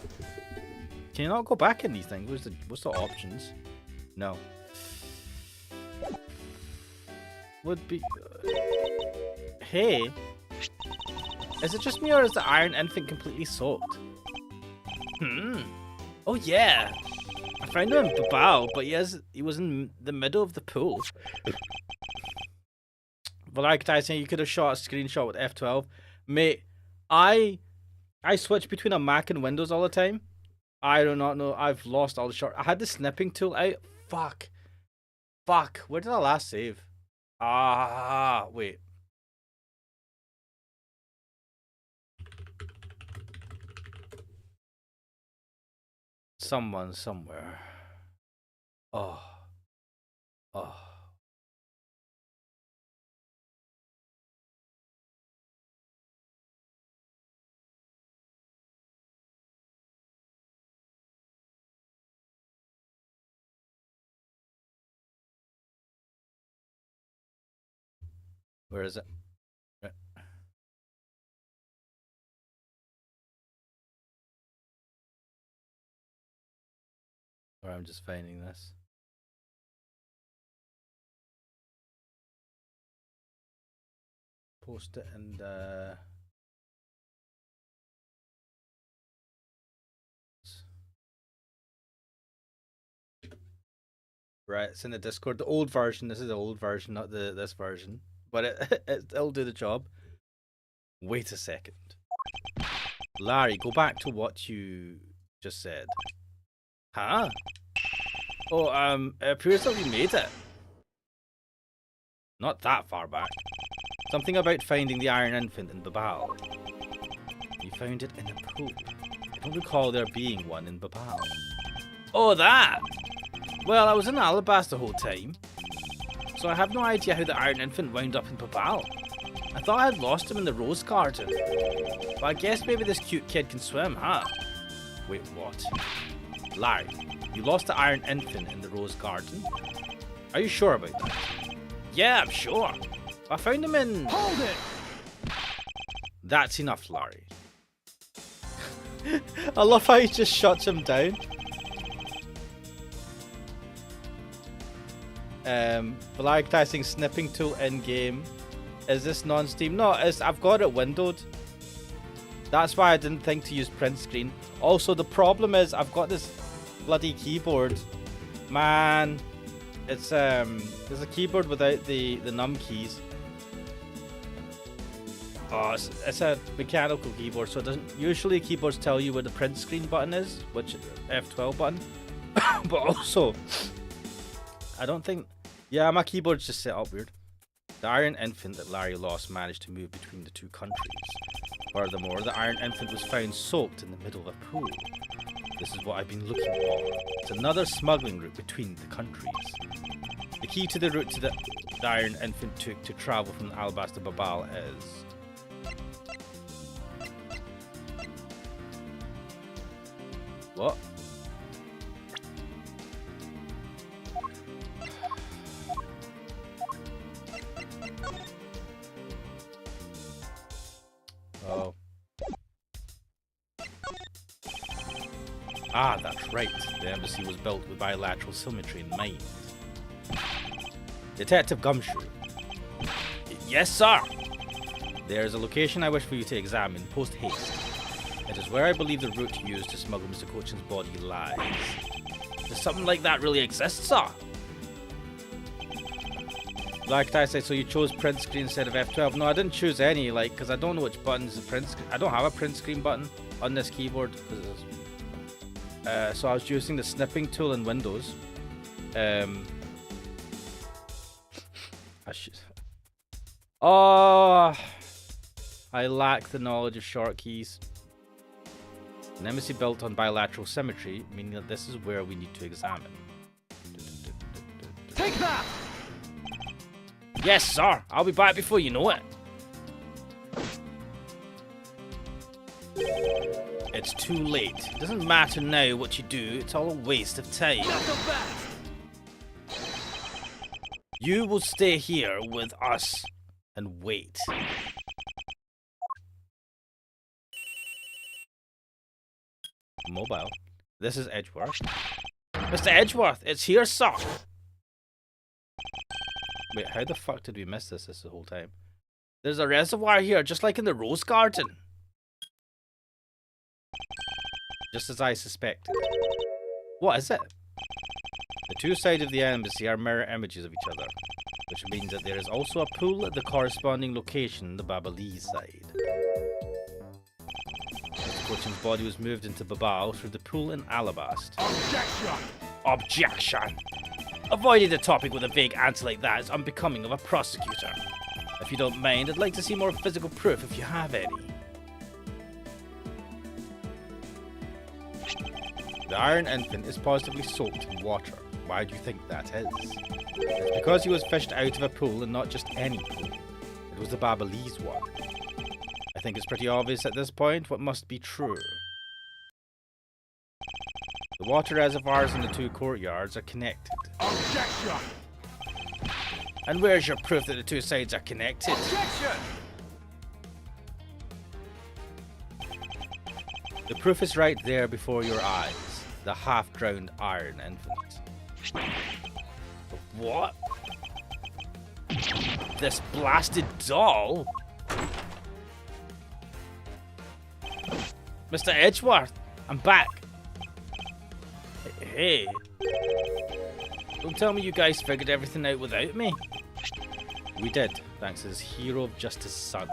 Can you not go back in these things? What's the options? No. Would be... Hey. Is it just me or is the Iron Infant completely soaked? Oh yeah. I found him in Babao, but he was in the middle of the pool. Valaktai saying you could have shot a screenshot with F12. Mate, I switch between a Mac and Windows all the time. I do not know. I've lost all the short. I had the snipping tool out. Fuck. Fuck. Where did I last save? Ah, wait. Someone somewhere. Oh. Where is it? Or I'm just finding this. post it in the... Right, it's in the Discord. The old version. This is the old version, not this version. But it'll do the job. Wait a second. Larry, go back to what you just said. Huh? Oh, it appears that we made it. Not that far back. Something about finding the Iron Infant in Babal. You found it in a pool. I don't recall there being one in Babal. Oh, that! Well, I was in Alabasta the whole time, so I have no idea how the Iron Infant wound up in Babal. I thought I had lost him in the Rose Garden. But I guess maybe this cute kid can swim, huh? Wait, what? Larry, you lost the Iron Infant in the Rose Garden? Are you sure about that? Yeah, I'm sure. I found him in... Hold it! That's enough, Larry. I love how he just shuts him down. Prioritizing snipping tool in game. Is this non-Steam? No, I've got it windowed. That's why I didn't think to use print screen. Also, the problem is I've got this bloody keyboard. Man, it's there's a keyboard without the num keys. Oh, it's a mechanical keyboard, so it doesn't. Usually, keyboards tell you where the print screen button is, which F12 button. But also, I don't think. Yeah, my keyboard's just set up weird. The Iron Infant that Larry lost managed to move between the two countries. Furthermore, the Iron Infant was found soaked in the middle of a pool. This is what I've been looking for. It's another smuggling route between the countries. The key to the route to the Iron Infant took to travel from Alabasta to Babal is... What? Oh. Ah, that's right. The embassy was built with bilateral symmetry in mind. Detective Gumshoe. Yes, sir. There's a location I wish for you to examine post haste. It is where I believe the route used to smuggle Mr. Cochin's body lies. Does something like that really exist, sir? Like I said, so you chose print screen instead of F12. No, I didn't choose any, like, because I don't know which button's the print screen. I don't have a print screen button on this keyboard. So I was using the snipping tool in Windows. Oh, I lack the knowledge of short keys. An embassy built on bilateral symmetry, meaning that this is where we need to examine. Take that! Yes, sir. I'll be back before you know it. It's too late. It doesn't matter now what you do. It's all a waste of time. You will stay here with us and wait. Mobile. This is Edgeworth. Mr. Edgeworth, it's here, sir. Wait, how the fuck did we miss this the whole time? There's a reservoir here, just like in the Rose Garden. Just as I suspected. What is it? The two sides of the embassy are mirror images of each other, which means that there is also a pool at the corresponding location on the Babalese side. Mr. Cochin's body was moved into Babal through the pool in Alabast. Objection! Objection! Avoiding the topic with a vague answer like that is unbecoming of a prosecutor. If you don't mind, I'd like to see more physical proof if you have any. The Iron Infant is positively soaked in water. Why do you think that is? It's because he was fished out of a pool and not just any pool. It was the Babalese one. I think it's pretty obvious at this point what must be true. The water reservoirs in the two courtyards are connected. Objection! And where's your proof that the two sides are connected? Objection! The proof is right there before your eyes. The half-drowned Iron Infant. What? This blasted doll? Mr. Edgeworth, I'm back. Hey. Don't tell me you guys figured everything out without me. We did, thanks to his hero of justice son.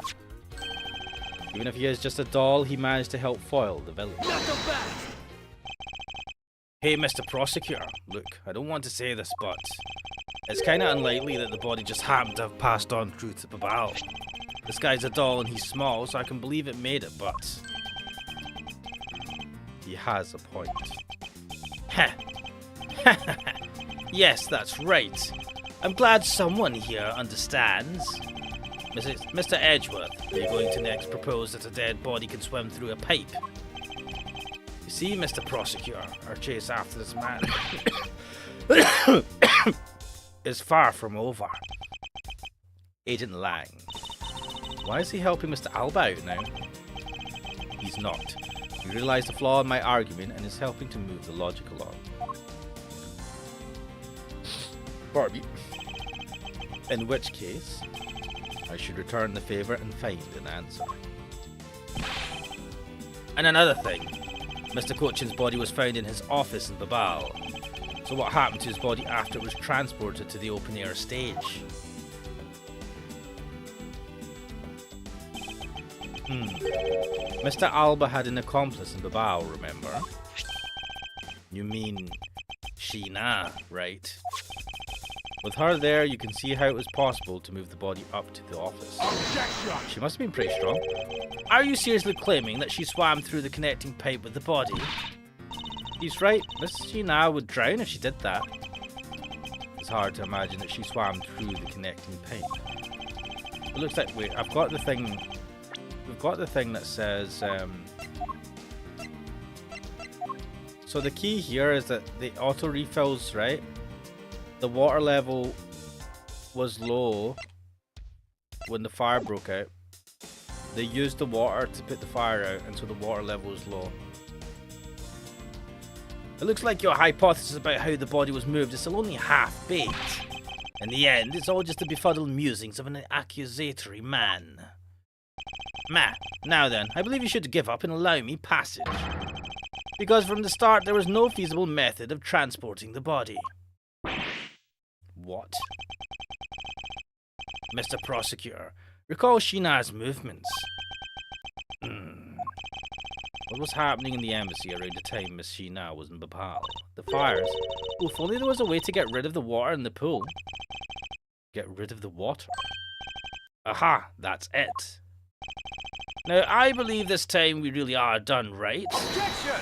Even if he is just a doll, he managed to help foil the villain. Not so fast! Hey, Mr. Prosecutor, look, I don't want to say this, but it's kind of unlikely that the body just happened to have passed on through to Babal. This guy's a doll and he's small, so I can believe it made it, but he has a point. Heh. Yes, that's right. I'm glad someone here understands. Mr. Edgeworth, are you going to next propose that a dead body can swim through a pipe? You see, Mr. Prosecutor, our chase after this man is far from over. Agent Lang. Why is he helping Mr. Alba out now? He's not. He realized the flaw in my argument and is helping to move the logic along. Barbie. In which case, I should return the favor and find an answer. And another thing, Mr. Cochin's body was found in his office in Babal. So what happened to his body after it was transported to the open air stage? Mr. Alba had an accomplice in Babal, remember? You mean Sheena, right? With her there, you can see how it was possible to move the body up to the office. Objection! She must have been pretty strong. Are you seriously claiming that she swam through the connecting pipe with the body? He's right, Miss Sheena would drown if she did that. It's hard to imagine that she swam through the connecting pipe. It looks like, wait, I've got the thing... We've got the thing that says, so the key here is that the auto refills, right? The water level was low when the fire broke out. They used the water to put the fire out, and so the water level was low. It looks like your hypothesis about how the body was moved is still only half-baked. In the end, it's all just the befuddled musings of an accusatory man. Now then, I believe you should give up and allow me passage. Because from the start there was no feasible method of transporting the body. What? Mr. Prosecutor, recall Sheena's movements. What was happening in the embassy around the time Miss Sheena was in Bhopal? The fires? Oh, if only there was a way to get rid of the water in the pool. Get rid of the water? Aha, that's it. Now, I believe this time we really are done, right? Objection!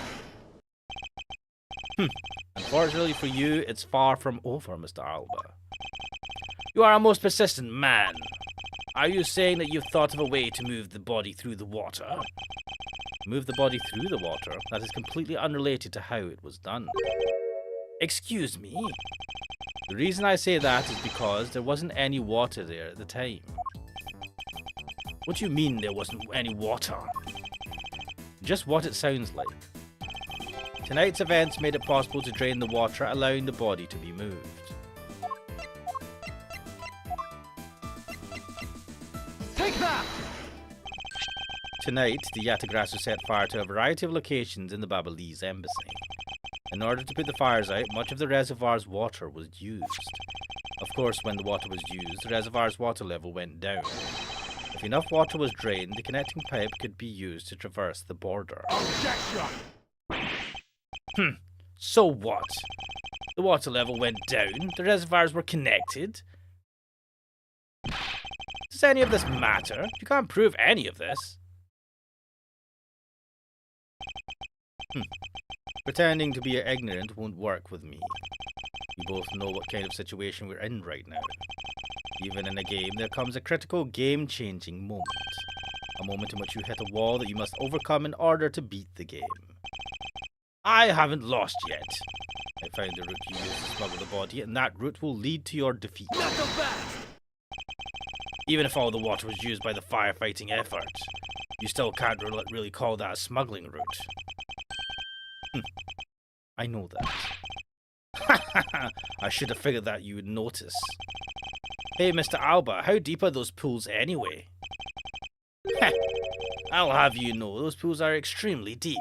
Unfortunately for you, it's far from over, Mr. Alba. You are a most persistent man. Are you saying that you've thought of a way to move the body through the water? Move the body through the water? That is completely unrelated to how it was done. Excuse me? The reason I say that is because there wasn't any water there at the time. What do you mean there wasn't any water? Just what it sounds like. Tonight's events made it possible to drain the water, allowing the body to be moved. Take that! Tonight, the Yatagrasu set fire to a variety of locations in the Babalese embassy. In order to put the fires out, much of the reservoir's water was used. Of course, when the water was used, the reservoir's water level went down. If enough water was drained, the connecting pipe could be used to traverse the border. Objection! So what? The water level went down, the reservoirs were connected. Does any of this matter? You can't prove any of this. Pretending to be ignorant won't work with me. We both know what kind of situation we're in right now. Even in a game, there comes a critical game-changing moment. A moment in which you hit a wall that you must overcome in order to beat the game. I haven't lost yet. I found the route you used to smuggle the body, and that route will lead to your defeat. Not so fast! Even if all the water was used by the firefighting effort, you still can't really call that a smuggling route. I know that. I should have figured that you would notice. Hey, Mr. Alba, how deep are those pools anyway? I'll have you know, those pools are extremely deep.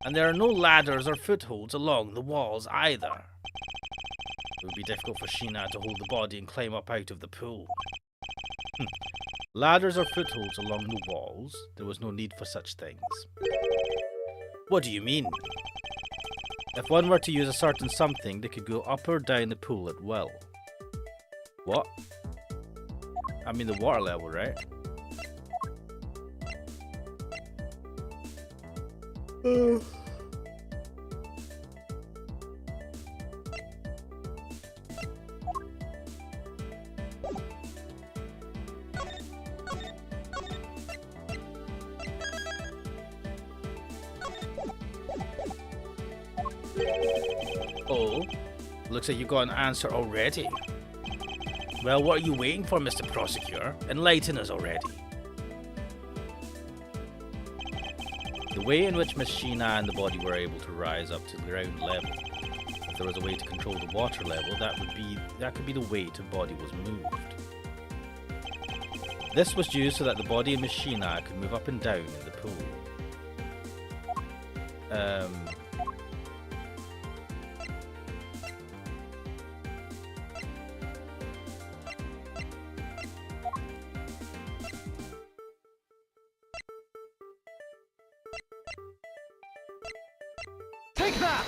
And there are no ladders or footholds along the walls either. It would be difficult for Sheena to hold the body and climb up out of the pool. Ladders or footholds along the walls? There was no need for such things. What do you mean? If one were to use a certain something, they could go up or down the pool at will. What? I mean the water level, right? Oh, looks like you got an answer already. Well, what are you waiting for, Mr. Prosecutor? Enlighten us already. The way in which Miss Sheena and the body were able to rise up to the ground level, if there was a way to control the water level, that could be the way the body was moved. This was used so that the body of Miss Sheena could move up and down in the pool. Take that!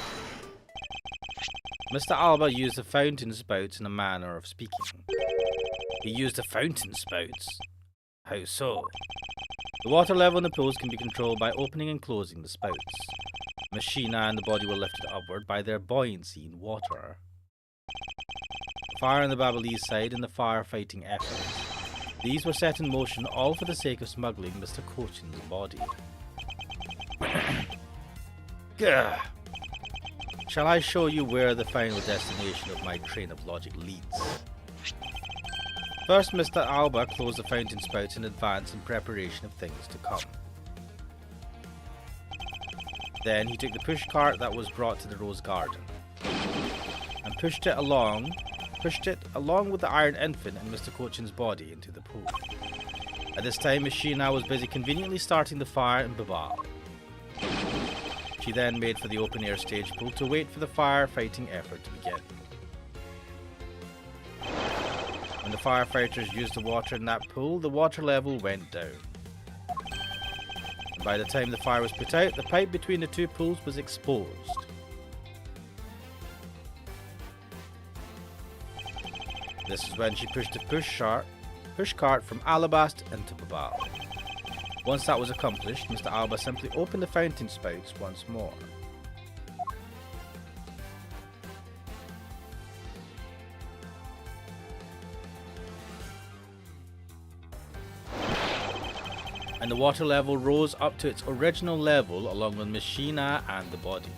Mr. Alba used the fountain spouts in a manner of speaking. He used the fountain spouts? How so? The water level in the pools can be controlled by opening and closing the spouts. Miss Sheena and the body were lifted upward by their buoyancy in water. Fire on the Babalese side and the firefighting efforts. These were set in motion all for the sake of smuggling Mr. Cochin's body. Gah! Shall I show you where the final destination of my train of logic leads? First, Mr. Alba closed the fountain spouts in advance in preparation of things to come. Then he took the pushcart that was brought to the rose garden and pushed it along with the iron infant and Mr. Cochin's body into the pool. At this time, Miss Sheena was busy conveniently starting the fire in Babal. She then made for the open-air stage pool to wait for the firefighting effort to begin. When the firefighters used the water in that pool, the water level went down. And by the time the fire was put out, the pipe between the two pools was exposed. This is when she pushed the pushcart from Alabast into Babal. Once that was accomplished, Mr. Alba simply opened the fountain spouts once more. And the water level rose up to its original level along with Miss Sheena and the body.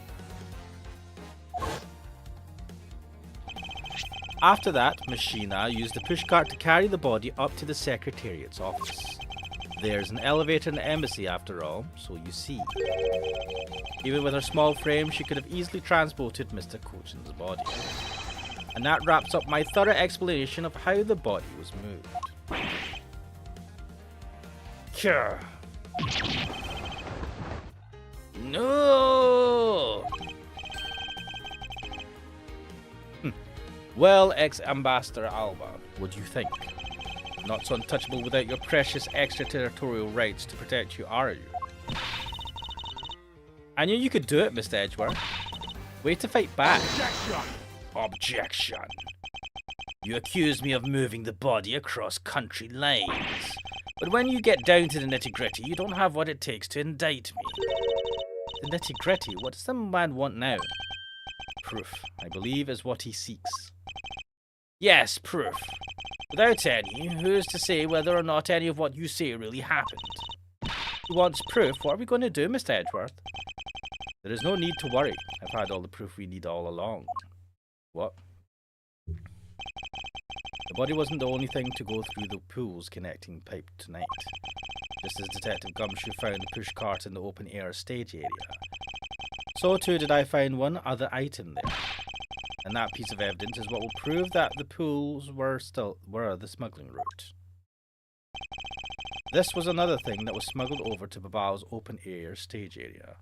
After that, Miss Sheena used the pushcart to carry the body up to the Secretariat's office. There's an elevator in the embassy after all, so you see. Even with her small frame, she could have easily transported Mr. Cochin's body. And that wraps up my thorough explanation of how the body was moved. Sure. No! Well, ex-Ambassador Alba, what do you think? Not so untouchable without your precious extraterritorial rights to protect you, are you? I knew you could do it, Mr. Edgeworth. Way to fight back. Objection! Objection. You accuse me of moving the body across country lines. But when you get down to the nitty-gritty, you don't have what it takes to indict me. The nitty-gritty? What does the man want now? Proof, I believe, is what he seeks. Yes, proof. Without any, who's to say whether or not any of what you say really happened? He wants proof. What are we going to do, Mr. Edgeworth? There is no need to worry. I've had all the proof we need all along. What? The body wasn't the only thing to go through the pool's connecting pipe tonight. Just as Detective Gumshoe found the pushcart in the open-air stage area, so too did I find one other item there. And that piece of evidence is what will prove that the pools were the smuggling route. This was another thing that was smuggled over to Babal's open-air stage area.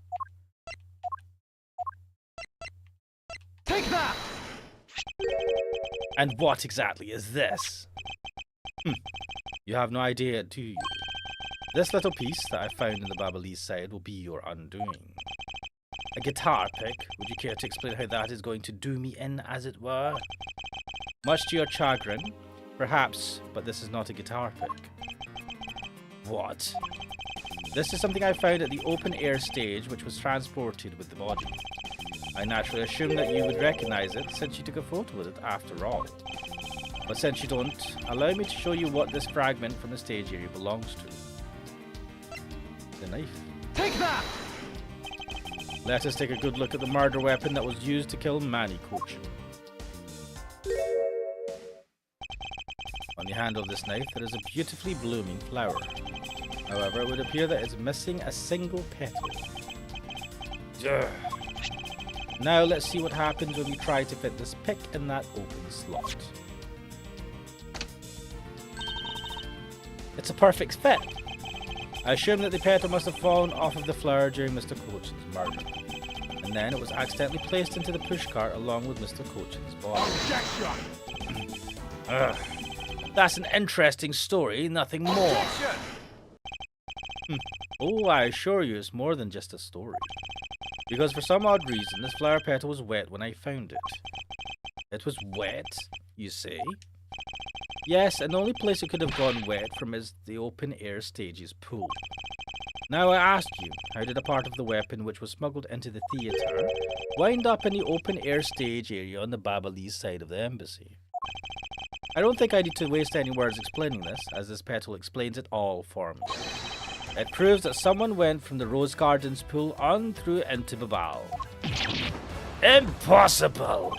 Take that! And what exactly is this? You have no idea, do you? This little piece that I found in the Babalese side will be your undoing. A guitar pick. Would you care to explain how that is going to do me in, as it were? Much to your chagrin, perhaps, but this is not a guitar pick. What? This is something I found at the open-air stage, which was transported with the body. I naturally assumed that you would recognize it, since you took a photo with it after all. But since you don't, allow me to show you what this fragment from the stage area belongs to. The knife. Take that! Let us take a good look at the murder weapon that was used to kill Manny Cochin. On the handle of this knife, there is a beautifully blooming flower. However, it would appear that it's missing a single petal. Ugh. Now let's see what happens when we try to fit this pick in that open slot. It's a perfect fit. I assume that the petal must have fallen off of the flower during Mr. Cochin's murder. And then it was accidentally placed into the pushcart along with Mr. Cochin's body. Objection! Ugh. That's an interesting story, nothing more. Objection! Oh, I assure you it's more than just a story. Because for some odd reason, this flower petal was wet when I found it. It was wet, you say? Yes, and the only place it could have gone wet from is the open-air stage's pool. Now I ask you, how did a part of the weapon which was smuggled into the theatre wind up in the open-air stage area on the Babalese side of the embassy? I don't think I need to waste any words explaining this, as this petal explains it all for me. It proves that someone went from the Rose Gardens pool on through into Babal. Impossible!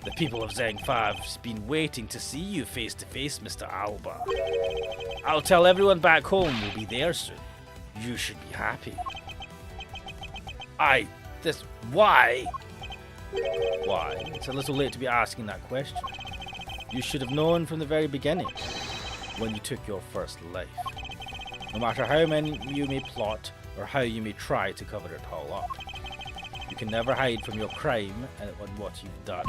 The people of Zang 5's been waiting to see you face to face, Mr. Alba. I'll tell everyone back home we'll be there soon. You should be happy. Why? Why? It's a little late to be asking that question. You should have known from the very beginning, when you took your first life. No matter how many you may plot, or how you may try to cover it all up. You can never hide from your crime and what you've done.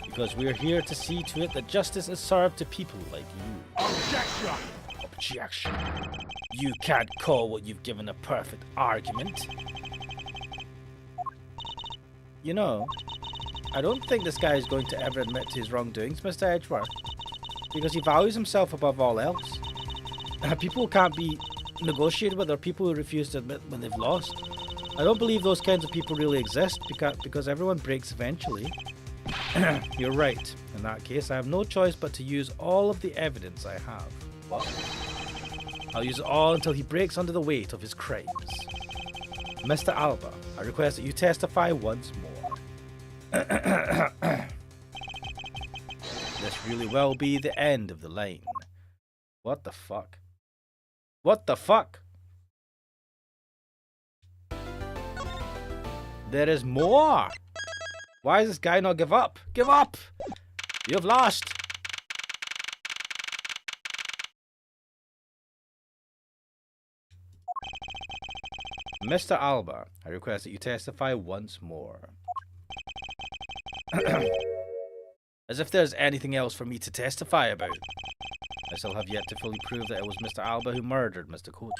Because we're here to see to it that justice is served to people like you. Objection! Objection. You can't call what you've given a perfect argument. You know, I don't think this guy is going to ever admit to his wrongdoings, Mr. Edgeworth. Because he values himself above all else. People who can't be negotiated with are people who refuse to admit when they've lost. I don't believe those kinds of people really exist because everyone breaks eventually. You're right. In that case, I have no choice but to use all of the evidence I have. What? I'll use it all until he breaks under the weight of his crimes. Mr. Alba, I request that you testify once more. This really will be the end of the line. What the fuck? What the fuck? There is more! Why does this guy not give up? Give up! You've lost! Mr. Alba, I request that you testify once more. As if there's anything else for me to testify about. I still have yet to fully prove that it was Mr. Alba who murdered Mr. Cochin.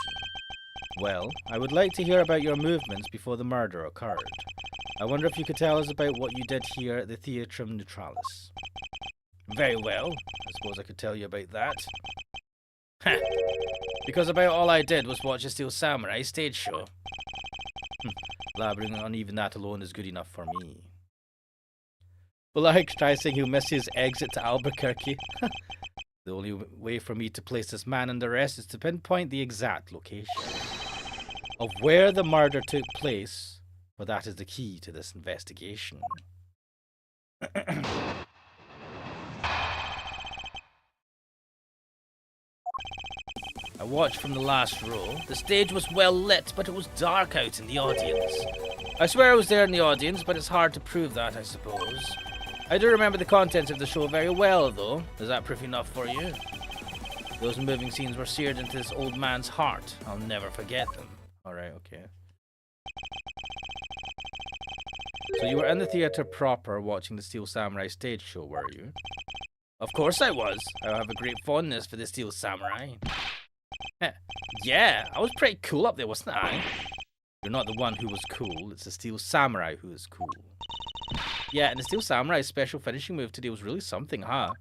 Well, I would like to hear about your movements before the murder occurred. I wonder if you could tell us about what you did here at the Theatrum Neutralis. Very well. I suppose I could tell you about that. Heh. Because about all I did was watch a Steel Samurai stage show. Blabbering on even that alone is good enough for me. Well, like, try saying he'll miss his exit to Albuquerque. The only way for me to place this man under arrest is to pinpoint the exact location of where the murder took place, for that is the key to this investigation. I watched from the last row. The stage was well lit, but it was dark out in the audience. I swear I was there in the audience, but it's hard to prove that, I suppose. I do remember the contents of the show very well, though. Is that proof enough for you? Those moving scenes were seared into this old man's heart. I'll never forget them. Alright, okay. So you were in the theater proper watching the Steel Samurai stage show, were you? Of course I was. I have a great fondness for the Steel Samurai. Yeah, I was pretty cool up there, wasn't I? You're not the one who was cool, it's the Steel Samurai who is cool. Yeah, and the Steel Samurai's special finishing move today was really something, huh?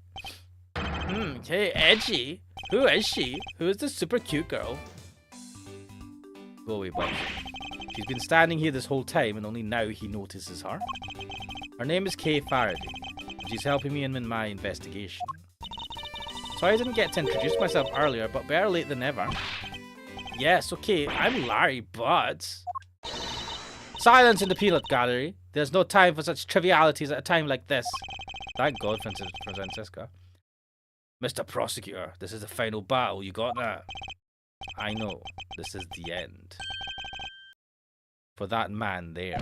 Okay, edgy. Who is she? Who is this super cute girl? Go away, Bob. She's been standing here this whole time and only now he notices her. Her name is Kay Faraday. And she's helping me in my investigation. Sorry I didn't get to introduce myself earlier, but better late than never. Yes, okay, I'm Larry, but... Silence in the peanut gallery. There's no time for such trivialities at a time like this. Thank God, Francesca. Mr. Prosecutor, this is the final battle, you got that? I know, this is the end. For that man there.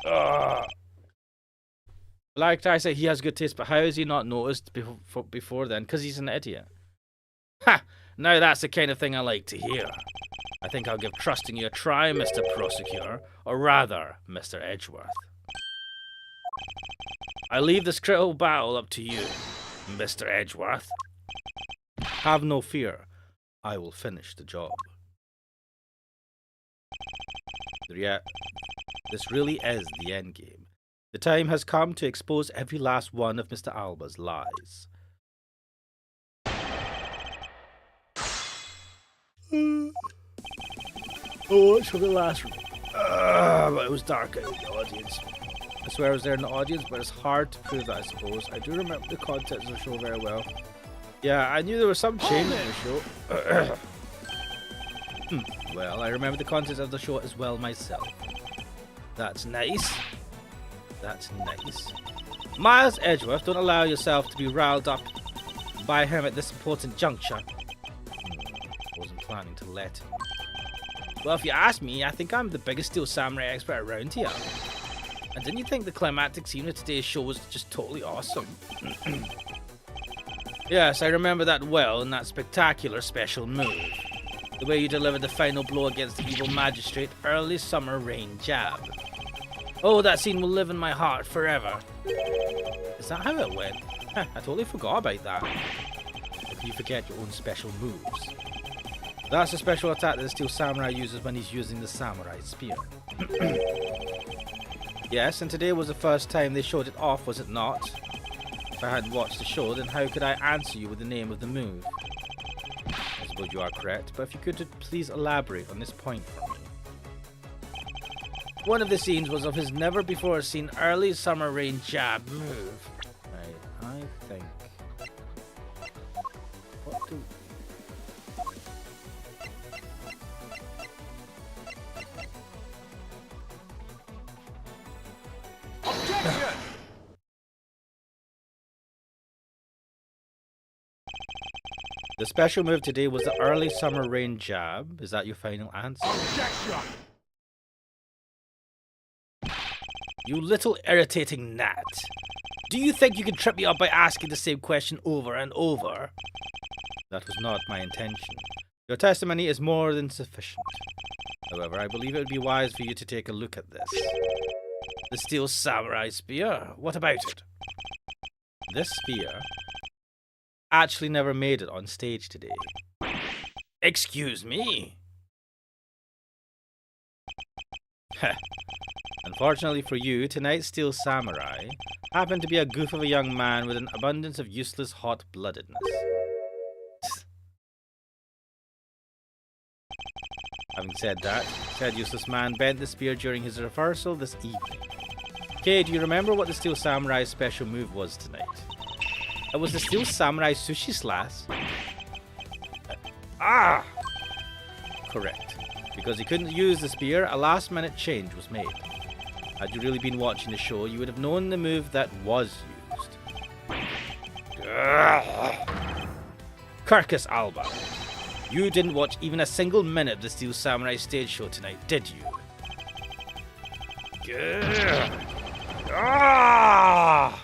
Ugh. Like I said, he has good taste, but how has he not noticed before then? Because he's an idiot. Ha! Now that's the kind of thing I like to hear. I think I'll give trusting you a try, Mr. Prosecutor, or rather, Mr. Edgeworth. I leave this critical battle up to you, Mr. Edgeworth. Have no fear. I will finish the job. Yeah, this really is the end game. The time has come to expose every last one of Mr. Alba's lies. Oh, watch for the last room. But it was dark out in the audience. I swear I was there in the audience, but it's hard to prove that, I suppose. I do remember the contents of the show very well. Yeah, I knew there was some change in the show. Well, I remember the contents of the show as well myself. That's nice. That's nice. Miles Edgeworth, don't allow yourself to be riled up by him at this important juncture. Wasn't planning to let him. Well, if you ask me, I think I'm the biggest Steel Samurai expert around here. And didn't you think the climactic scene of today's show was just totally awesome? Yes, I remember that well in that spectacular special move. The way you delivered the final blow against the evil magistrate, early summer rain jab. Oh, that scene will live in my heart forever. Is that how it went? I totally forgot about that. How can you forget your own special moves? That's a special attack that the Steel Samurai uses when he's using the Samurai Spear. Yes, and today was the first time they showed it off, was it not? If I hadn't watched the show, then how could I answer you with the name of the move? I suppose you are correct, but if you could please elaborate on this point for me. One of the scenes was of his never-before-seen early summer rain jab move. Right, I think... What do... Objection! The special move today was the early summer rain jab. Is that your final answer? Objection! You little irritating gnat. Do you think you can trip me up by asking the same question over and over? That was not my intention. Your testimony is more than sufficient. However, I believe it would be wise for you to take a look at this. The Steel Samurai Spear. What about it? This spear actually never made it on stage today. Excuse me? Unfortunately for you, tonight's Steel Samurai happened to be a goof of a young man with an abundance of useless hot-bloodedness. Having said that, said useless man bent the spear during his rehearsal this evening. Okay, do you remember what the Steel Samurai's special move was tonight? It was the Steel Samurai Sushi Slash. Correct. Because he couldn't use the spear, a last-minute change was made. Had you really been watching the show, you would have known the move that was used. Carcass Alba. You didn't watch even a single minute of the Steel Samurai stage show tonight, did you? Aha!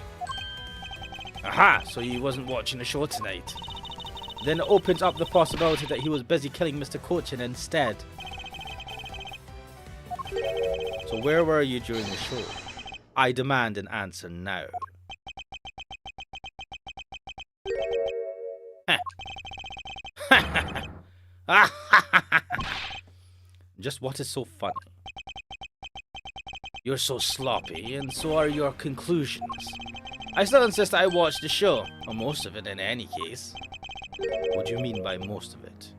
So he wasn't watching the show tonight. Then it opens up the possibility that he was busy killing Mr. Cochin instead. So where were you during the show? I demand an answer now. Just what is so funny? You're so sloppy, and so are your conclusions. I still insist I watched the show, or most of it in any case. What do you mean by most of it?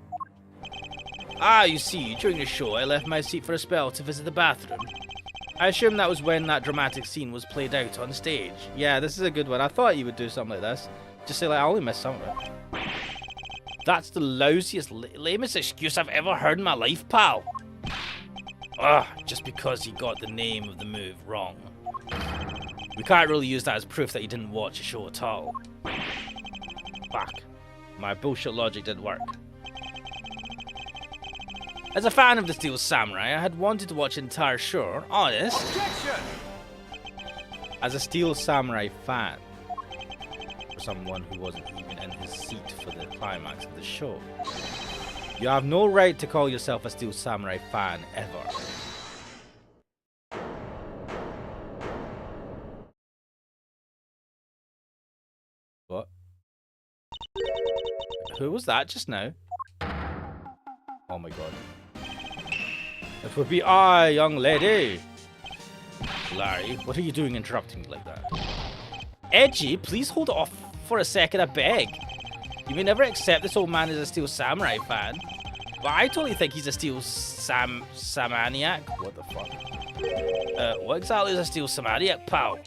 Ah, you see, during the show I left my seat for a spell to visit the bathroom. I assume that was when that dramatic scene was played out on stage. Yeah, this is a good one. I thought you would do something like this. Just say, like, I only missed some of it. That's the lousiest, lamest excuse I've ever heard in my life, pal. Ugh, just because he got the name of the move wrong. We can't really use that as proof that he didn't watch the show at all. Fuck. My bullshit logic didn't work. As a fan of the Steel Samurai, I had wanted to watch the entire show, honest. Objection! As a Steel Samurai fan, for someone who wasn't even in his seat for the climax of the show, you have no right to call yourself a Steel Samurai fan ever. What? Who was that just now? Oh my god. It would be I, young lady. Larry, what are you doing interrupting me like that? Edgy, please hold off for a second, I beg. You may never accept this old man as a Steel Samurai fan, but I totally think he's a Steel Samaniac. What the fuck? What exactly is a Steel Samaniac, pal?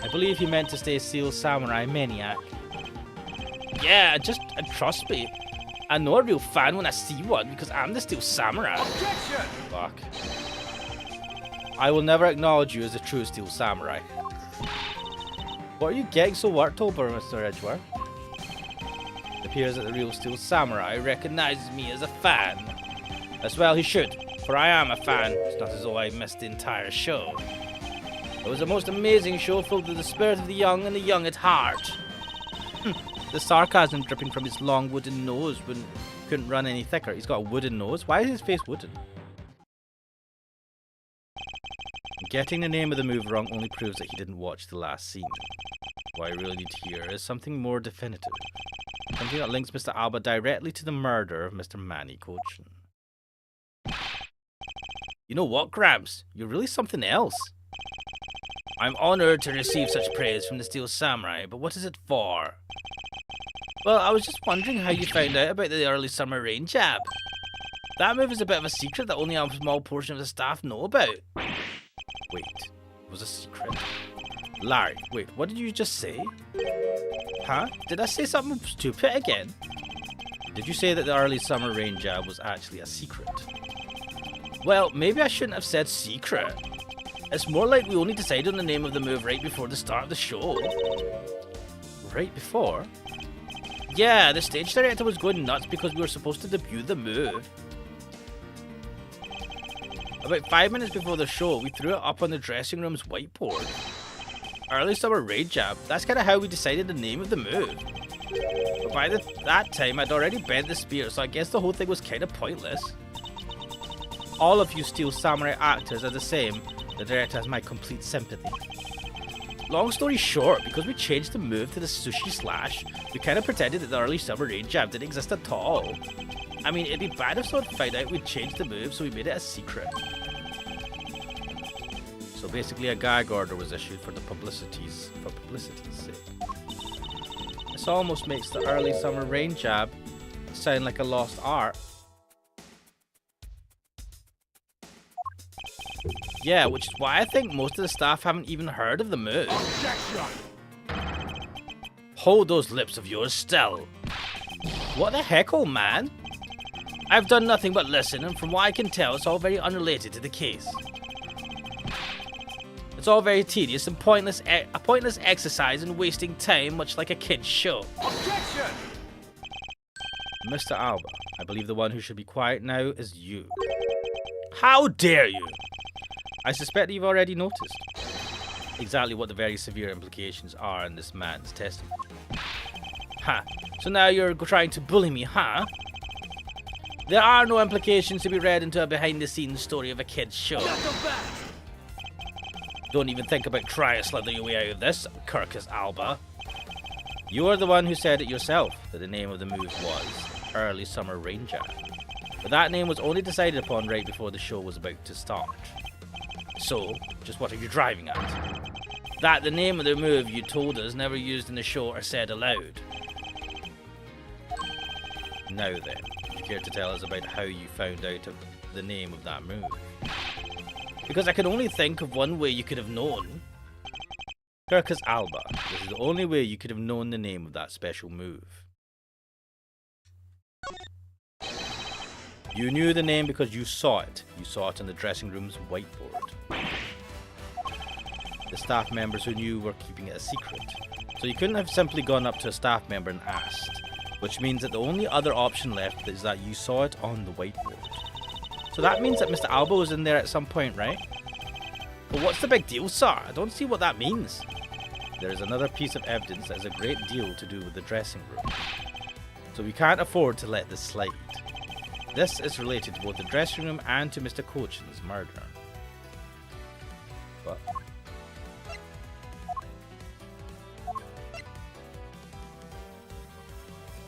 I believe he meant to say Steel Samurai Maniac. Yeah, just trust me. I know a real fan when I see one because I'm the Steel Samurai. Objection! Fuck. I will never acknowledge you as a true Steel Samurai. What are you getting so worked over, Mr. Edgeworth? It appears that the real Steel Samurai recognizes me as a fan. As well he should, for I am a fan. It's not as though I missed the entire show. It was a most amazing show filled with the spirit of the young and the young at heart. The sarcasm dripping from his long wooden nose when couldn't run any thicker. He's got a wooden nose. Why is his face wooden? Getting the name of the move wrong only proves that he didn't watch the last scene. What I really need to hear is something more definitive. Something that links Mr. Alba directly to the murder of Mr. Manny Cochin. You know what, Gramps? You're really something else. I'm honored to receive such praise from the Steel Samurai, but what is it for? Well, I was just wondering how you found out about the early summer rain jab. That move is a bit of a secret that only a small portion of the staff know about. Wait, it was a secret? Larry, wait, what did you just say? Huh? Did I say something stupid again? Did you say that the early summer rain jab was actually a secret? Well, maybe I shouldn't have said secret. It's more like we only decided on the name of the move right before the start of the show. Right before? Yeah, the stage director was going nuts because we were supposed to debut the move. About 5 minutes before the show, we threw it up on the dressing room's whiteboard. Early summer raid jab, that's kind of how we decided the name of the move. But by that time, I'd already bent the spear, so I guess the whole thing was kind of pointless. All of you Steel Samurai actors are the same. The director has my complete sympathy. Long story short, because we changed the move to the sushi slash, we kind of pretended that the early summer raid jab didn't exist at all. I mean, it'd be bad if someone found out we'd changed the move, so we made it a secret. So basically a gag order was issued for publicity's sake. This almost makes the early summer rain jab sound like a lost art. Yeah, which is why I think most of the staff haven't even heard of the move. Objection! Hold those lips of yours still. What the heck, old man? I've done nothing but listen, and from what I can tell, it's all very unrelated to the case. It's all very tedious and a pointless exercise and wasting time, much like a kid's show. Objection! Mr. Alba, I believe the one who should be quiet now is you. How dare you! I suspect you've already noticed exactly what the very severe implications are in this man's testimony. Ha! So now you're trying to bully me, huh? There are no implications to be read into a behind-the-scenes story of a kid's show. Don't even think about trying to slither your way out of this, Kirkus Alba. You are the one who said it yourself that the name of the move was Early Summer Ranger. But that name was only decided upon right before the show was about to start. So, just what are you driving at? That the name of the move you told us never used in the show or said aloud. Now then, would you care to tell us about how you found out of the name of that move? Because I can only think of one way you could have known. Kirkus Alba, this is the only way you could have known the name of that special move. You knew the name because you saw it. You saw it on the dressing room's whiteboard. The staff members who knew were keeping it a secret. So you couldn't have simply gone up to a staff member and asked. Which means that the only other option left is that you saw it on the whiteboard. So that means that Mr. Alba was in there at some point, right? But what's the big deal, sir? I don't see what that means. There is another piece of evidence that has a great deal to do with the dressing room. So we can't afford to let this slide. This is related to both the dressing room and to Mr. Cochin's murder. But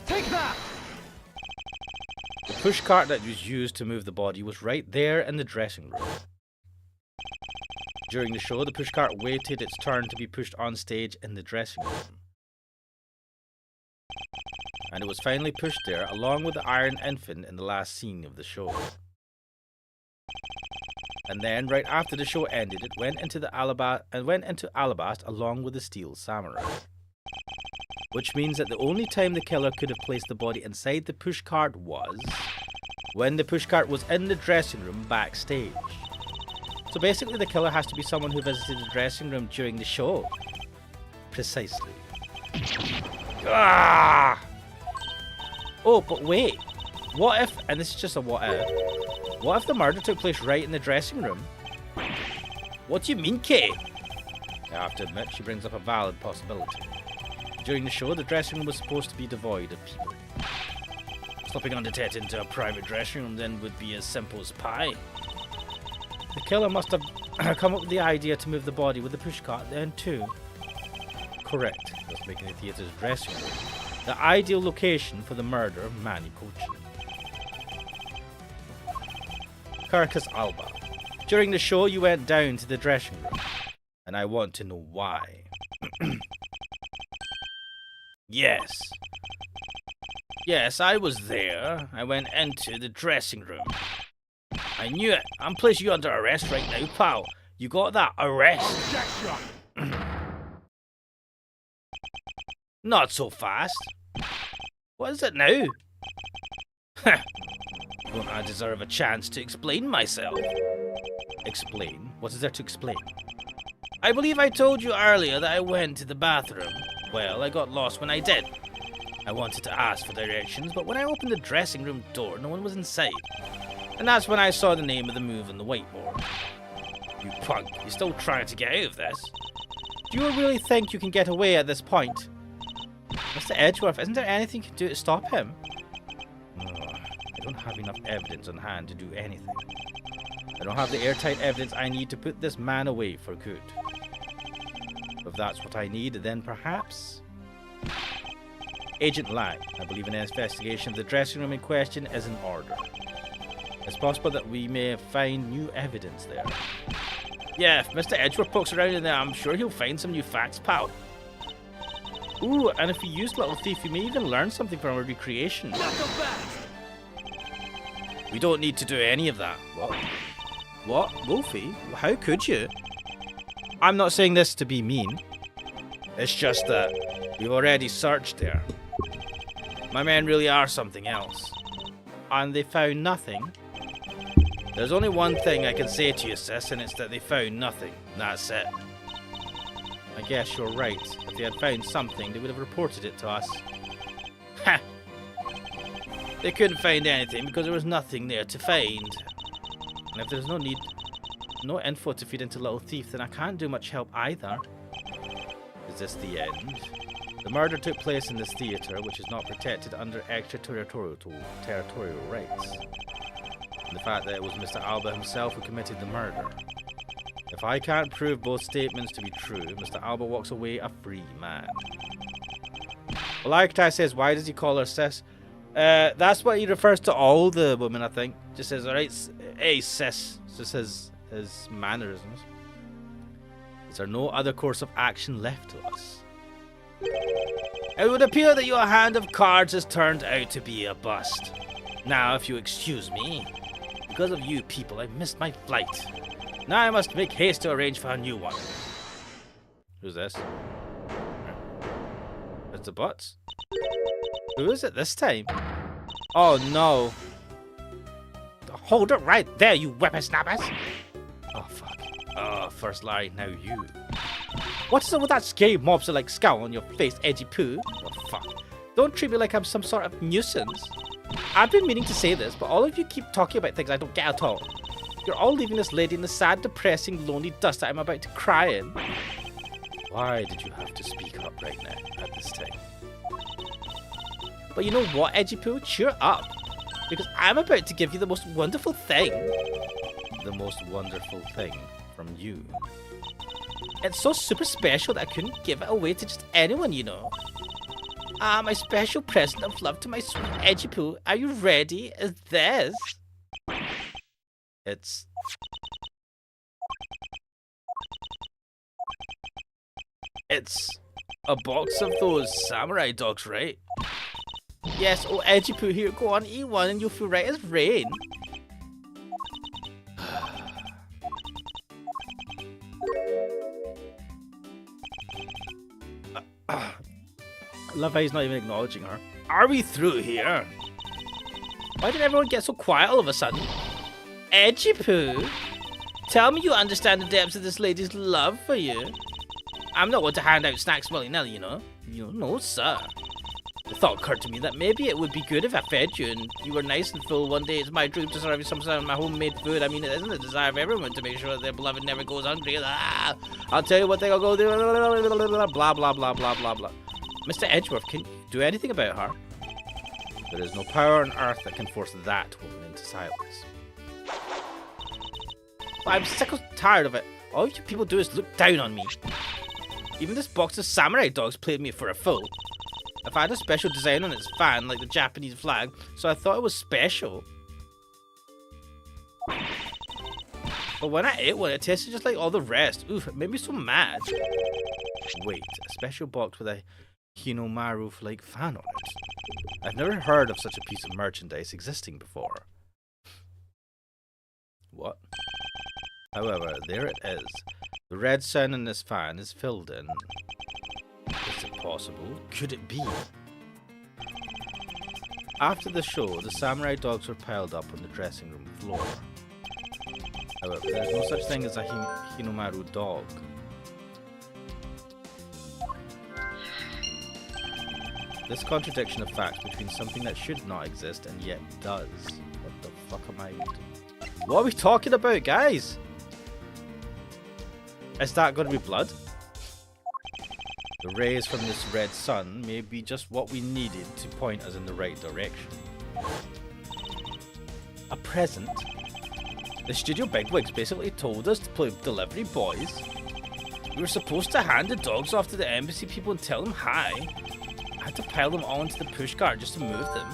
Take that! the pushcart that was used to move the body was right there in the dressing room. During the show, the pushcart waited its turn to be pushed on stage in the dressing room. And it was finally pushed there along with the Iron Infant in the last scene of the show. And then, right after the show ended, it went into Alabast along with the Steel Samurai. Which means that the only time the killer could have placed the body inside the pushcart was when the pushcart was in the dressing room backstage. So basically the killer has to be someone who visited the dressing room during the show. Precisely. Ah! Oh, but wait. What if, and this is just a what if the murder took place right in the dressing room? What do you mean, Kay? I have to admit, she brings up a valid possibility. During the show, the dressing room was supposed to be devoid of people. Slipping undetected into a private dressing room then would be as simple as pie. The killer must have come up with the idea to move the body with the pushcart then too. Correct, thus making the theatre's dressing room the ideal location for the murder of Manny Cochin. Kirkus Alba. During the show, you went down to the dressing room, and I want to know why. Yes. Yes, I was there. I went into the dressing room. I knew it. I'm placing you under arrest right now, pal. You got that? Arrest? Objection! Not so fast. What is it now? Don't I deserve a chance to explain myself? Explain? What is there to explain? I believe I told you earlier that I went to the bathroom. Well, I got lost when I did. I wanted to ask for directions, but when I opened the dressing room door, no one was inside. And that's when I saw the name of the move on the whiteboard. You punk, you're still trying to get out of this? Do you really think you can get away at this point? Mr. Edgeworth, isn't there anything you can do to stop him? No, I don't have enough evidence on hand to do anything. I don't have the airtight evidence I need to put this man away for good. If that's what I need, then perhaps... Agent Lang, I believe an investigation of the dressing room in question is in order. It's possible that we may find new evidence there. Yeah, if Mr. Edgeworth pokes around in there, I'm sure he'll find some new facts, pal. Ooh, and if we use Little Thief, we may even learn something from our recreation. We don't need to do any of that. What? What? Wolfie? How could you? I'm not saying this to be mean. It's just that we've already searched there. My men really are something else. And they found nothing? There's only one thing I can say to you, sis, and it's that they found nothing. That's it. I guess you're right. If they had found something, they would have reported it to us. Ha! They couldn't find anything because there was nothing there to find. And if there's no info to feed into Little Thief, then I can't do much help either. Is this the end? The murder took place in this theater, which is not protected under extraterritorial rights. And the fact that it was Mr. Alba himself who committed the murder. If I can't prove both statements to be true, Mr. Alba walks away a free man. Well, Arctai says, why does he call her sis? That's what he refers to all the women, I think. Just says, alright, hey sis. Just his mannerisms. Is there no other course of action left to us? It would appear that your hand of cards has turned out to be a bust. Now, if you excuse me, because of you people, I missed my flight. Now I must make haste to arrange for a new one. Who's this? It's the bots? Who is it this time? Oh no. Hold it right there, you whippersnappers! Oh fuck. Oh, first Larry, now you. What's up with that scary mobster-like scowl on your face, edgy poo? Oh fuck. Don't treat me like I'm some sort of nuisance. I've been meaning to say this, but all of you keep talking about things I don't get at all. You're all leaving this lady in the sad, depressing, lonely dust that I'm about to cry in. Why did you have to speak up right now, at this time? But you know what, Edgy Poo? Cheer up. Because I'm about to give you the most wonderful thing. The most wonderful thing from you. It's so super special that I couldn't give it away to just anyone, you know. My special present of love to my sweet Edgy Poo. Are you ready? Is this? It's a box of those samurai dogs, right? Yes, oh Edgy Poo, here, go on, eat one and you'll feel right as rain. Love how he's not even acknowledging her. Are we through here? Why did everyone get so quiet all of a sudden? Edgy Poo, tell me you understand the depths of this lady's love for you. I'm not one to hand out snacks willy-nilly, you know. No, sir. The thought occurred to me that maybe it would be good if I fed you and you were nice and full one day. It's my dream to serve you some sort of my homemade food. I mean, it isn't the desire of everyone to make sure that their beloved never goes hungry. I'll tell you what thing I'll go do. Blah, blah, blah, blah, blah, blah. Mr. Edgeworth, can you do anything about her? There is no power on earth that can force that woman into silence. But I'm sick and tired of it. All you people do is look down on me. Even this box of samurai dogs played me for a fool. If I had a special design on its fan, like the Japanese flag, so I thought it was special. But when I ate one, it tasted just like all the rest. Oof, it made me so mad. Wait, a special box with a Hinomaru-like fan on it. I've never heard of such a piece of merchandise existing before. What? However, there it is. The red sun in this fan is filled in. Is it possible? Could it be? After the show, the samurai dogs were piled up on the dressing room floor. However, there's no such thing as a Hinomaru dog. This contradiction of facts between something that should not exist and yet does. What the fuck am I doing? What are we talking about, guys? Is that going to be blood? The rays from this red sun may be just what we needed to point us in the right direction. A present? The studio bigwigs basically told us to play delivery boys. We were supposed to hand the dogs off to the embassy people and tell them hi. I had to pile them all into the pushcart just to move them.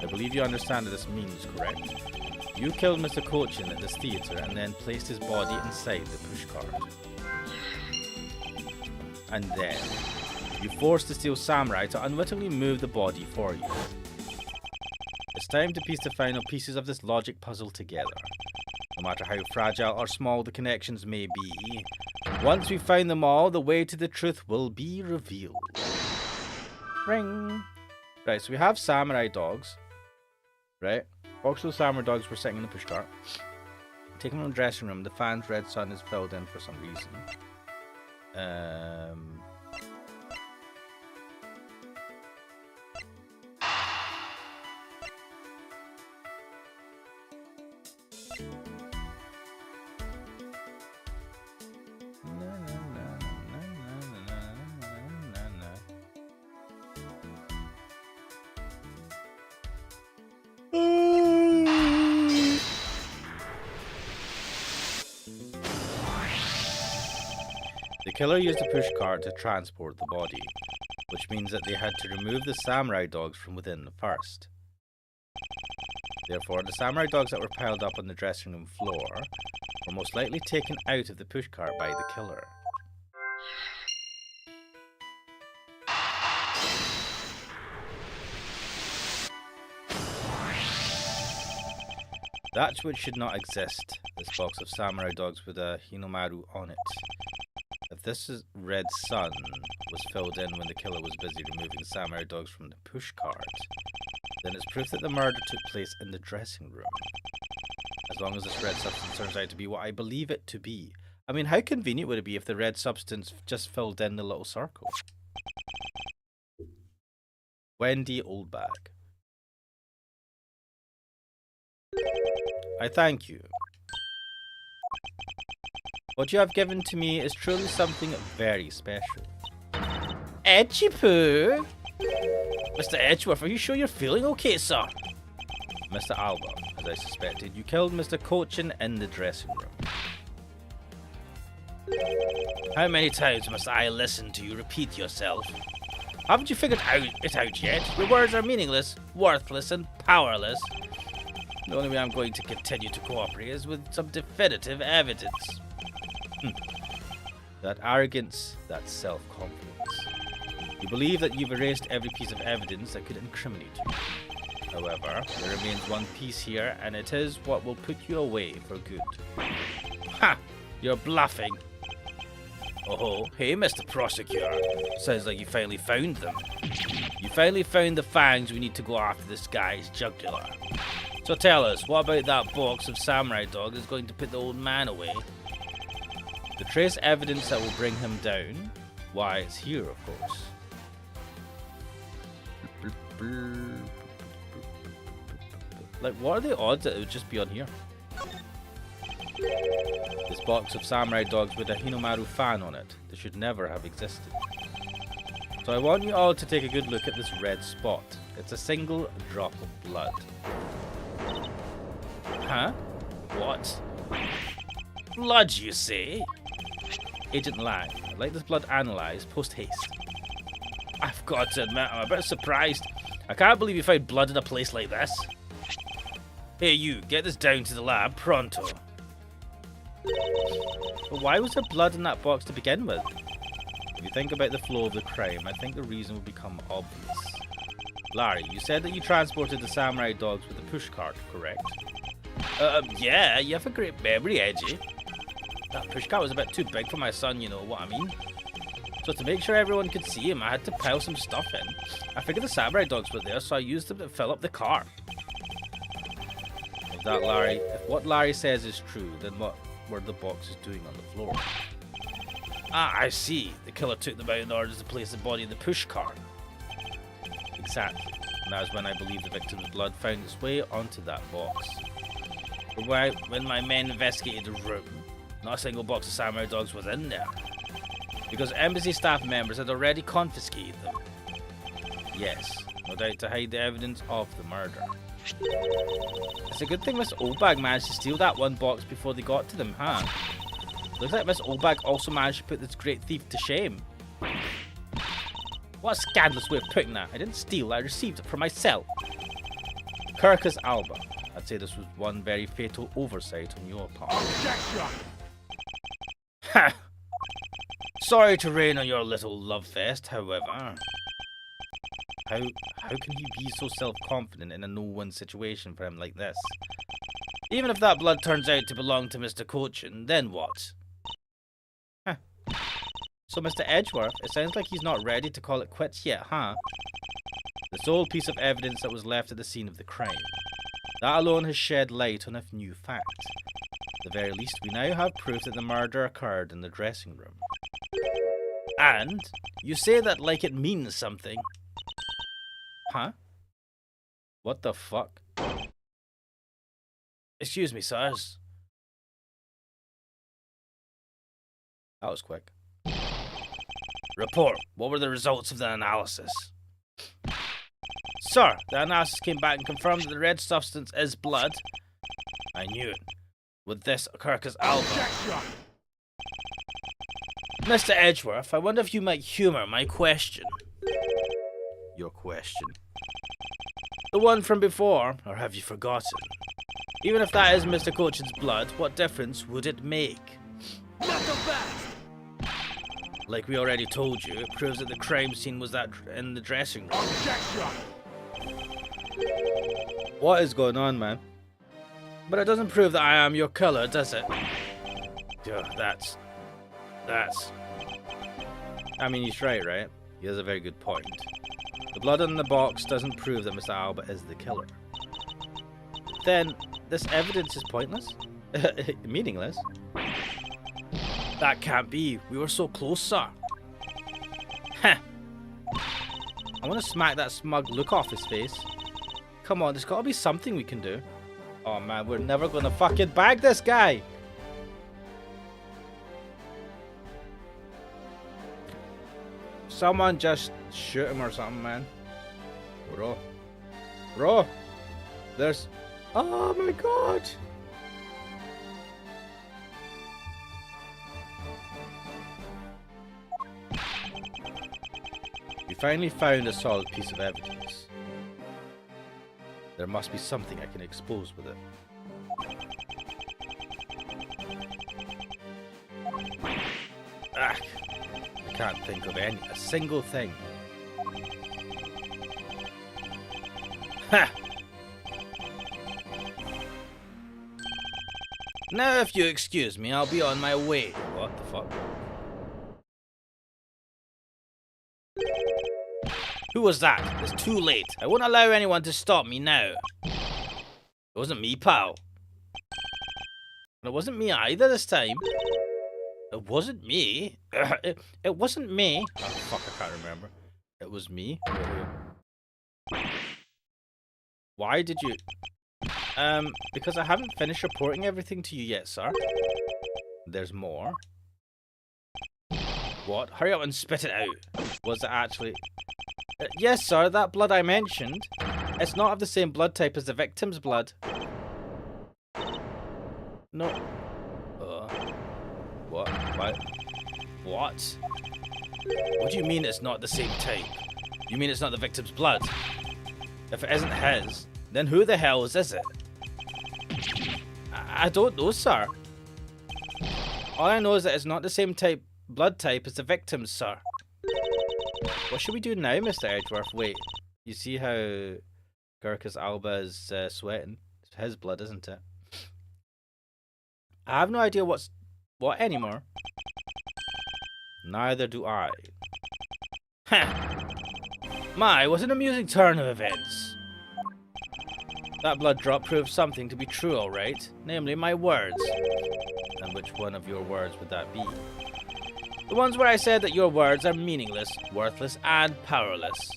I believe you understand what this means, correct? You killed Mr. Cochin at this theatre and then placed his body inside the pushcart. And then, you forced the Steel Samurai to unwittingly move the body for you. It's time to piece the final pieces of this logic puzzle together. No matter how fragile or small the connections may be, once we find them all, the way to the truth will be revealed. Ring! Right, so we have samurai dogs. Right? Also, the samurai dogs were sitting in the pushcart. Taking them from the dressing room, the fan's red sun is filled in for some reason. killer used a push cart to transport the body, which means that they had to remove the samurai dogs from within first. Therefore, the samurai dogs that were piled up on the dressing room floor were most likely taken out of the pushcart by the killer. That which should not exist, this box of samurai dogs with a Hinomaru on it. If this red sun was filled in when the killer was busy removing the samurai dogs from the pushcart, then it's proof that the murder took place in the dressing room. As long as this red substance turns out to be what I believe it to be. I mean, how convenient would it be if the red substance just filled in the little circle? Wendy Oldbag. I thank you. What you have given to me is truly something very special. Edgy poo! Mr. Edgeworth, are you sure you're feeling okay, sir? Mr. Alba, as I suspected, you killed Mr. Cochin in the dressing room. How many times must I listen to you repeat yourself? Haven't you figured it out yet? Your words are meaningless, worthless, and powerless. The only way I'm going to continue to cooperate is with some definitive evidence. That arrogance, that self-confidence. You believe that you've erased every piece of evidence that could incriminate you. However, there remains one piece here, and it is what will put you away for good. Ha! You're bluffing. Oh, hey, Mr. Prosecutor. Sounds like you finally found them. You finally found the fangs we need to go after this guy's jugular. So tell us, what about that box of samurai dog is going to put the old man away? The trace evidence that will bring him down? Why, it's here, of course. Like, what are the odds that it would just be on here? This box of samurai dogs with a Hinomaru fan on it. They should never have existed. So I want you all to take a good look at this red spot. It's a single drop of blood. Huh? What? Blood, you say? Agent Lang, I'd like this blood analysed post-haste. I've got to admit, I'm a bit surprised. I can't believe you found blood in a place like this. Hey you, get this down to the lab, pronto. But why was there blood in that box to begin with? If you think about the flow of the crime, I think the reason will become obvious. Larry, you said that you transported the samurai dogs with a pushcart, correct? Yeah, you have a great memory, Edgy. That pushcart was a bit too big for my son, you know what I mean? So to make sure everyone could see him, I had to pile some stuff in. I figured the samurai dogs were there, so I used them to fill up the car. If what Larry says is true, then what were the boxes doing on the floor? Ah, I see. The killer took them out in order to place the body in the pushcart. Exactly. And that was when I believe the victim's blood found its way onto that box. But when my men investigated the room, not a single box of samurai dogs was in there. Because embassy staff members had already confiscated them. Yes, no doubt to hide the evidence of the murder. It's a good thing Miss Oldbag managed to steal that one box before they got to them, huh? Looks like Miss Oldbag also managed to put this great thief to shame. What a scandalous way of putting that. I didn't steal, I received it for myself. Kirkus Alba. I'd say this was one very fatal oversight on your part. Objection! Ha! Sorry to rain on your little love fest, however. How can he be so self-confident in a no-win situation for him like this? Even if that blood turns out to belong to Mr. Cochin, then what? Huh. So Mr. Edgeworth, it sounds like he's not ready to call it quits yet, huh? The sole piece of evidence that was left at the scene of the crime. That alone has shed light on a new fact. At the very least, we now have proof that the murder occurred in the dressing room. And you say that like it means something. Huh? What the fuck? Excuse me, sirs. That was quick. Report. What were the results of the analysis? Sir, the analysis came back and confirmed that the red substance is blood. I knew it. With this Kirkus Alba. Objection! Mr. Edgeworth, I wonder if you might humor my question. Your question? The one from before, or have you forgotten? Even if that is Mr. Coachin's blood, what difference would it make? Not so fast! Like we already told you, it proves that the crime scene was that in the dressing room. Objection! What is going on, man? But it doesn't prove that I am your killer, does it? Ugh, that's... I mean, he's right? He has a very good point. The blood in the box doesn't prove that Mr. Alba is the killer. Then, this evidence is pointless? Meaningless? That can't be. We were so close, sir. Heh. I want to smack that smug look off his face. Come on, there's got to be something we can do. Oh man, we're never going to fucking bag this guy. Someone just shoot him or something, man. Bro. There's... Oh my god. We finally found a solid piece of evidence. There must be something I can expose with it. Ah, I can't think of a single thing. Ha! Now, if you excuse me, I'll be on my way. What the fuck? Who was that? It's too late. I won't allow anyone to stop me now. It wasn't me, pal. And it wasn't me either this time. It wasn't me. It wasn't me. Oh, fuck, I can't remember. It was me. Why did you... because I haven't finished reporting everything to you yet, sir. There's more. What? Hurry up and spit it out. Was it actually... yes, sir, that blood I mentioned. It's not of the same blood type as the victim's blood. No. What? What? What do you mean it's not the same type? You mean it's not the victim's blood? If it isn't his, then who the hell is it? I don't know, sir. All I know is that it's not the same blood type as the victim's, sir. What should we do now, Mr. Edgeworth? Wait, you see how Gurkhas Alba is sweating? It's his blood, isn't it? I have no idea what anymore. Neither do I. Ha! My, what an amusing turn of events. That blood drop proves something to be true, all right. Namely, my words. And which one of your words would that be? The ones where I said that your words are meaningless, worthless, and powerless.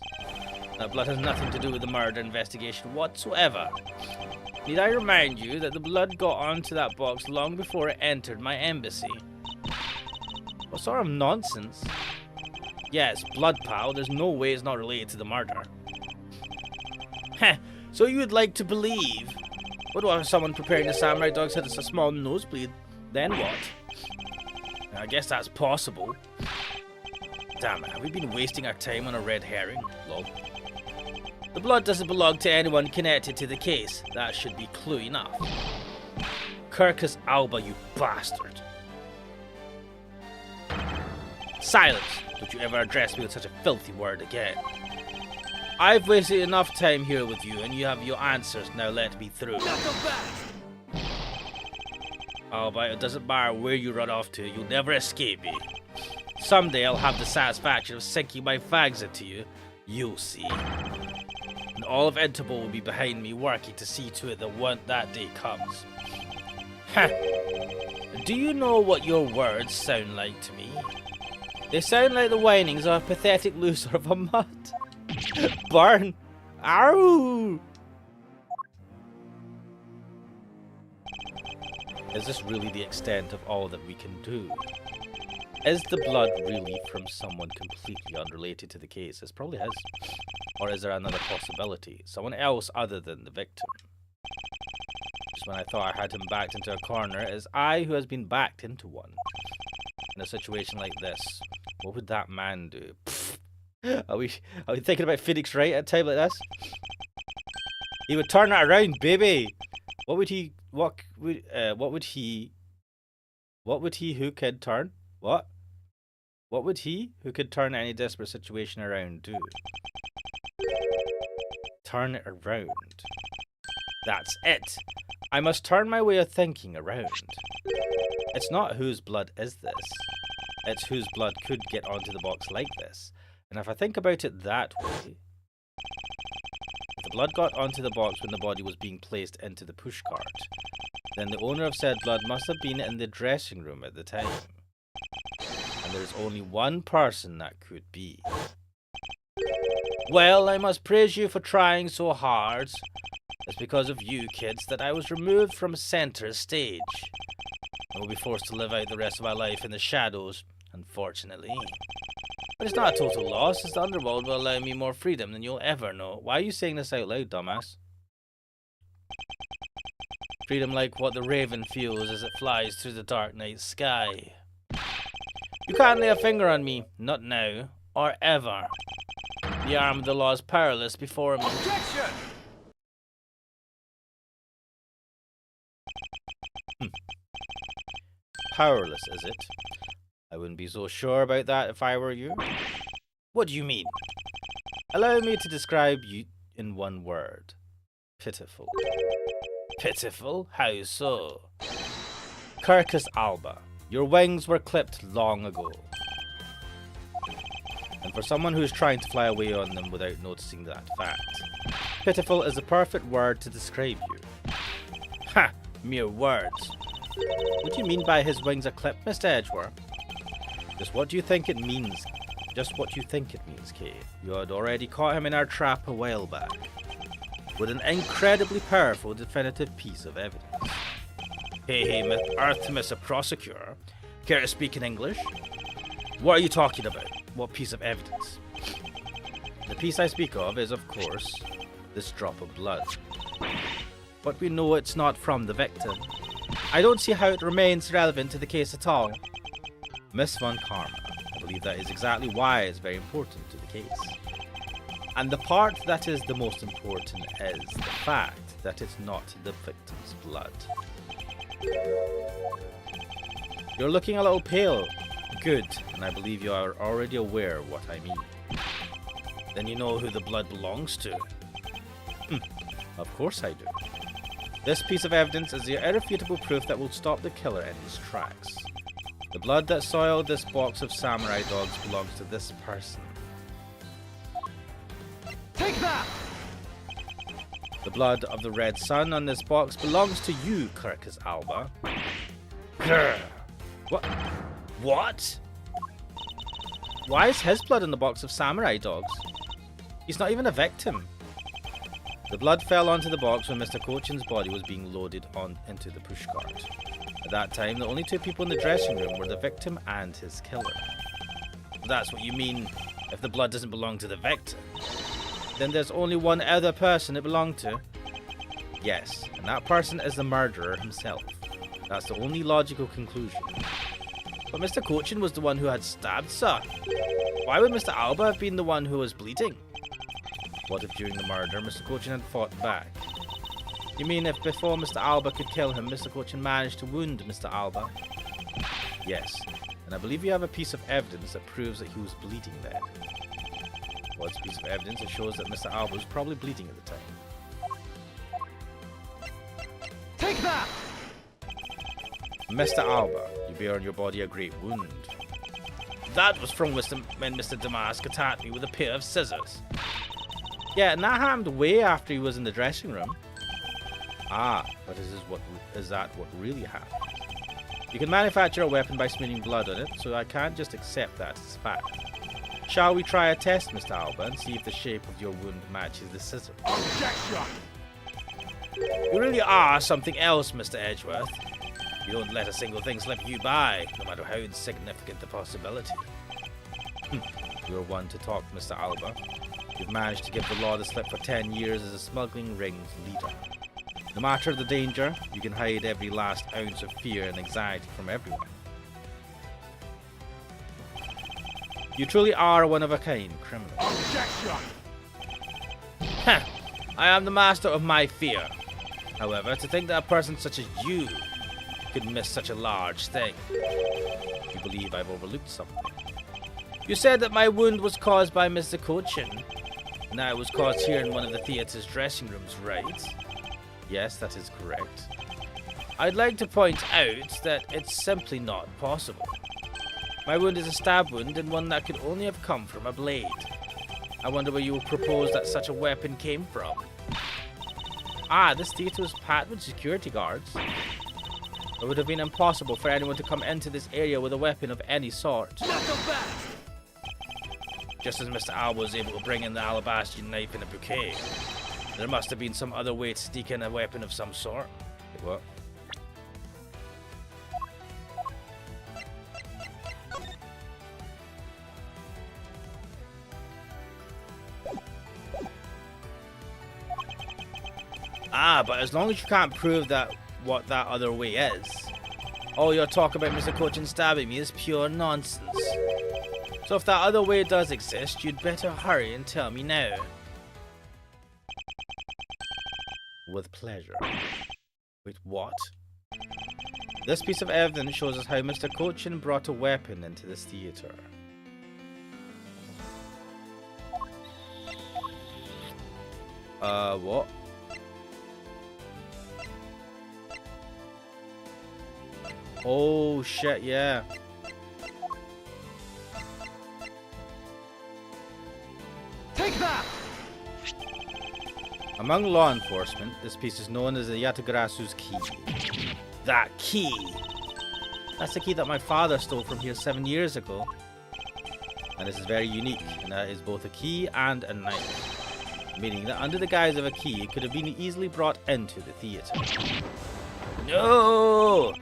That blood has nothing to do with the murder investigation whatsoever. Need I remind you that the blood got onto that box long before it entered my embassy? What sort of nonsense? Yes, blood, pal. There's no way it's not related to the murder. Heh, so you would like to believe? What about someone preparing the samurai dog's head as a small nosebleed? Then what? I guess that's possible. Damn it, have we been wasting our time on a red herring? Lol. The blood doesn't belong to anyone connected to the case. That should be clue enough. Gurkhas Alba, you bastard. Silence! Don't you ever address me with such a filthy word again. I've wasted enough time here with you, and you have your answers. Now let me through. Not so fast! Alba, it doesn't matter where you run off to, you'll never escape me. Someday I'll have the satisfaction of sinking my fangs into you. You'll see. And all of Interpol will be behind me, working to see to it that day comes. Ha! Do you know what your words sound like to me? They sound like the whinings of a pathetic loser of a mutt. Burn! Ow! Is this really the extent of all that we can do? Is the blood really from someone completely unrelated to the case? It's probably his. Or is there another possibility? Someone else other than the victim? Just when I thought I had him backed into a corner, it is I who has been backed into one. in a situation like this? What would that man do? Are we thinking about Phoenix Wright at a time like this? He would turn it around, baby. What would he who could turn? What would he who could turn any desperate situation around do? Turn it around. That's it. I must turn my way of thinking around. It's not whose blood is this. It's whose blood could get onto the box like this. And if I think about it that way, if the blood got onto the box when the body was being placed into the pushcart, then the owner of said blood must have been in the dressing room at the time. And there's only one person that could be. Well, I must praise you for trying so hard. It's because of you kids that I was removed from center stage. I will be forced to live out the rest of my life in the shadows, unfortunately. But it's not a total loss, as the underworld will allow me more freedom than you'll ever know. Why are you saying this out loud, dumbass? Freedom like what the raven feels as it flies through the dark night sky. You can't lay a finger on me, not now, or ever. The arm of the law is powerless before me. Objection! Powerless, is it? I wouldn't be so sure about that if I were you. What do you mean? Allow me to describe you in one word. Pitiful. Pitiful? How so? Circus Alba, your wings were clipped long ago. And for someone who is trying to fly away on them without noticing that fact, pitiful is the perfect word to describe you. Ha! Mere words. What do you mean by his wings are clipped, Mr. Edgeworth? Just what do you think it means? Just what you think it means, Kay. You had already caught him in our trap a while back, with an incredibly powerful definitive piece of evidence. Hey, Mr. Prosecutor. Care to speak in English? What are you talking about? What piece of evidence? The piece I speak of is, of course, this drop of blood. But we know it's not from the victim. I don't see how it remains relevant to the case at all. Miss Von Karma, I believe that is exactly why it's very important to the case. And the part that is the most important is the fact that it's not the victim's blood. You're looking a little pale. Good, and I believe you are already aware of what I mean. Then you know who the blood belongs to. Of course I do. This piece of evidence is the irrefutable proof that will stop the killer in his tracks. The blood that soiled this box of samurai dogs belongs to this person. Take that! The blood of the red sun on this box belongs to you, Circus Alba. Grr. What? What? Why is his blood in the box of samurai dogs? He's not even a victim. The blood fell onto the box when Mr. Cochin's body was being loaded into the pushcart. At that time, the only two people in the dressing room were the victim and his killer. If that's what you mean, if the blood doesn't belong to the victim, then there's only one other person it belonged to. Yes, and that person is the murderer himself. That's the only logical conclusion. But Mr. Cochin was the one who had stabbed Sir. Why would Mr. Alba have been the one who was bleeding? What if during the murder, Mr. Cochin had fought back? You mean if before Mr. Alba could kill him, Mr. Cochin managed to wound Mr. Alba? Yes, and I believe you have a piece of evidence that proves that he was bleeding then. What's a piece of evidence that shows that Mr. Alba was probably bleeding at the time? Take that! Mr. Alba, you bear on your body a great wound. That was from when Mr. Damask attacked me with a pair of scissors. Yeah, and that happened way after he was in the dressing room. Ah, but is that what really happened? You can manufacture a weapon by smearing blood on it, so I can't just accept that as fact. Shall we try a test, Mr. Alba, and see if the shape of your wound matches the scissors? Objection! You really are something else, Mr. Edgeworth. You don't let a single thing slip you by, no matter how insignificant the possibility. You're one to talk, Mr. Alba. You've managed to give the law the slip for 10 years as a smuggling ring's leader. No matter the danger, you can hide every last ounce of fear and anxiety from everyone. You truly are a one-of-a-kind criminal. Objection! Heh, I am the master of my fear. However, to think that a person such as you could miss such a large thing. You believe I've overlooked something. You said that my wound was caused by Mr. Cochin, and that it was caused here in one of the theatre's dressing rooms, right? Yes, that is correct. I'd like to point out that it's simply not possible. My wound is a stab wound, and one that could only have come from a blade. I wonder where you will propose that such a weapon came from. Ah, this theatre was packed with security guards. It would have been impossible for anyone to come into this area with a weapon of any sort. Just as Mr. Alba was able to bring in the alabaster knife in a bouquet, there must have been some other way to sneak in a weapon of some sort. What? Ah, but as long as you can't prove that what that other way is, all your talk about Mr. Cochin stabbing me is pure nonsense. So if that other way does exist, you'd better hurry and tell me now. With pleasure. Wait, what? This piece of evidence shows us how Mr. Cochin brought a weapon into this theatre. What? Oh shit, yeah. Take that! Among law enforcement, this piece is known as the Yatagrasu's key. That key! That's the key that my father stole from here 7 years ago. And this is very unique, and that is both a key and a knife. Meaning that under the guise of a key, it could have been easily brought into the theatre. No!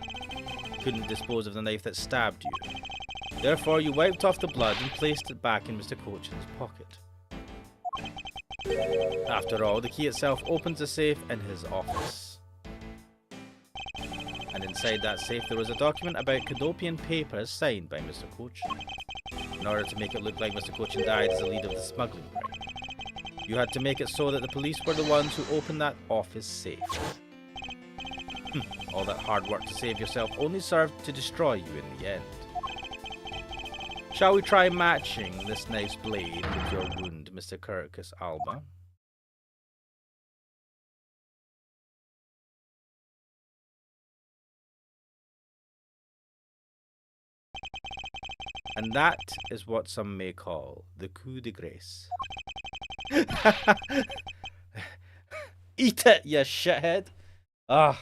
Couldn't dispose of the knife that stabbed you. Therefore, you wiped off the blood and placed it back in Mr. Cochin's pocket. After all, the key itself opens the safe in his office. And inside that safe there was a document about Cadopian papers signed by Mr. Cochin. In order to make it look like Mr. Cochin died as the leader of the smuggling ring, you had to make it so that the police were the ones who opened that office safe. All that hard work to save yourself only served to destroy you in the end. Shall we try matching this knife's blade with your wound, Mr. Kirkus Alba? And that is what some may call the coup de grace. Eat it, you shithead! Ah,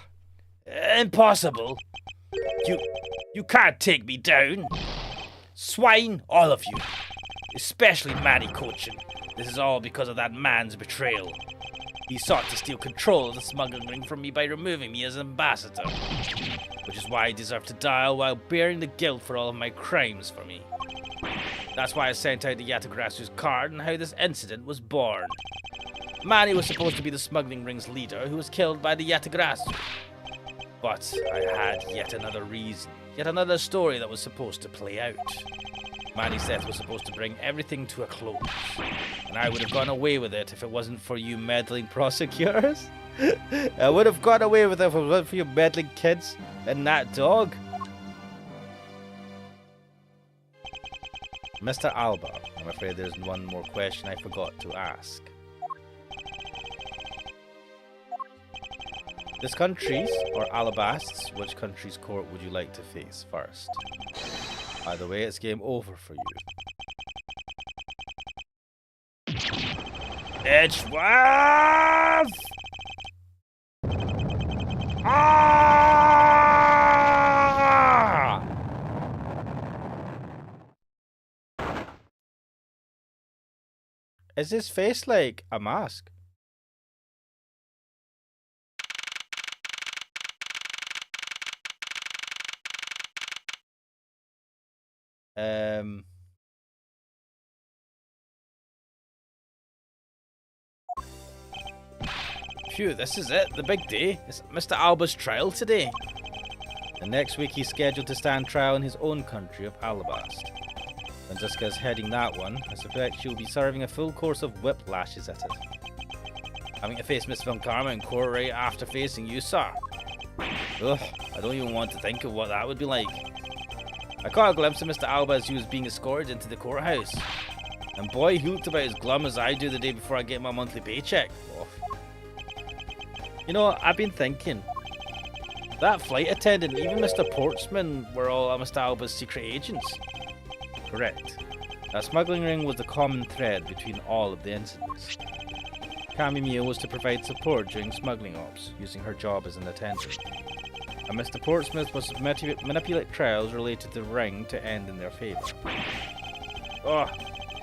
impossible! You can't take me down! Swine, all of you! Especially Manny Cochin. This is all because of that man's betrayal. He sought to steal control of the smuggling ring from me by removing me as ambassador. Which is why I deserve to die while bearing the guilt for all of my crimes for me. That's why I sent out the Yatagrasu's card and how this incident was born. Manny was supposed to be the smuggling ring's leader who was killed by the Yatagrasu. But I had yet another reason, yet another story that was supposed to play out. Manny's death was supposed to bring everything to a close, and I would have gone away with it if it wasn't for you meddling prosecutors. I would have gone away with it if it wasn't for you meddling kids and that dog. Mr. Alba, I'm afraid there's one more question I forgot to ask. This country's, or Alabast's, which country's court would you like to face first? Either way, it's game over for you. It was... Ah! Is his face like a mask? Phew, this is it, the big day. It's Mr. Alba's trial today. The next week he's scheduled to stand trial in his own country of Alabast. Franziska's heading that one. I suspect she'll be serving a full course of whiplashes at it. Having to face Miss Von Karma in court right after facing you, sir. Ugh, I don't even want to think of what that would be like. I caught a glimpse of Mr. Alba as he was being escorted into the courthouse. And boy, he looked about as glum as I do the day before I get my monthly paycheck. Oh. You know, I've been thinking. That flight attendant, even Mr. Portsman, were all Mr. Alba's secret agents. Correct. That smuggling ring was the common thread between all of the incidents. Camille was to provide support during smuggling ops, using her job as an attendant. And Mr. Portsmouth was to manipulate trials related to the ring to end in their favour. Oh,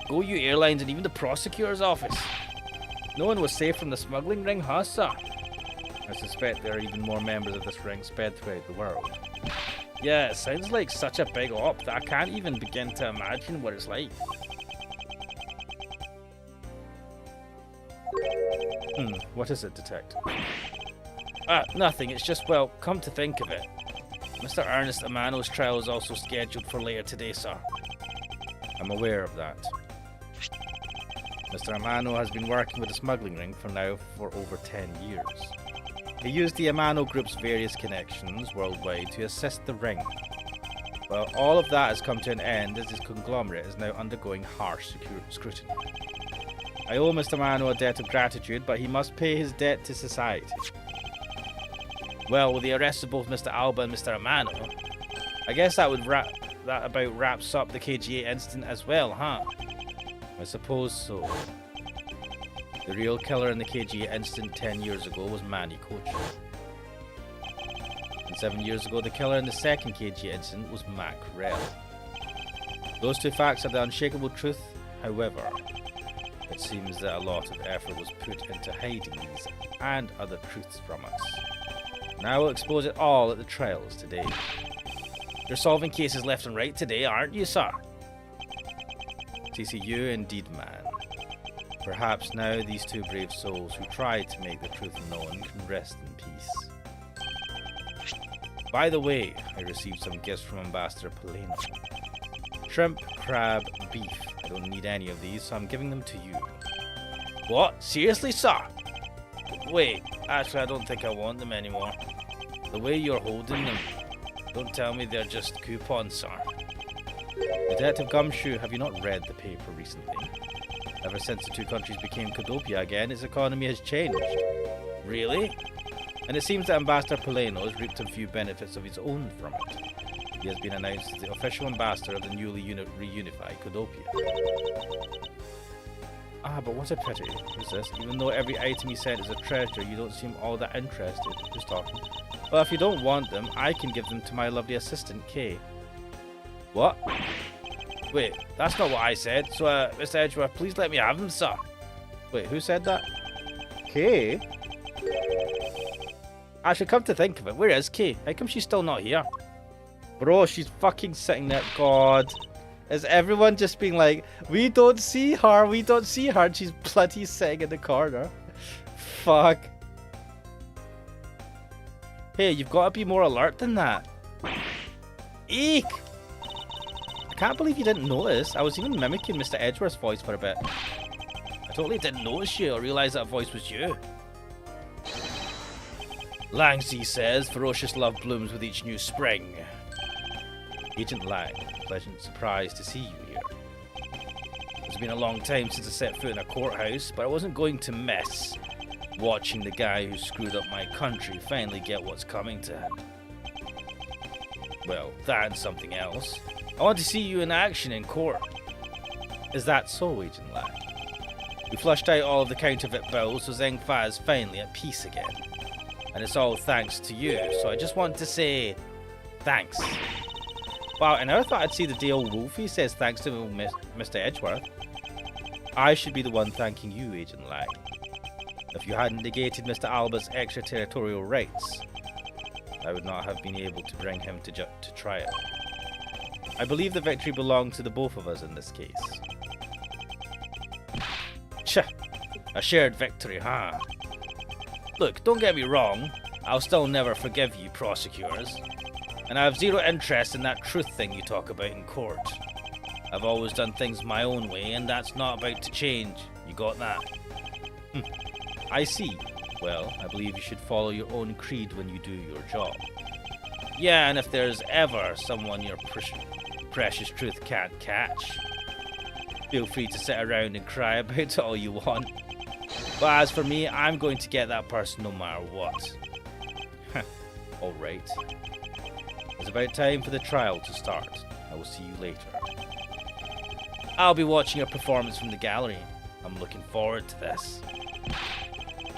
go you airlines and even the prosecutor's office. No one was safe from the smuggling ring, huh, sir? I suspect there are even more members of this ring spread throughout the world. Yeah, it sounds like such a big op that I can't even begin to imagine what it's like. What is it, Detective? Nothing. It's just, well, come to think of it. Mr. Ernest Amano's trial is also scheduled for later today, sir. I'm aware of that. Mr. Amano has been working with the smuggling ring for over 10 years. He used the Amano Group's various connections worldwide to assist the ring. Well, all of that has come to an end as his conglomerate is now undergoing harsh scrutiny. I owe Mr. Amano a debt of gratitude, but he must pay his debt to society. Well, with the arrests of both Mr. Alba and Mr. Amano, I guess that about wraps up the KGA incident as well, huh? I suppose so. The real killer in the KGA incident 10 years ago was Manny Kochi. And 7 years ago, the killer in the second KGA incident was Mac Rell. Those two facts are the unshakable truth, however. It seems that a lot of effort was put into hiding these and other truths from us. Now we'll expose it all at the trials today. You're solving cases left and right today, aren't you, sir? TCU indeed, man. Perhaps now these two brave souls who tried to make the truth known can rest in peace. By the way, I received some gifts from Ambassador Polino. Shrimp, crab, beef. I don't need any of these, so I'm giving them to you. What? Seriously, sir? Wait, actually I don't think I want them anymore. The way you're holding them, don't tell me they're just coupons, sir. Detective Gumshoe, have you not read the paper recently? Ever since the two countries became Codopia again, its economy has changed. Really? And it seems that Ambassador Polino has reaped a few benefits of his own from it. He has been announced as the official ambassador of the newly reunified Codopia. But what a pity. Who's this? Even though every item he sent is a treasure, you don't seem all that interested. Who's talking? Well, if you don't want them, I can give them to my lovely assistant, Kay. What? Wait, that's not what I said. So, Mr. Edgeworth, please let me have them, sir. Wait, who said that? Kay? Actually, come to think of it, where is Kay? How come she's still not here? Bro, she's fucking sitting there. God. Is everyone just being like, we don't see her, we don't see her, and she's bloody sitting in the corner. Fuck. Hey, you've got to be more alert than that. Eek! I can't believe you didn't notice. I was even mimicking Mr. Edgeworth's voice for a bit. I totally didn't notice you or realise that voice was you. Langsy says, ferocious love blooms with each new spring. Agent Lang, pleasant surprise to see you here. It's been a long time since I set foot in a courthouse, but I wasn't going to miss watching the guy who screwed up my country finally get what's coming to him. Well, that and something else. I want to see you in action in court. Is that so, Agent Lang? We flushed out all of the counterfeit bills, so Zheng Fa is finally at peace again. And it's all thanks to you, so I just want to say thanks. Wow, I never thought I'd see the day old Wolfie says thanks to Mr. Edgeworth. I should be the one thanking you, Agent Lang. If you hadn't negated Mr. Alba's extraterritorial rights, I would not have been able to bring him to trial. I believe the victory belonged to the both of us in this case. Tch, a shared victory, huh? Look, don't get me wrong, I'll still never forgive you, prosecutors. And I have zero interest in that truth thing you talk about in court. I've always done things my own way, and that's not about to change. You got that? I see. Well, I believe you should follow your own creed when you do your job. Yeah, and if there's ever someone your precious truth can't catch, feel free to sit around and cry about it all you want. But as for me, I'm going to get that person no matter what. Alright. It's about time for the trial to start. I will see you later. I'll be watching your performance from the gallery. I'm looking forward to this.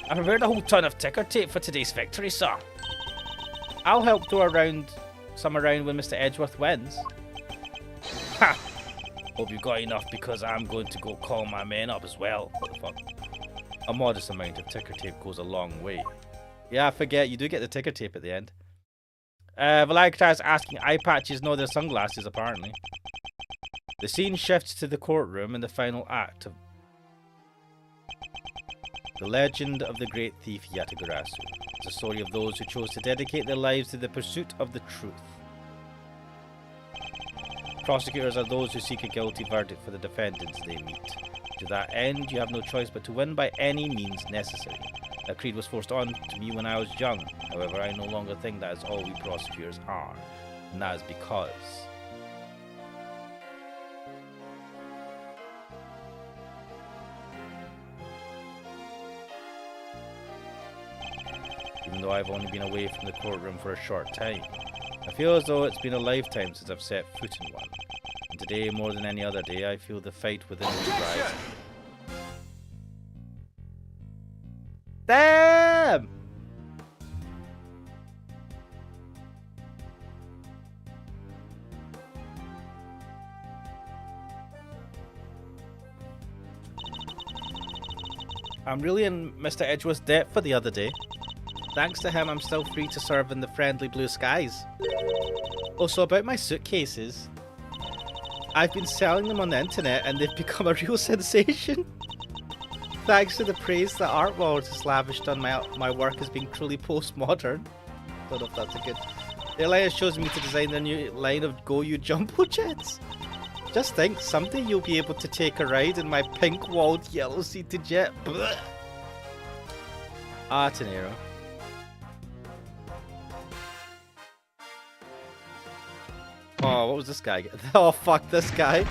I prepared a whole ton of ticker tape for today's victory, sir. I'll help throw some around when Mr. Edgeworth wins. Ha! Hope you got enough because I'm going to go call my men up as well. What the fuck? A modest amount of ticker tape goes a long way. Yeah, I forget, you do get the ticker tape at the end. Valagata's asking eye patches know their sunglasses, apparently. The scene shifts to the courtroom in the final act of The Legend of the Great Thief Yatagarasu. It's a story of those who chose to dedicate their lives to the pursuit of the truth. Prosecutors are those who seek a guilty verdict for the defendants they meet. To that end, you have no choice but to win by any means necessary. That creed was forced on to me when I was young. However, I no longer think that is all we prosecutors are. And that is because... even though I've only been away from the courtroom for a short time, I feel as though it's been a lifetime since I've set foot in one. And today, more than any other day, I feel the fight within me rise. Damn! I'm really in Mr. Edgeworth's debt for the other day. Thanks to him, I'm still free to serve in the friendly blue skies. Also, about my suitcases, I've been selling them on the internet and they've become a real sensation. Thanks to the praise that Art World has lavished on my work as being truly postmodern. Don't know if that's a good... The airline has chosen me to design their new line of Go You Jumbo Jets. Just think, someday you'll be able to take a ride in my pink-walled, yellow-seated jet. Blech. Tenero. Oh, what was this guy? Oh, fuck this guy.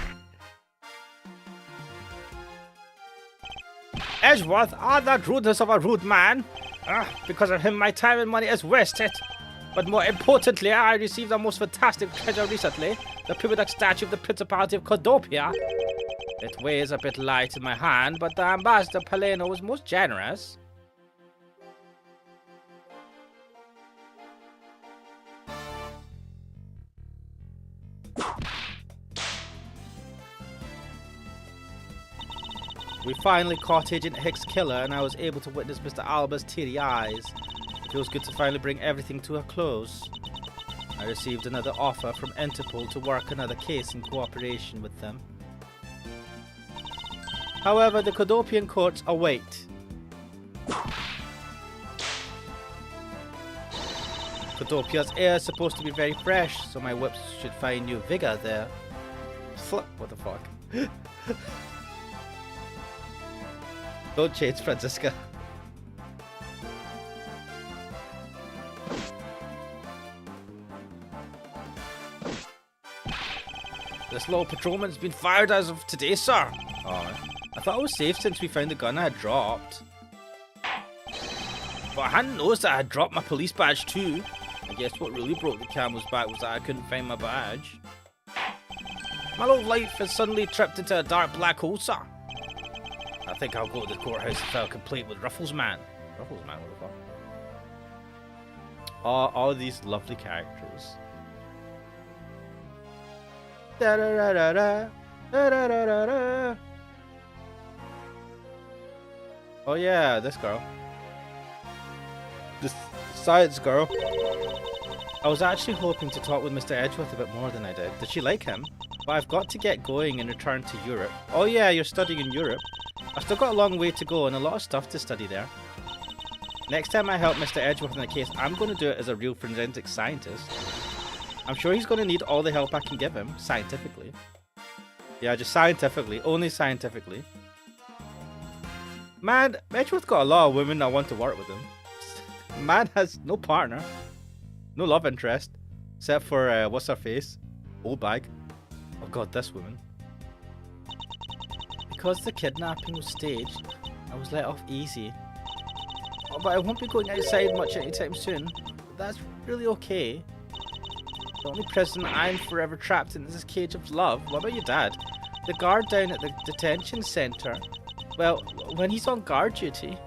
Edgeworth, the rudeness of a rude man. Because of him, my time and money is wasted. But more importantly, I received a most fantastic treasure recently. The Pubidac statue of the Principality of Cordopia. It weighs a bit light in my hand, but the Ambassador Paleno was most generous. We finally caught Agent Hicks' killer, and I was able to witness Mr. Alba's teary eyes. It feels good to finally bring everything to a close. I received another offer from Interpol to work another case in cooperation with them. However, the Cordopian courts await. Cordopia's air is supposed to be very fresh, so my whips should find new vigor there. What the fuck? Don't change, Francisca. This little patrolman's been fired as of today, sir. Oh, I thought I was safe since we found the gun I had dropped. But I hadn't noticed that I had dropped my police badge too. I guess what really broke the camel's back was that I couldn't find my badge. My little life has suddenly tripped into a dark black hole, sir. I think I'll go to the courthouse and file a complaint with Ruffles Man. Ruffles Man, what the fuck? All these lovely characters. Da da da da da da da da da da. Oh yeah, this girl. This science girl. I was actually hoping to talk with Mr. Edgeworth a bit more than I did. Did she like him? But I've got to get going and return to Europe. Oh yeah, you're studying in Europe. I've still got a long way to go and a lot of stuff to study there. Next time I help Mr. Edgeworth in a case, I'm going to do it as a real forensic scientist. I'm sure he's going to need all the help I can give him, scientifically. Yeah, just scientifically. Only scientifically. Man, Edgeworth's got a lot of women that want to work with him. Man has no partner. No love interest. Except for, what's her face? Old bag. Oh god, this woman. Because the kidnapping was staged, I was let off easy. Oh, but I won't be going outside much anytime soon. That's really okay. The only prison I'm forever trapped in is this cage of love. What about your dad? The guard down at the detention center. Well, when he's on guard duty,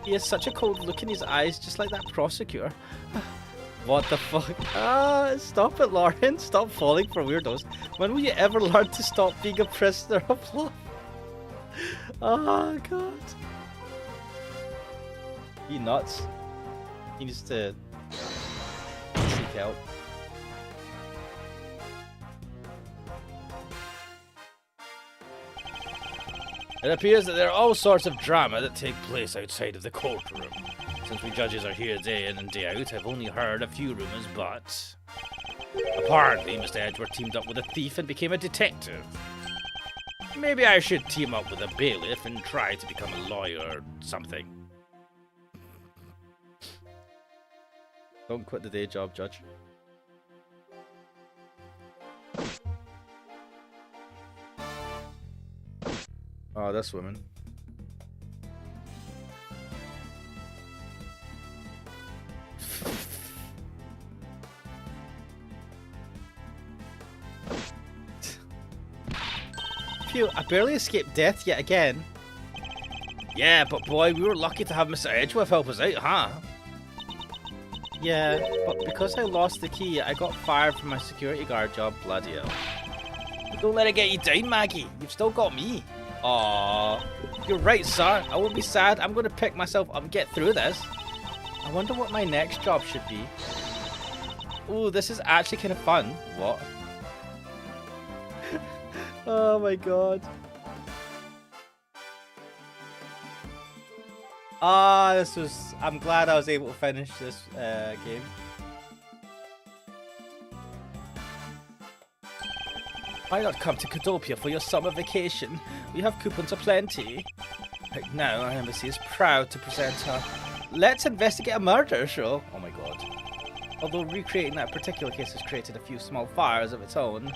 he has such a cold look in his eyes, just like that prosecutor. What the fuck? Stop it, Lauren. Stop falling for weirdos. When will you ever learn to stop being a prisoner of love? Oh, God. He nuts. He needs to seek help. It appears that there are all sorts of drama that take place outside of the courtroom. Since we judges are here day in and day out, I've only heard a few rumours, but apparently Mr. Edgeworth teamed up with a thief and became a detective. Maybe I should team up with a bailiff and try to become a lawyer or something. Don't quit the day job, Judge. Oh, this woman. Phew, I barely escaped death yet again. Yeah, but boy, we were lucky to have Mr. Edgeworth help us out, huh? Yeah, but because I lost the key, I got fired from my security guard job, bloody hell. Don't let it get you down, Maggie. You've still got me. Aww. You're right, sir. I won't be sad. I'm going to pick myself up and get through this. I wonder what my next job should be. Ooh, this is actually kind of fun. What? Oh my god. This was... I'm glad I was able to finish this game. Why not come to Cadopia for your summer vacation? We have coupons aplenty. Right now, our embassy is proud to present our Let's Investigate a Murder show. Oh my god. Although recreating that particular case has created a few small fires of its own.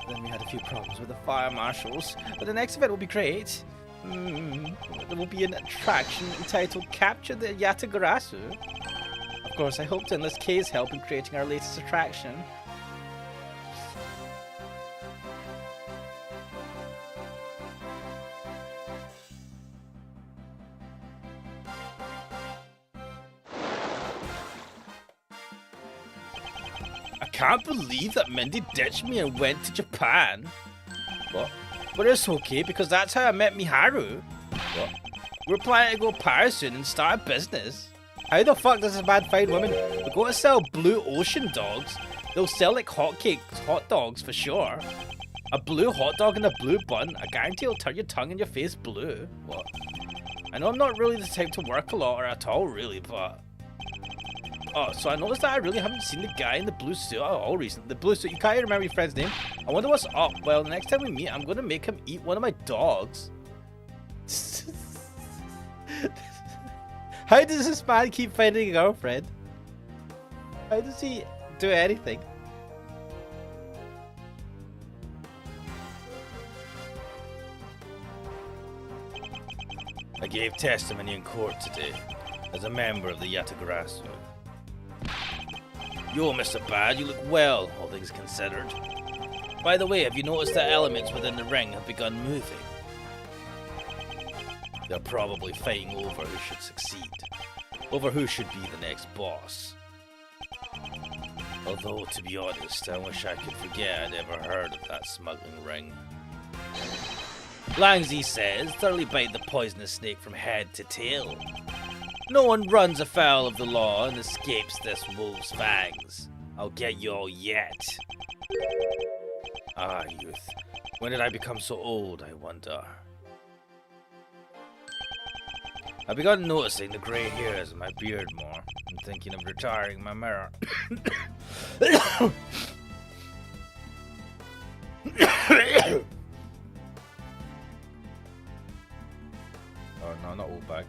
Then we had a few problems with the fire marshals. But the next event will be great. There will be an attraction entitled Capture the Yatagarasu. Of course, I hope to enlist Kay's help in creating our latest attraction. I can't believe that Mindy ditched me and went to Japan. What? But it's okay because that's how I met Miharu. What? We're planning to go to Paris soon and start a business. How the fuck does this man find women? We're going to sell blue ocean dogs. They'll sell like hotcakes, hot dogs for sure. A blue hot dog and a blue bun. I guarantee it'll turn your tongue and your face blue. What? I know I'm not really the type to work a lot or at all really, but... Oh, so I noticed that I really haven't seen the guy in the blue suit at all recently. The blue suit, you can't even remember your friend's name. I wonder what's up. Well, the next time we meet, I'm going to make him eat one of my dogs. How does this man keep finding a girlfriend? How does he do anything? I gave testimony in court today as a member of the Yatagarasu. Yo, Mr. Bad, you look well, all things considered. By the way, have you noticed that elements within the ring have begun moving? They're probably fighting over who should succeed. Over who should be the next boss. Although, to be honest, I wish I could forget I'd ever heard of that smuggling ring. Langzi says, thoroughly bite the poisonous snake from head to tail. No one runs afoul of the law and escapes this wolf's fangs. I'll get you all yet. Ah, youth. When did I become so old, I wonder? I've begun noticing the grey hairs in my beard more. I'm thinking of retiring my mirror. Oh no, not old bag.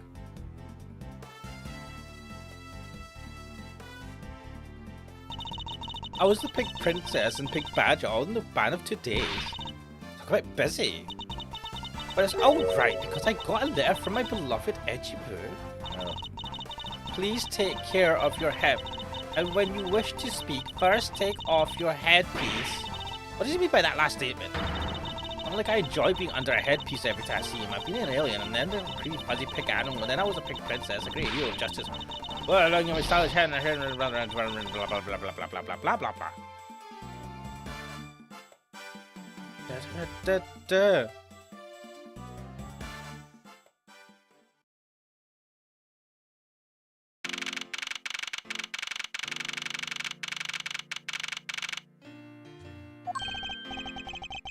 I was the Pink Princess and Pink Badger all in the span of 2 days. I'm quite busy. But it's alright because I got a letter from my beloved Edgy Bird. Oh. Please take care of your hip. And when you wish to speak, first take off your headpiece. What does he mean by that last statement? I'm like, I enjoy being under a headpiece every time I see him. I've been an alien and then the creepy fuzzy pink animal and then I was a pink princess, a great hero of justice. Well, along your stylish head and hair and blah blah blah blah blah blah blah blah blah blah blah blah blah. Da da da.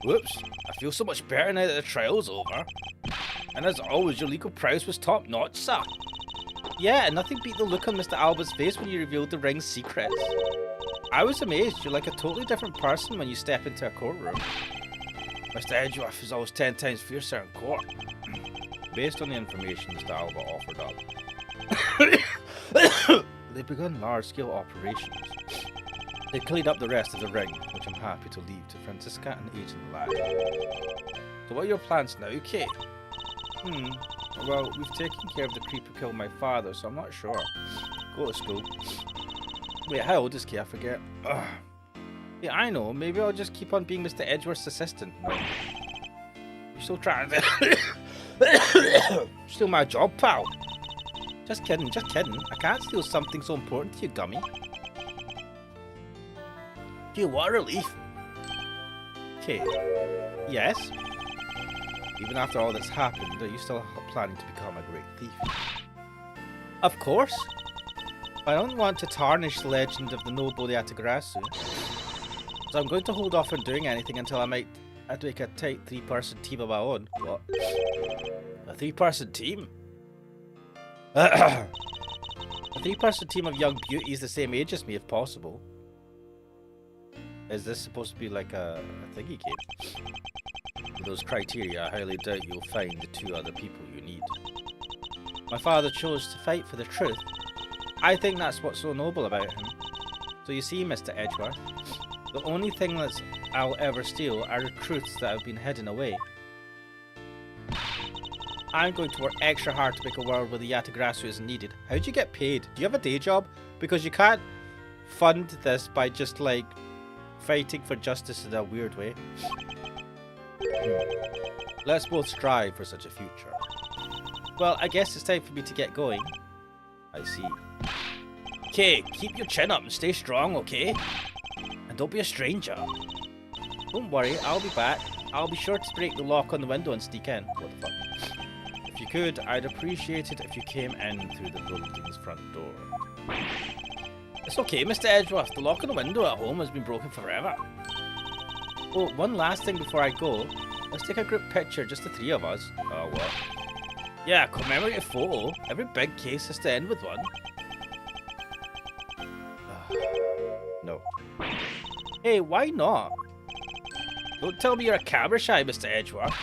Whoops, I feel so much better now that the trial's over. And as always, your legal prowess was top notch, sir. Yeah, and nothing beat the look on Mr. Alba's face when you revealed the ring's secrets. I was amazed, you're like a totally different person when you step into a courtroom. Mr. Edgeworth is always 10 times fiercer in court. Based on the information Mr. Alba offered up, they begun large-scale operations. They cleaned up the rest of the ring, which I'm happy to leave to Francisca and Agent Ladd. So what are your plans now, Kate? Well, we've taken care of the creep who killed my father, so I'm not sure. Go to school. Wait, how old is Kate? I forget. Ugh. Yeah, I know. Maybe I'll just keep on being Mr. Edgeworth's assistant. No. You're still trying to... Steal my job, pal. Just kidding, just kidding. I can't steal something so important to you, Gummy. Gee, what a relief. Okay. Yes? Even after all that's happened, are you still planning to become a great thief? Of course. I don't want to tarnish the legend of the noble Yatagrasu. So I'm going to hold off on doing anything until I'd make a tight 3-person team of my own. What? A 3-person team? A 3-person team of young beauties the same age as me, if possible. Is this supposed to be like a thingy game? With those criteria, I highly doubt you'll find the 2 other people you need. My father chose to fight for the truth. I think that's what's so noble about him. So you see, Mr. Edgeworth, the only thing that I'll ever steal are the truths that have been hidden away. I'm going to work extra hard to make a world where the Yatagrasu isn't needed. How do you get paid? Do you have a day job? Because you can't fund this by just like fighting for justice in a weird way. Let's both strive for such a future. Well, I guess it's time for me to get going. I see. Okay, keep your chin up and stay strong, okay? And don't be a stranger. Don't worry, I'll be back. I'll be sure to break the lock on the window and sneak in. What the fuck? If you could, I'd appreciate it if you came in through the building's front door. It's okay, Mr. Edgeworth. The lock on the window at home has been broken forever. Oh, one last thing before I go. Let's take a group picture, just the 3 of us. Oh, what? Yeah, commemorative photo. Every big case has to end with one. No. Hey, why not? Don't tell me you're a camera shy, Mr. Edgeworth.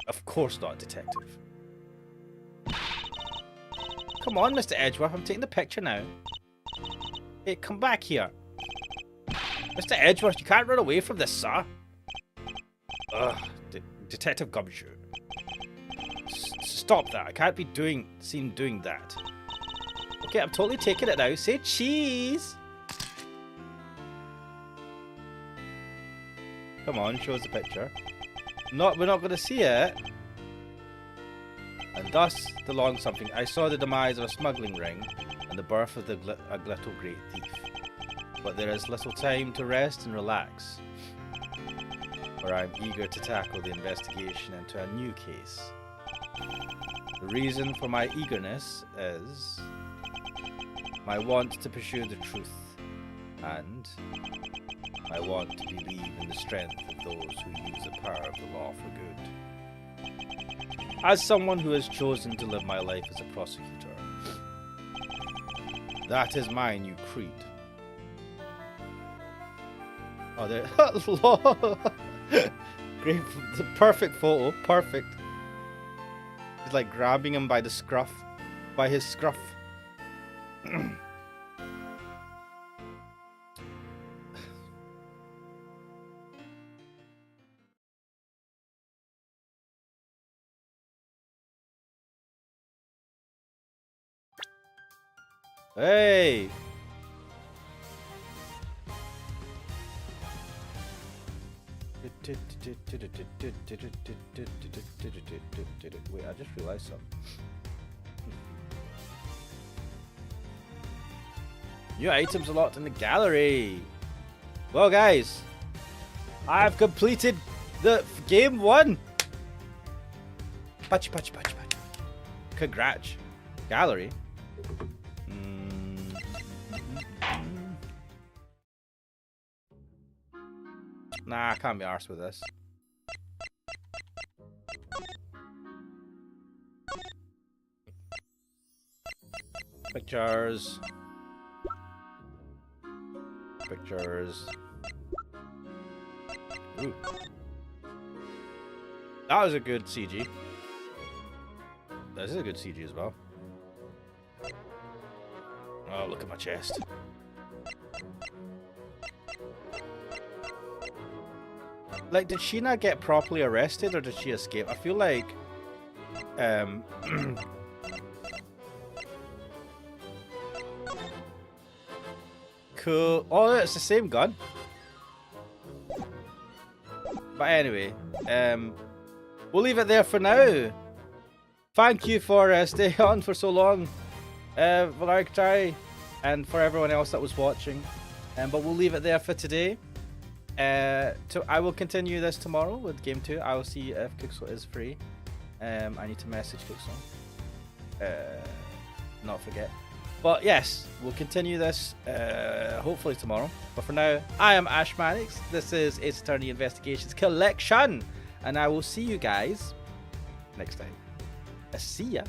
Of course not, detective. Come on, Mr. Edgeworth. I'm taking the picture now. Hey, come back here. Mr. Edgeworth, you can't run away from this, sir. Ugh, Detective Gumshoe. Stop that. I can't be seen doing that. Okay, I'm totally taking it now. Say cheese! Come on, show us the picture. We're not going to see it. And thus, the long something. I saw the demise of a smuggling ring and the birth of a little great thief. But there is little time to rest and relax, for I am eager to tackle the investigation into a new case. The reason for my eagerness is my want to pursue the truth, and I want to believe in the strength of those who use the power of the law for good. As someone who has chosen to live my life as a prosecutor, that is my new creed. Oh, there. Great, the perfect photo, perfect. He's like grabbing him by the scruff, by his scruff. Hey! Wait, I just realized something. New items unlocked in the gallery. Well, guys, I've completed the game 1. Pachi, pachi, pachi, pachi. Congrats. Gallery. Nah, I can't be arsed with this. Pictures. Pictures. Ooh. That was a good CG. This is a good CG as well. Oh, look at my chest. Like, did she not get properly arrested, or did she escape? I feel like, cool. Oh, it's the same gun. But anyway, we'll leave it there for now. Thank you for staying on for so long, Valarktai, and for everyone else that was watching. But we'll leave it there for today. I will continue this tomorrow with game 2. I will see if Kixel is free. I need to message Kixel. Not forget. But yes, we'll continue this hopefully tomorrow. But for now, I am Ash Mannix. This is Ace Attorney Investigations Collection, and I will see you guys next time. See ya.